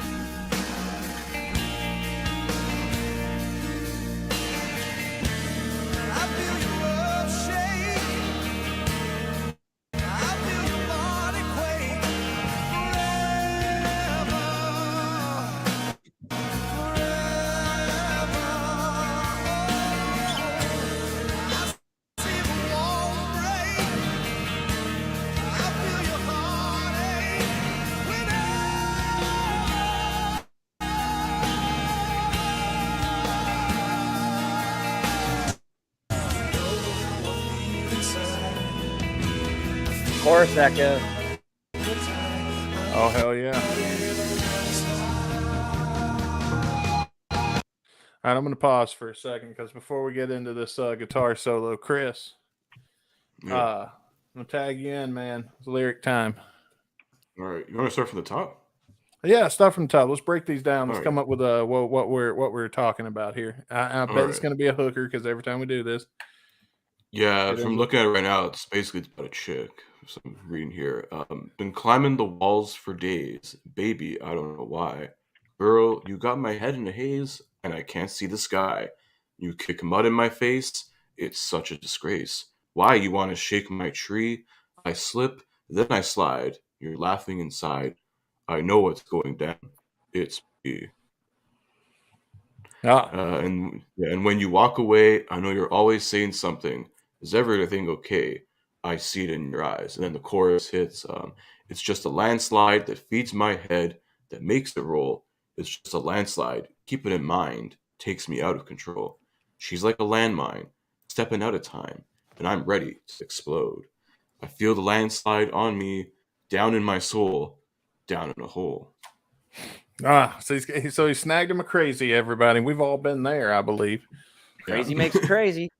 Chorus echo. Oh, hell yeah. All right, I'm going to pause for a second because before we get into this guitar solo, Chris, I'm going to tag you in, man. It's lyric time. All right. You want to start from the top? Yeah, start from the top. Let's break these down. Let's come up with what we're talking about here. I bet it's going to be a hooker because every time we do this. Yeah, if I'm looking at it right now, it's basically about a chick. So I'm reading here. Been climbing the walls for days. Baby, I don't know why. Girl, you got my head in a haze, and I can't see the sky. You kick mud in my face. It's such a disgrace. Why you want to shake my tree? I slip, then I slide. You're laughing inside. I know what's going down. It's me. And when you walk away, I know you're always saying something. Is everything okay? I see it in your eyes. And then the chorus hits. It's just a landslide that feeds my head, that makes it roll. It's just a landslide. Keep it in mind. Takes me out of control. She's like a landmine, stepping out of time, and I'm ready to explode. I feel the landslide on me, down in my soul, down in a hole. So he snagged him a crazy, everybody. We've all been there, I believe. Crazy makes crazy.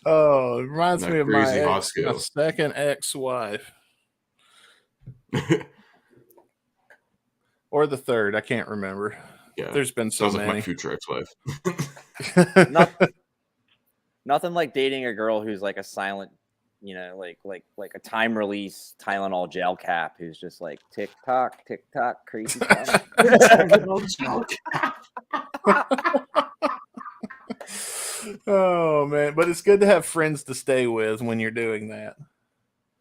Oh, it reminds That me of crazy my Hoskill. second ex-wife. Or the third, I can't remember. Yeah, there's been so sounds many. like my future ex-wife. Nothing like dating a girl who's like a silent, like a time release Tylenol gel cap who's just like tick tock, crazy stuff. Oh man, but it's good to have friends to stay with when you're doing that.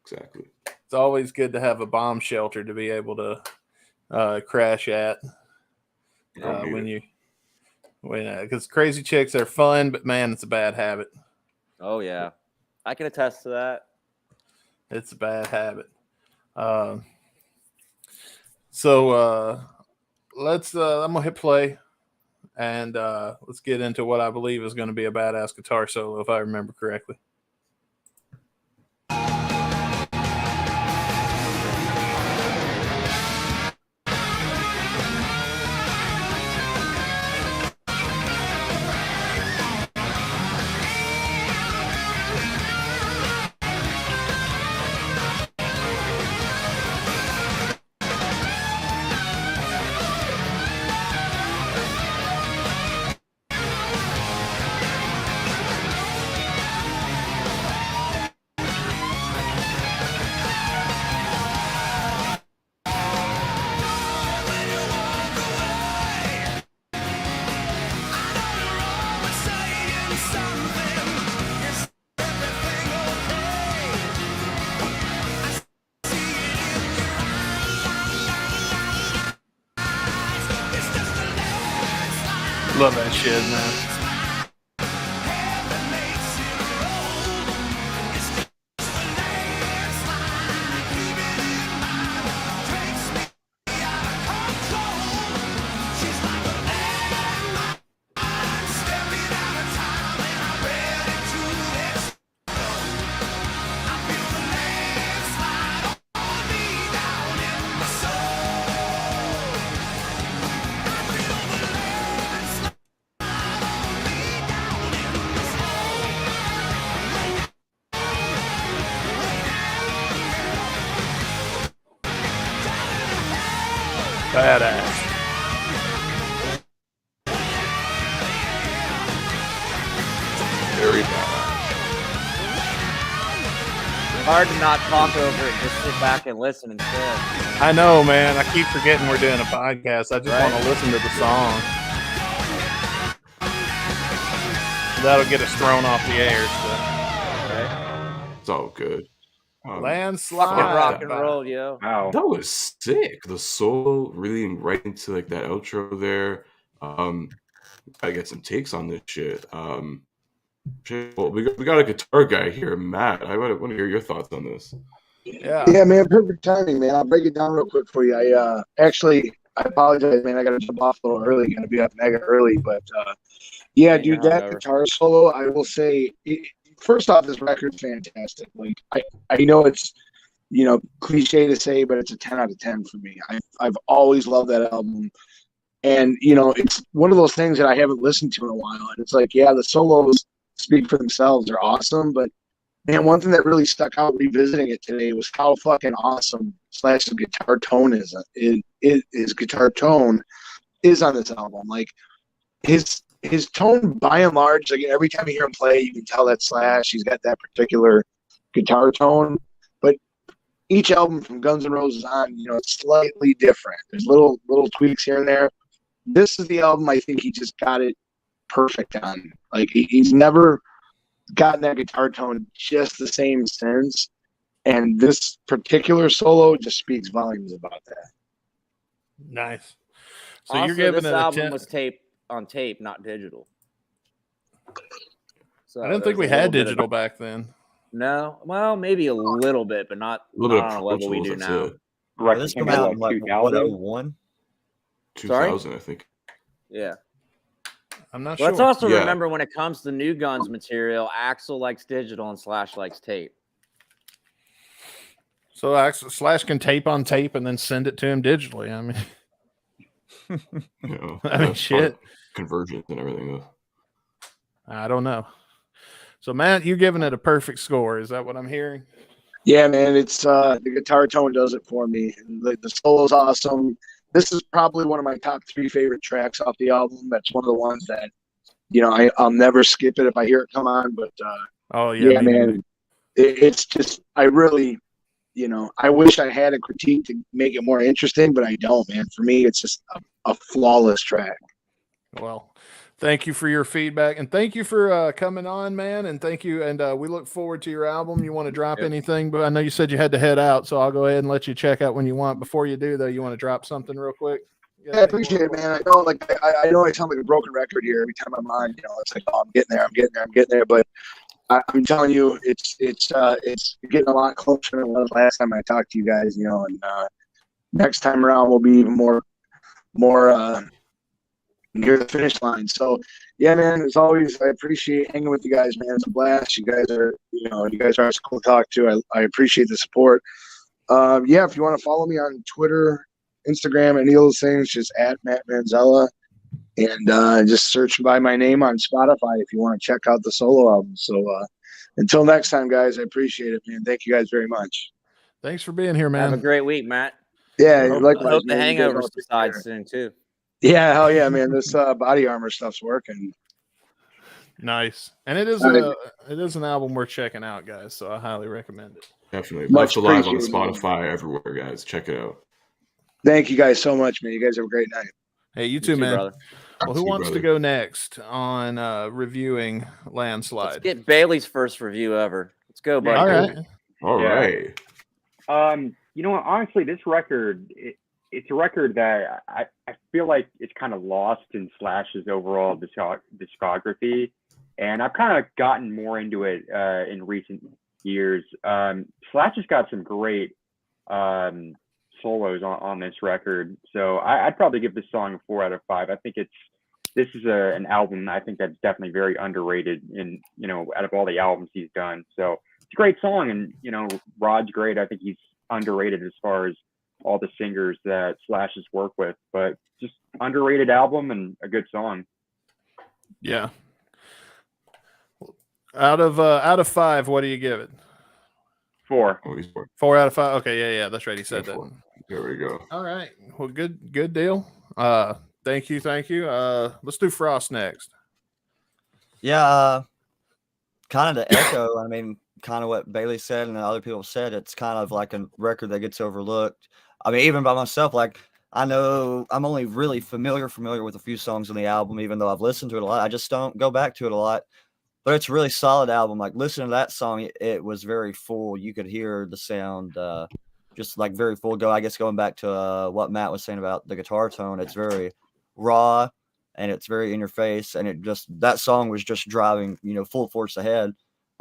Exactly. It's always good to have a bomb shelter to be able to crash at because crazy chicks are fun, but man, it's a bad habit. Oh yeah, I can attest to that. It's a bad habit. So let's I'm gonna hit play and let's get into what I believe is going to be a badass guitar solo, if I remember correctly. Love that shit, man. Badass. Very badass. Hard to not talk over it, just sit back and listen instead. I know, man. I keep forgetting we're doing a podcast. I just want to listen to the song. That'll get us thrown off the air. It's all good. Landslide. Fucking rock and roll, yo. Wow. That was sick. The solo really right into like that outro there. Gotta get some takes on this shit. Well, we got a guitar guy here, Matt. I want to hear your thoughts on this. Yeah, man, perfect timing, man. I'll break it down real quick for you. I apologize, man. I got to jump off a little early. Got to be up mega early, but yeah, dude, that guitar solo, I will say, first off, this record's fantastic. Like, I know it's, cliche to say, but it's a 10 out of 10 for me. I've always loved that album. And, it's one of those things that I haven't listened to in a while. And it's like, yeah, the solos speak for themselves. They're awesome. But, man, one thing that really stuck out revisiting it today was how fucking awesome Slash's guitar tone is. His guitar tone is on this album. Like, his tone, by and large, like every time you hear him play, you can tell that Slash. He's got that particular guitar tone. But each album from Guns N' Roses on, it's slightly different. There's little tweaks here and there. This is the album I think he just got it perfect on. Like, he's never gotten that guitar tone just the same since. And this particular solo just speaks volumes about that. Nice. So also, you're giving this it a album 10. was on tape, not digital. So I didn't think we had digital back then. No, well, maybe a little bit, but not A little bit on of a Pro level we Tools, do that's now. it. Record This came came out out in in like like what, 2000. 01? 2000, I think. Yeah. I'm not Let's sure. also Yeah. remember when it comes to New Guns material, Axel likes digital and Slash likes tape. So Slash can tape on tape and then send it to him digitally. I mean, You know, I mean, that's part of shit. convergence and everything. Though. I don't know. So Matt, you're giving it a perfect score. Is that what I'm hearing? Yeah, man, it's the guitar tone does it for me. The solo's awesome. This is probably one of my top 3 favorite tracks off the album. That's one of the ones that, I'll never skip it if I hear it come on. But Oh yeah, man, it's just I really, I wish I had a critique to make it more interesting, but I don't, man. For me, it's just a flawless track. Well, thank you for your feedback, and thank you for coming on, man. And thank you, and we look forward to your album. You want to drop anything? But I know you said you had to head out, so I'll go ahead and let you check out when you want. Before you do, though, you want to drop something real quick? Yeah, I appreciate it, man. I know, I know I sound like a broken record here every time I'm on. It's like, oh, I'm getting there. But I'm telling you, it's getting a lot closer than it was last time I talked to you guys. And next time around we'll be even more near the finish line. So yeah, man, as always, I appreciate hanging with you guys, man. It's a blast. You guys are cool to talk to. I appreciate the support. Yeah, if you want to follow me on Twitter, Instagram, any of those things, just at Matt Manzella, and just search by my name on Spotify if you want to check out the solo album. So until next time, guys, I appreciate it, man. Thank you guys very much. Thanks for being here, man. Have a great week, Matt. Yeah, I likewise. hope the man. You guys hangover all take subsides care. soon too. Yeah, hell yeah, man. This body armor stuff's working. Nice, and it is an album worth checking out, guys. So I highly recommend it. Definitely. Much Much live on appreciated, Spotify everywhere, guys. Check it out. Thank you guys so much, man. You guys have a great night. Hey, you too, man. brother. Well, who wants to go next on reviewing Landslide? Let's get Bailey's first review ever. Let's go, buddy. All right. All right. Honestly, this record, it's a record that I feel like it's kind of lost in Slash's overall discography, and I've kind of gotten more into it in recent years. Slash has got some great solos on this record, so I'd probably give this song a 4 out of 5. I think this is an album I think that's definitely very underrated out of all the albums he's done. So it's a great song, and Rod's great. I think he's underrated as far as all the singers that Slash has worked with, but just underrated album and a good song. Yeah. Out of 5, what do you give it? 4. Oh, he's 4. 4 out of 5. Okay, yeah, that's right. He said that. 4. There we go. All right. Well, good deal. Thank you. Let's do Frost next. Yeah, kind of to echo, I mean, kind of what Bailey said and other people said, it's kind of like a record that gets overlooked. I mean, even by myself, like, I know I'm only really familiar with a few songs on the album, even though I've listened to it a lot. I just don't go back to it a lot. But it's a really solid album. Like, listening to that song, it was very full. You could hear the sound just like very full. I guess going back to what Matt was saying about the guitar tone, it's very raw and it's very in your face. And that song was just driving, full force ahead.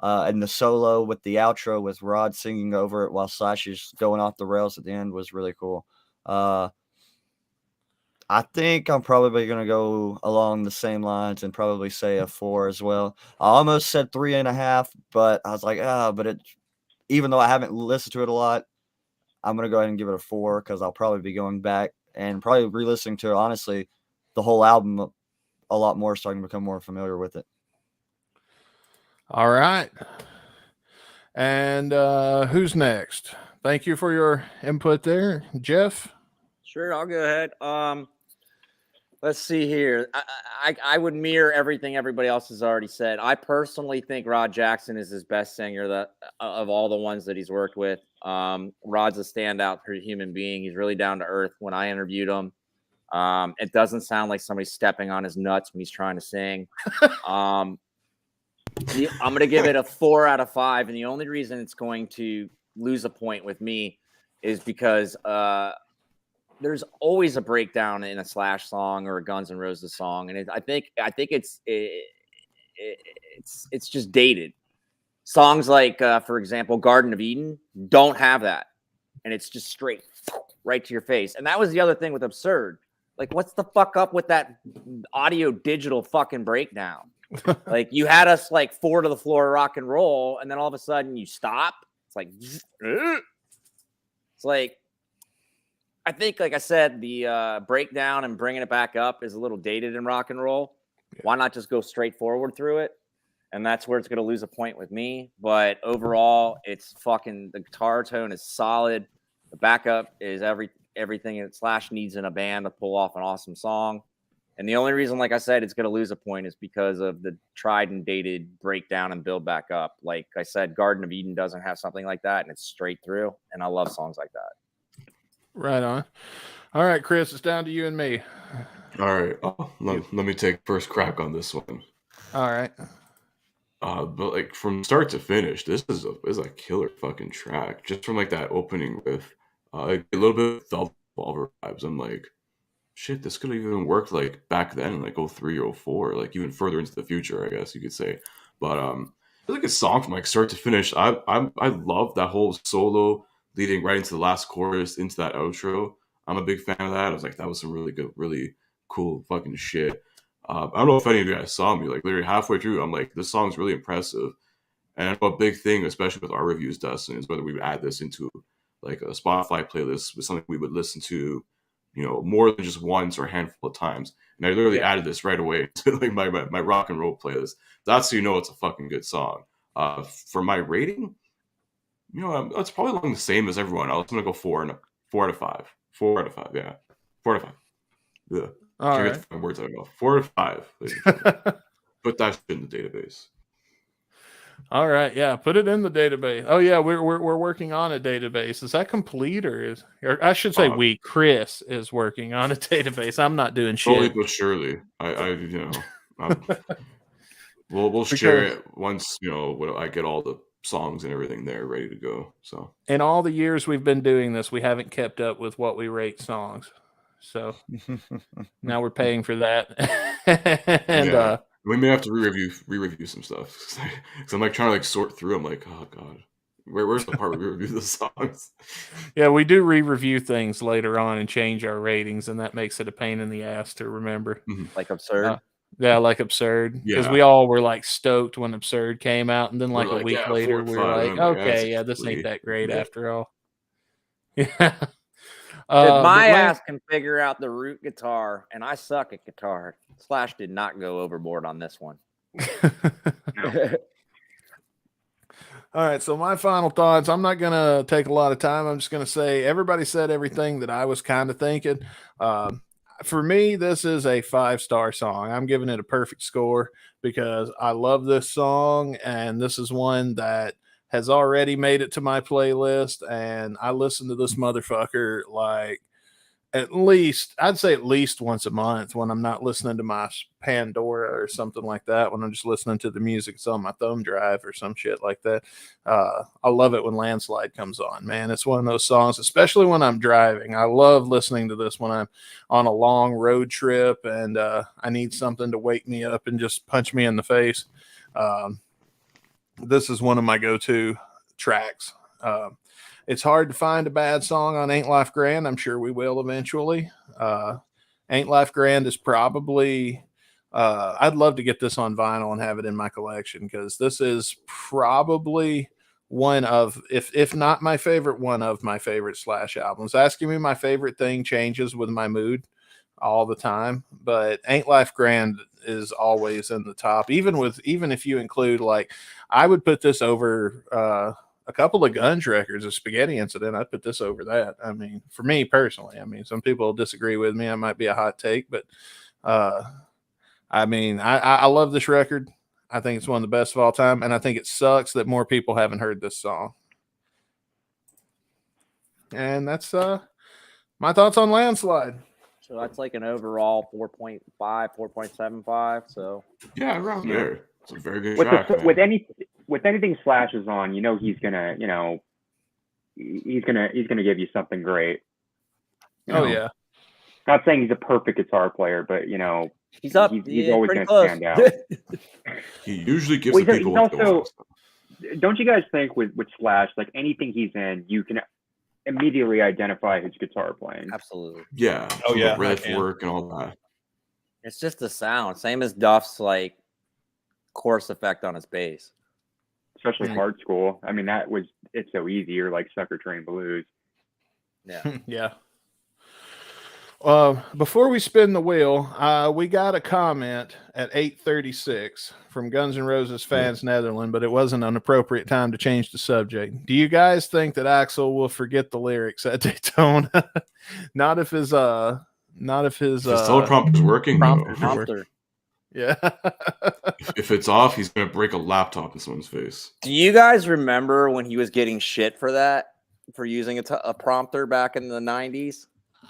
And the solo with the outro with Rod singing over it while Slash is going off the rails at the end was really cool. I think I'm probably going to go along the same lines and probably say a 4 as well. I almost said 3.5, but I was like, even though I haven't listened to it a lot, I'm going to go ahead and give it a 4 because I'll probably be going back and probably re-listening to, honestly, the whole album a lot more, starting to become more familiar with it. All right. And who's next? Thank you for your input there, Jeff. Sure, I'll go ahead. Let's see here. I would mirror everything everybody else has already said. I personally think Rod Jackson is his best singer of all the ones that he's worked with. Rod's a standout for a human being. He's really down to earth. When I interviewed him, it doesn't sound like somebody's stepping on his nuts when he's trying to sing. I'm going to give it a 4 out of 5. And the only reason it's going to lose a point with me is because there's always a breakdown in a Slash song or a Guns N' Roses song, and I think it's just dated. Songs like, for example, Garden of Eden don't have that, and it's just straight right to your face. And that was the other thing with Absurd. Like, what's the fuck up with that audio digital fucking breakdown? Like, you had us like 4 to the floor rock and roll, and then all of a sudden you stop. It's like, I think, like I said, the breakdown and bringing it back up is a little dated in rock and roll. Why not just go straight forward through it? And that's where it's going to lose a point with me. But overall, it's fucking, the guitar tone is solid. The backup is everything that Slash needs in a band to pull off an awesome song. And the only reason, like I said, it's going to lose a point is because of the tried and dated breakdown and build back up. Like I said, Garden of Eden doesn't have something like that, and it's straight through. And I love songs like that. Right on. All right, Chris, it's down to you and me. All right. Let me take first crack on this one. All right. But like from start to finish, this is a killer fucking track. Just from like that opening riff, like a little bit of Velvet Revolver vibes. I'm like, shit, this could have even worked like back then, in like 03 or 04, like even further into the future, I guess you could say. But it's like a song from like start to finish. I love that whole solo leading right into the last chorus, into that outro. I'm a big fan of that. I was like, that was some really good, really cool fucking shit. I don't know if any of you guys saw me, like literally halfway through, I'm like, this song's really impressive. And a big thing, especially with our reviews, Dustin, is whether we would add this into like a Spotify playlist with something we would listen to, you know, more than just once or a handful of times. And I literally added this right away to like my rock and roll playlist. That's so you know it's a fucking good song. For my rating, you know, it's probably along the same as everyone else. I'm gonna go 4 out of 5. 4 out of 5, yeah. 4 out of 5. Yeah. All right. Get the words out of my mouth. 4 out of 5. Put that shit in the database. All right, yeah, put it in the database. Oh yeah, we're working on a database. Is that complete, or I should say Chris is working on a database. I'm not doing shit. Slowly but surely. I we'll share it once, you know, when I get all the songs and everything there ready to go. So in all the years we've been doing this, we haven't kept up with what we rate songs. So now we're paying for that. And we may have to re-review some stuff because I'm like trying to like sort through. I'm like, oh god, where's the part where we review the songs? Yeah, we do re-review things later on and change our ratings, and that makes it a pain in the ass to remember. Like Absurd. Yeah, like Absurd, because we all were like stoked when Absurd came out, and then like a week later we were like, okay, yeah, this ain't that great after all. Yeah. If my ass can figure out the root guitar, and I suck at guitar, Slash did not go overboard on this one. All right, so my final thoughts. I'm not going to take a lot of time. I'm just going to say everybody said everything that I was kind of thinking. For me, this is a 5-star song. I'm giving it a perfect score because I love this song, and this is one that has already made it to my playlist, and I listen to this motherfucker like at least once a month when I'm not listening to my Pandora or something like that, when I'm just listening to the music that's on my thumb drive or some shit like that. I love it when Landslide comes on, man. It's one of those songs, especially when I'm driving. I love listening to this when I'm on a long road trip and I need something to wake me up and just punch me in the face. This is one of my go-to tracks. It's hard to find a bad song on Ain't Life Grand. I'm sure we will eventually. Ain't Life Grand is probably, I'd love to get this on vinyl and have it in my collection, because this is probably one of, if not my favorite, one of my favorite Slash albums. Asking me my favorite thing changes with my mood all the time, but Ain't Life Grand is always in the top. Even if you include, like, I would put this over a couple of Guns records, a Spaghetti Incident. I'd put this over that. I mean, for me personally, I mean, some people disagree with me. I might be a hot take, but I mean, I love this record. I think it's one of the best of all time, and I think it sucks that more people haven't heard this song. And that's my thoughts on Landslide. So that's like an overall 4.5, 4.75. So yeah, around there. It's a very good track. With anything Slash is on, you know he's gonna give you something great. Oh yeah. Not saying he's a perfect guitar player, but he's up. He's always pretty going to close. stand out. He usually gives Well, the people he's what they also- want. Don't you guys think with Slash, like anything he's in, you can immediately identify his guitar playing? Absolutely. Yeah. Oh, some yeah, riff I can. work and all that. It's just the sound. Same as Duff's like chorus effect on his bass. Especially Hard School. I mean, it's so easy. Or like Sucker Train Blues. Yeah. Yeah. Before we spin the wheel, we got a comment at 8:36 from Guns N' Roses fans Netherlands, but it wasn't an appropriate time to change the subject. Do you guys think that Axl will forget the lyrics at Daytona? Not if his teleprompter's working. Prompter. Yeah. If it's off, he's gonna break a laptop in someone's face. Do you guys remember when he was getting shit for that, for using a prompter back in the 90s?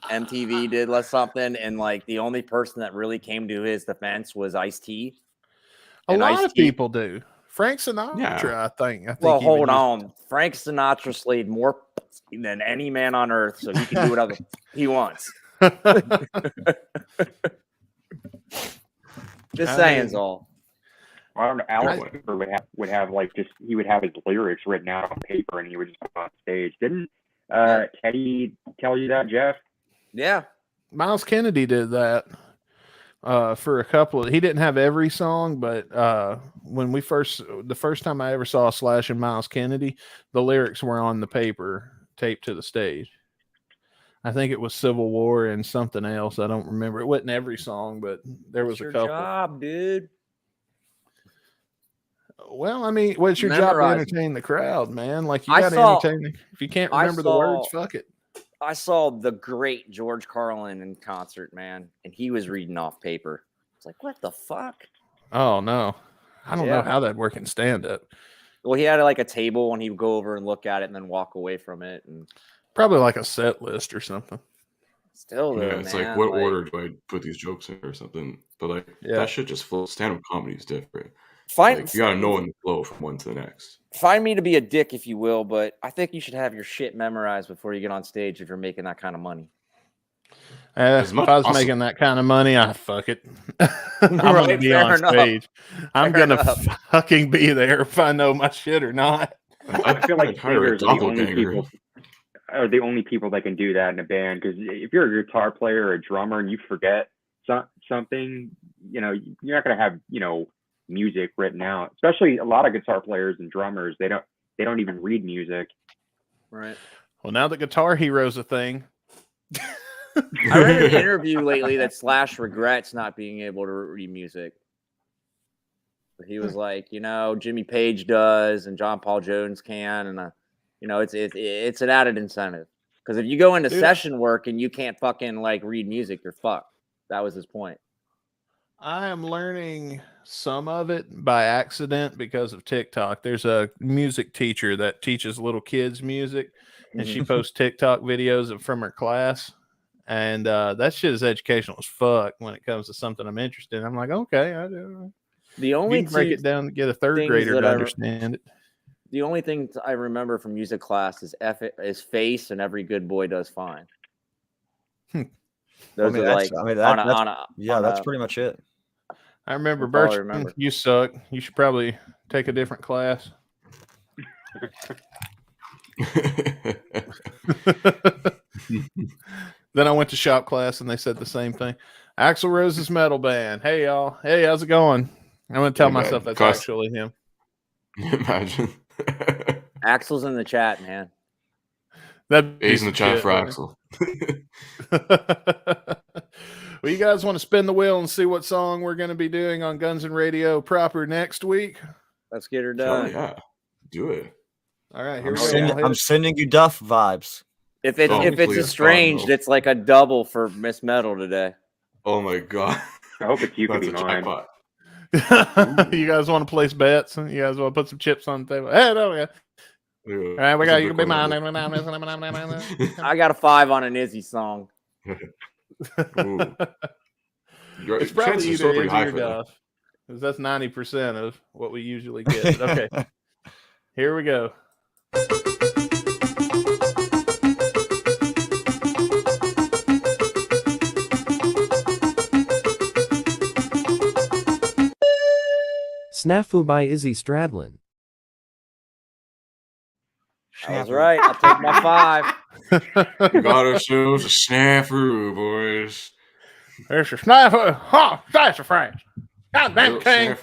MTV did something, and like the only person that really came to his defense was Ice-T. A lot of people do. Frank Sinatra, Yeah. I think. Well, he hold would on. Frank Sinatra slayed more than any man on earth, so he can do whatever he wants. Just saying, all. I don't know. Alex Cooper would have like he would have his lyrics written out on paper, and he would just come on stage. Didn't Teddy tell you that, Jeff? Yeah. Miles Kennedy did that for a couple of, he didn't have every song, but when the first time I ever saw Slash and Miles Kennedy, the lyrics were on the paper taped to the stage. I think it was Civil War and something else. I don't remember. It wasn't every song, but there was a couple. Job, dude. Well, I mean, what's your job to entertain the crowd, man? Like you got to entertain. If you can't remember the words, fuck it. I saw the great George Carlin in concert, man, and he was reading off paper. It's like, what the fuck? Oh no, I don't know how that'd work in stand up. Well, he had like a table, and he would go over and look at it, and then walk away from it, and probably like a set list or something. Still, though, it's like what order do I put these jokes in or something? But like that shit just flows. Stand up comedy is different. You gotta know in the flow from one to the next. Find me to be a dick, if you will, but I think you should have your shit memorized before you get on stage if you're making that kind of money. If I was making that kind of money, fuck it. I'm gonna be on stage. I'm gonna fucking be there if I know my shit or not. I feel like singers are the only people that can do that in a band. Because if you're a guitar player or a drummer and you forget something, you're not gonna have music written out. Especially a lot of guitar players and drummers, they don't even read music. Right. Well, now that Guitar Hero's a thing. I read an interview lately that Slash regrets not being able to read music. He was like, Jimmy Page does, and John Paul Jones can, and it's an added incentive. Because if you go into session work and you can't fucking read music, you're fucked. That was his point. I am learning some of it by accident because of TikTok. There's a music teacher that teaches little kids music, and she posts TikTok videos from her class. And that shit is educational as fuck when it comes to something I'm interested in. I'm like, okay, I do. The only break it down to get a third grader to understand it. The only thing I remember from music class is face, and every good boy does fine. Those that's pretty much it. I remember, Birch, you suck. You should probably take a different class. Then I went to shop class and they said the same thing. Axl Rose's metal band. Hey, y'all. Hey, how's it going? I'm going to tell myself that's actually him. Imagine. Axel's in the chat, man. He's in the chat for Axl. Well, you guys want to spin the wheel and see what song we're going to be doing on Guns N' Radio proper next week? Let's get her done. Oh, yeah. Do it. All right, here we go. I'm sending you Duff vibes. If it's estranged, it's like a double for Miss Metal today. Oh my god! I hope it's you can be mine. You guys want to place bets? You guys want to put some chips on the table? Hey, no, yeah. All right, we got you can be mine. I got a 5 on an Izzy song. It's probably either Izzy or Duff, because that's 90% of what we usually get. Okay, here we go. Snafu by Izzy Stradlin. I was right. I'll take my 5. You gotta show the snafu, boys. There's a snafu. Ha! That's a French. God damn Yep, king.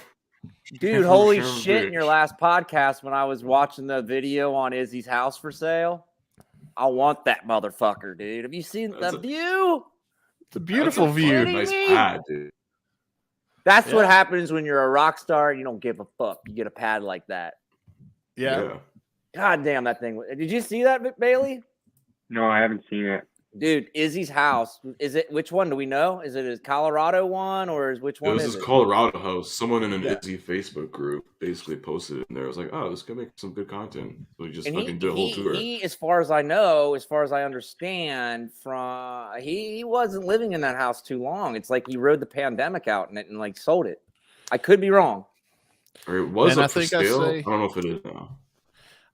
Dude, Snafu, holy snafu, shit. In your bitch. last podcast, when I was watching the video on Izzy's house for sale, I want that motherfucker, dude. Have you seen That's the a- view? It's a beautiful view. kidding Nice me? pad, dude. That's what Yeah. happens when you're a rock star and you don't give a fuck. You get a pad like that. Yeah. God damn, that thing. Did you see that, Bailey? No, I haven't seen it. Dude, Izzy's house. Is it, which one do we know? Is it a Colorado one or is which It one was is this it? Colorado house. Someone in an Yeah. Izzy Facebook group basically posted it in there. I was like, oh, this could make some good content. So we just And fucking did a whole tour. he, as far as I know, as far as I understand, from he wasn't living in that house too long. It's like he rode the pandemic out in it and like sold it. I could be wrong. Or it was And I up for think I sale. say- I don't know if it is now.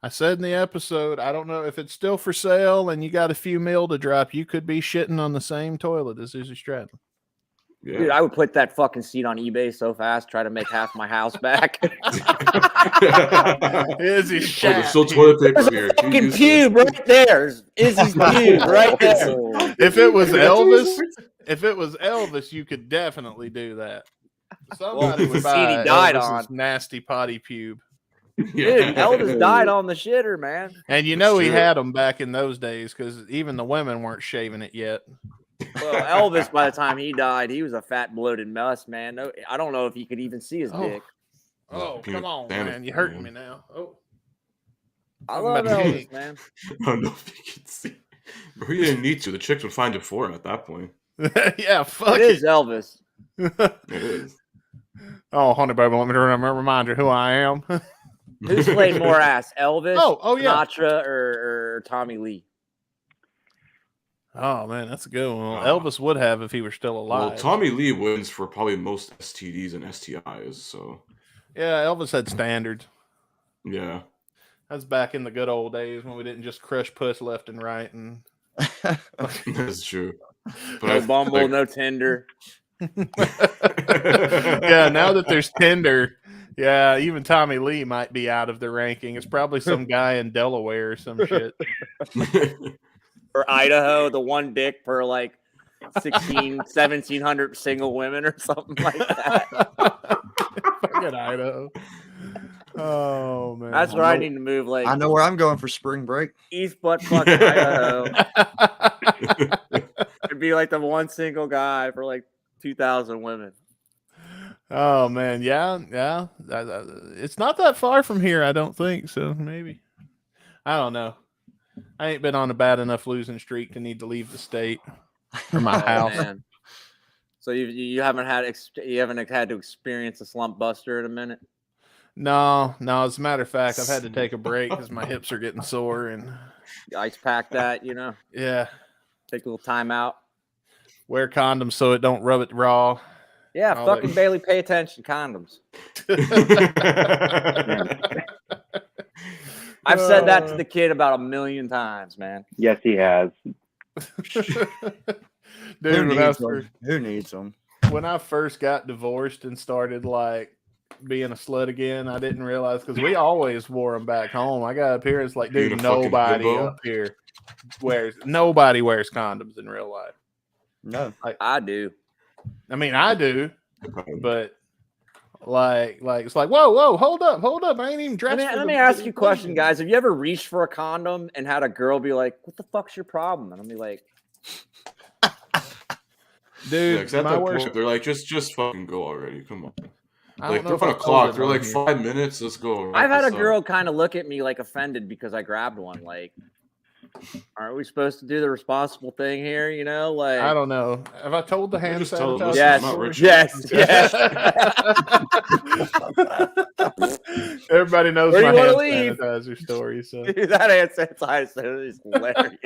I said in the episode, I don't know if it's still for sale and you got a few mil to drop. You could be shitting on the same toilet as Izzy Stradlin. Yeah. Dude, I would put that fucking seat on eBay so fast, try to make half my house back. Izzy Oh, there's Shat. still toilet paper There's here. a Can you fucking use this? pube right there. Izzy's pube right there. If it was Elvis, you could definitely do that. Somebody Well, would the seat he buy died Elvis's on. nasty potty pube. Dude, Elvis died on the shitter, man. And you know he true. had them back in those days because even the women weren't shaving it yet. Well, Elvis, by the time he died, he was a fat, bloated mess, man. No, I don't know if he could even see his Oh. dick. Oh, Peanut come on, bandit, man. You're hurting man. me now. Oh. I I'm love about to Elvis, pee. man. I don't know if you can see. Bro, he didn't need to. The chicks would find it for him at that point. Yeah, fuck It it. is Elvis. It is. Oh, honey, baby, let me remind you who I am. Who's played more ass, Elvis, Oh, yeah. Sinatra, or Tommy Lee? Oh, man, that's a good one. Oh. Elvis would have if he were still alive. Well, Tommy Lee wins for probably most STDs and STIs. So, Yeah, Elvis had standards. yeah. That's back in the good old days when we didn't just crush puss left and right. And That's true. But No I- Bumble, like- no Tinder. yeah, now that there's Tinder, yeah, even Tommy Lee might be out of the ranking. It's probably some guy in Delaware or some shit. Or Idaho, the one dick per like 1,700 single women or something like that. Fucking Idaho. Oh man, That's where I need to move. Like I know where I'm going for spring break. East Buttfuck, Idaho. It'd be like the one single guy for like 2,000 women. Oh man, yeah. It's not that far from here, I don't think. So maybe. I don't know. I ain't been on a bad enough losing streak to need to leave the state or my house. Man. So you haven't had to experience a slump buster in a minute. No. As a matter of fact, I've had to take a break because my hips are getting sore and You ice pack that, you know. yeah, Take a little time out. wear condoms so it don't rub it raw. Yeah, All fucking that- Bailey, pay attention. Condoms. I've said that to the kid about 1,000,000 times, man. Yes, he has. Dude, Who when I, needs first, them? Who needs them? when I first got divorced and started like being a slut again, I didn't realize because we always wore them back home. I got appearance like, Being dude, a fucking nobody himbo? up here nobody wears condoms in real life. No. I do. I mean, I do, but like it's like, whoa, hold up, I ain't even dressed. Let me ask you a question, guys. Have you ever reached for a condom and had a girl be like, "What the fuck's your problem?" And I'll be like, dude. Yeah, 'cause at my that worst, point, they're like, just fucking go already. Come on. I don't Like, know they're if on a I've told clock. it They're on like here. 5 minutes. Let's go. I've had a Wrap this girl up. kind of look at me like offended because I grabbed one. Like, aren't we supposed to do the responsible thing here? You know, like I don't know. Have I told the hand just tell them, sanitizer? listen, yes, I'm not yes, rich. yes. Everybody knows Where my do you hand wanna leave? sanitizer story. So Dude, that hand sanitizer is hilarious.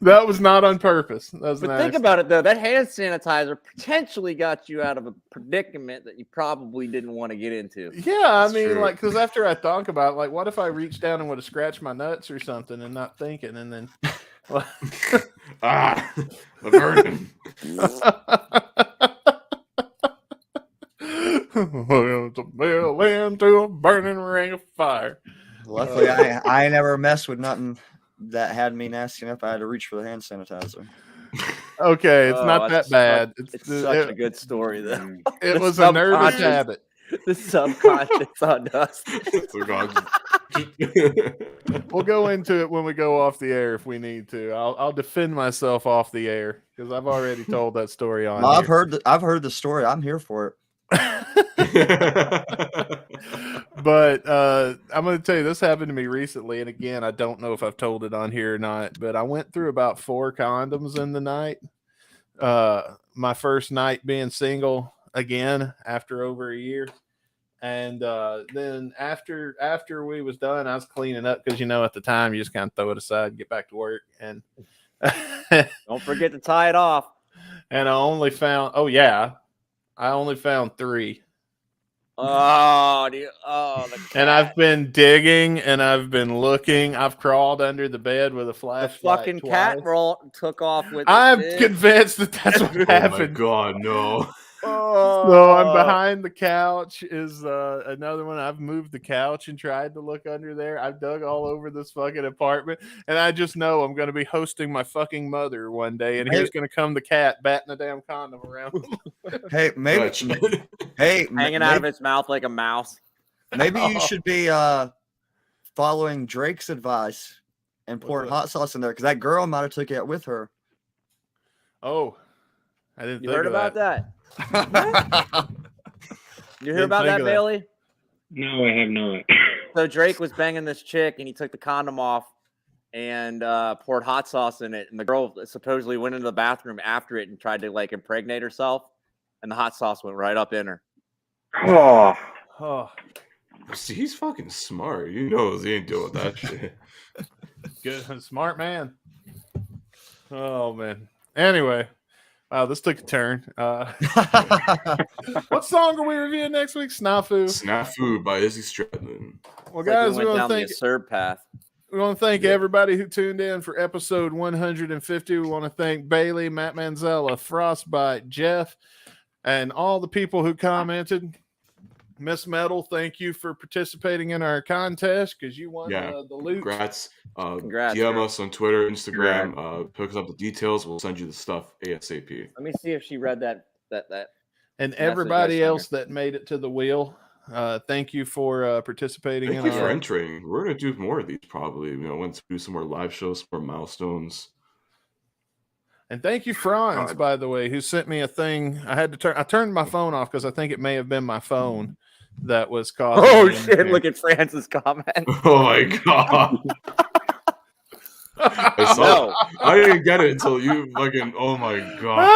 that was not on purpose. That was But an think accident. about it though. That hand sanitizer potentially got you out of a predicament that you probably didn't want to get into. Yeah, I That's mean, true. like, because after I thought about it, like, what if I reached down and would have scratched my nuts or something and not thinking, and then. Ah, the burden. To build into a burning ring of fire. Luckily, I ain't never messed with nothing that had me nasty enough. I had to reach for the hand sanitizer. Okay, it's not that that's bad. It's such a good story, though. It The was a nervous subconscious- habit. The subconscious on Dustin. So God. We'll go into it when we go off the air if we need to. I'll defend myself off the air because I've already told that story on. No, here. I've heard the story. I'm here for it. But I'm going to tell you, this happened to me recently, and again, I don't know if I've told it on here or not. But I went through about 4 condoms in the night. My first night being single again after over a year. And then after we was done, I was cleaning up because at the time you just kind of throw it aside and get back to work. And Don't forget to tie it off. And I only found 3. Oh, dude. Oh, the cat. And I've been digging and I've been looking. I've crawled under the bed with a The flashlight. fucking twice. cat roll took off with. I'm it. convinced that's what Oh my happened. God, no. So I'm behind the couch is another one. I've moved the couch and tried to look under there. I've dug all over this fucking apartment, and I just know I'm going to be hosting my fucking mother one day, and here's going to come the cat batting a damn condom around. Hey, maybe. Hey, hanging out of its mouth like a mouse. Maybe you should be following Drake's advice and pouring hot sauce in there because that girl might have took it with her. Oh, I didn't. You think heard of about that? You heard Didn't about think that, of that. Bailey? No, I have not. So Drake was banging this chick, and he took the condom off and poured hot sauce in it. And the girl supposedly went into the bathroom after it and tried to impregnate herself, and the hot sauce went right up in her. Oh, See, he's fucking smart. He knows he ain't doing that shit. good, smart man. Oh man. Anyway. Wow, this took a turn. What song are we reviewing next week? Snafu by Izzy Stradlin. Well, It's guys, we went down the absurd path. We want to thank everybody who tuned in for episode 150. We want to thank Bailey, Matt Manzella, Frostbite, Jeff, and all the people who commented. Miss Metal, thank you for participating in our contest because you won the loot. Congrats. Congrats, DM girl. us on Twitter, Instagram. Hook us up the details. We'll send you the stuff ASAP. Let me see if she read that. And message everybody I sent else that made it to the wheel, thank you for participating. Thank you for entering. We're going to do more of these probably. Once we do some more live shows, some more milestones. And thank you, Franz, by the way, who sent me a thing. I turned my phone off because I think it may have been my phone that was causing. Oh shit! Look at Francis' comment. Oh my God. I didn't get it until you fucking. Oh my God.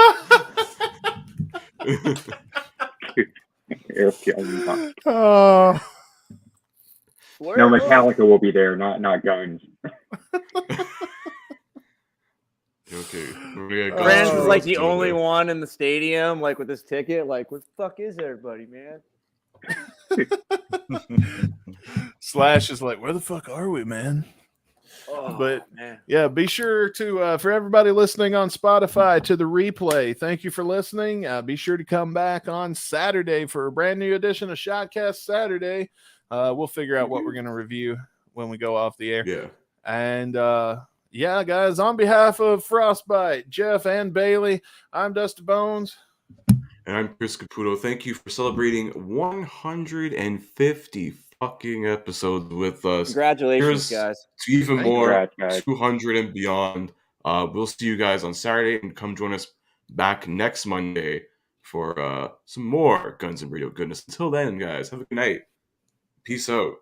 No, Metallica will be there, not guns. Okay. Francis is like the only one in the stadium, with his ticket. What the fuck is everybody, man? Slash is like, where the fuck are we, man? Oh, but man. Yeah, be sure to for everybody listening on Spotify to the replay. Thank you for listening. Be sure to come back on Saturday for a brand new edition of Shotcast Saturday. We'll figure out what we're going to review when we go off the air. Yeah. And yeah, guys, on behalf of Frostbite, Jeff, and Bailey, I'm Dusty Bones. And I'm Chris Caputo. Thank you for celebrating 150 fucking episodes with us. Congratulations, guys. To even more, Congrats, guys. 200 and beyond. We'll see you guys on Saturday, and come join us back next Monday for some more Guns and Radio goodness. Until then, guys, have a good night. Peace out.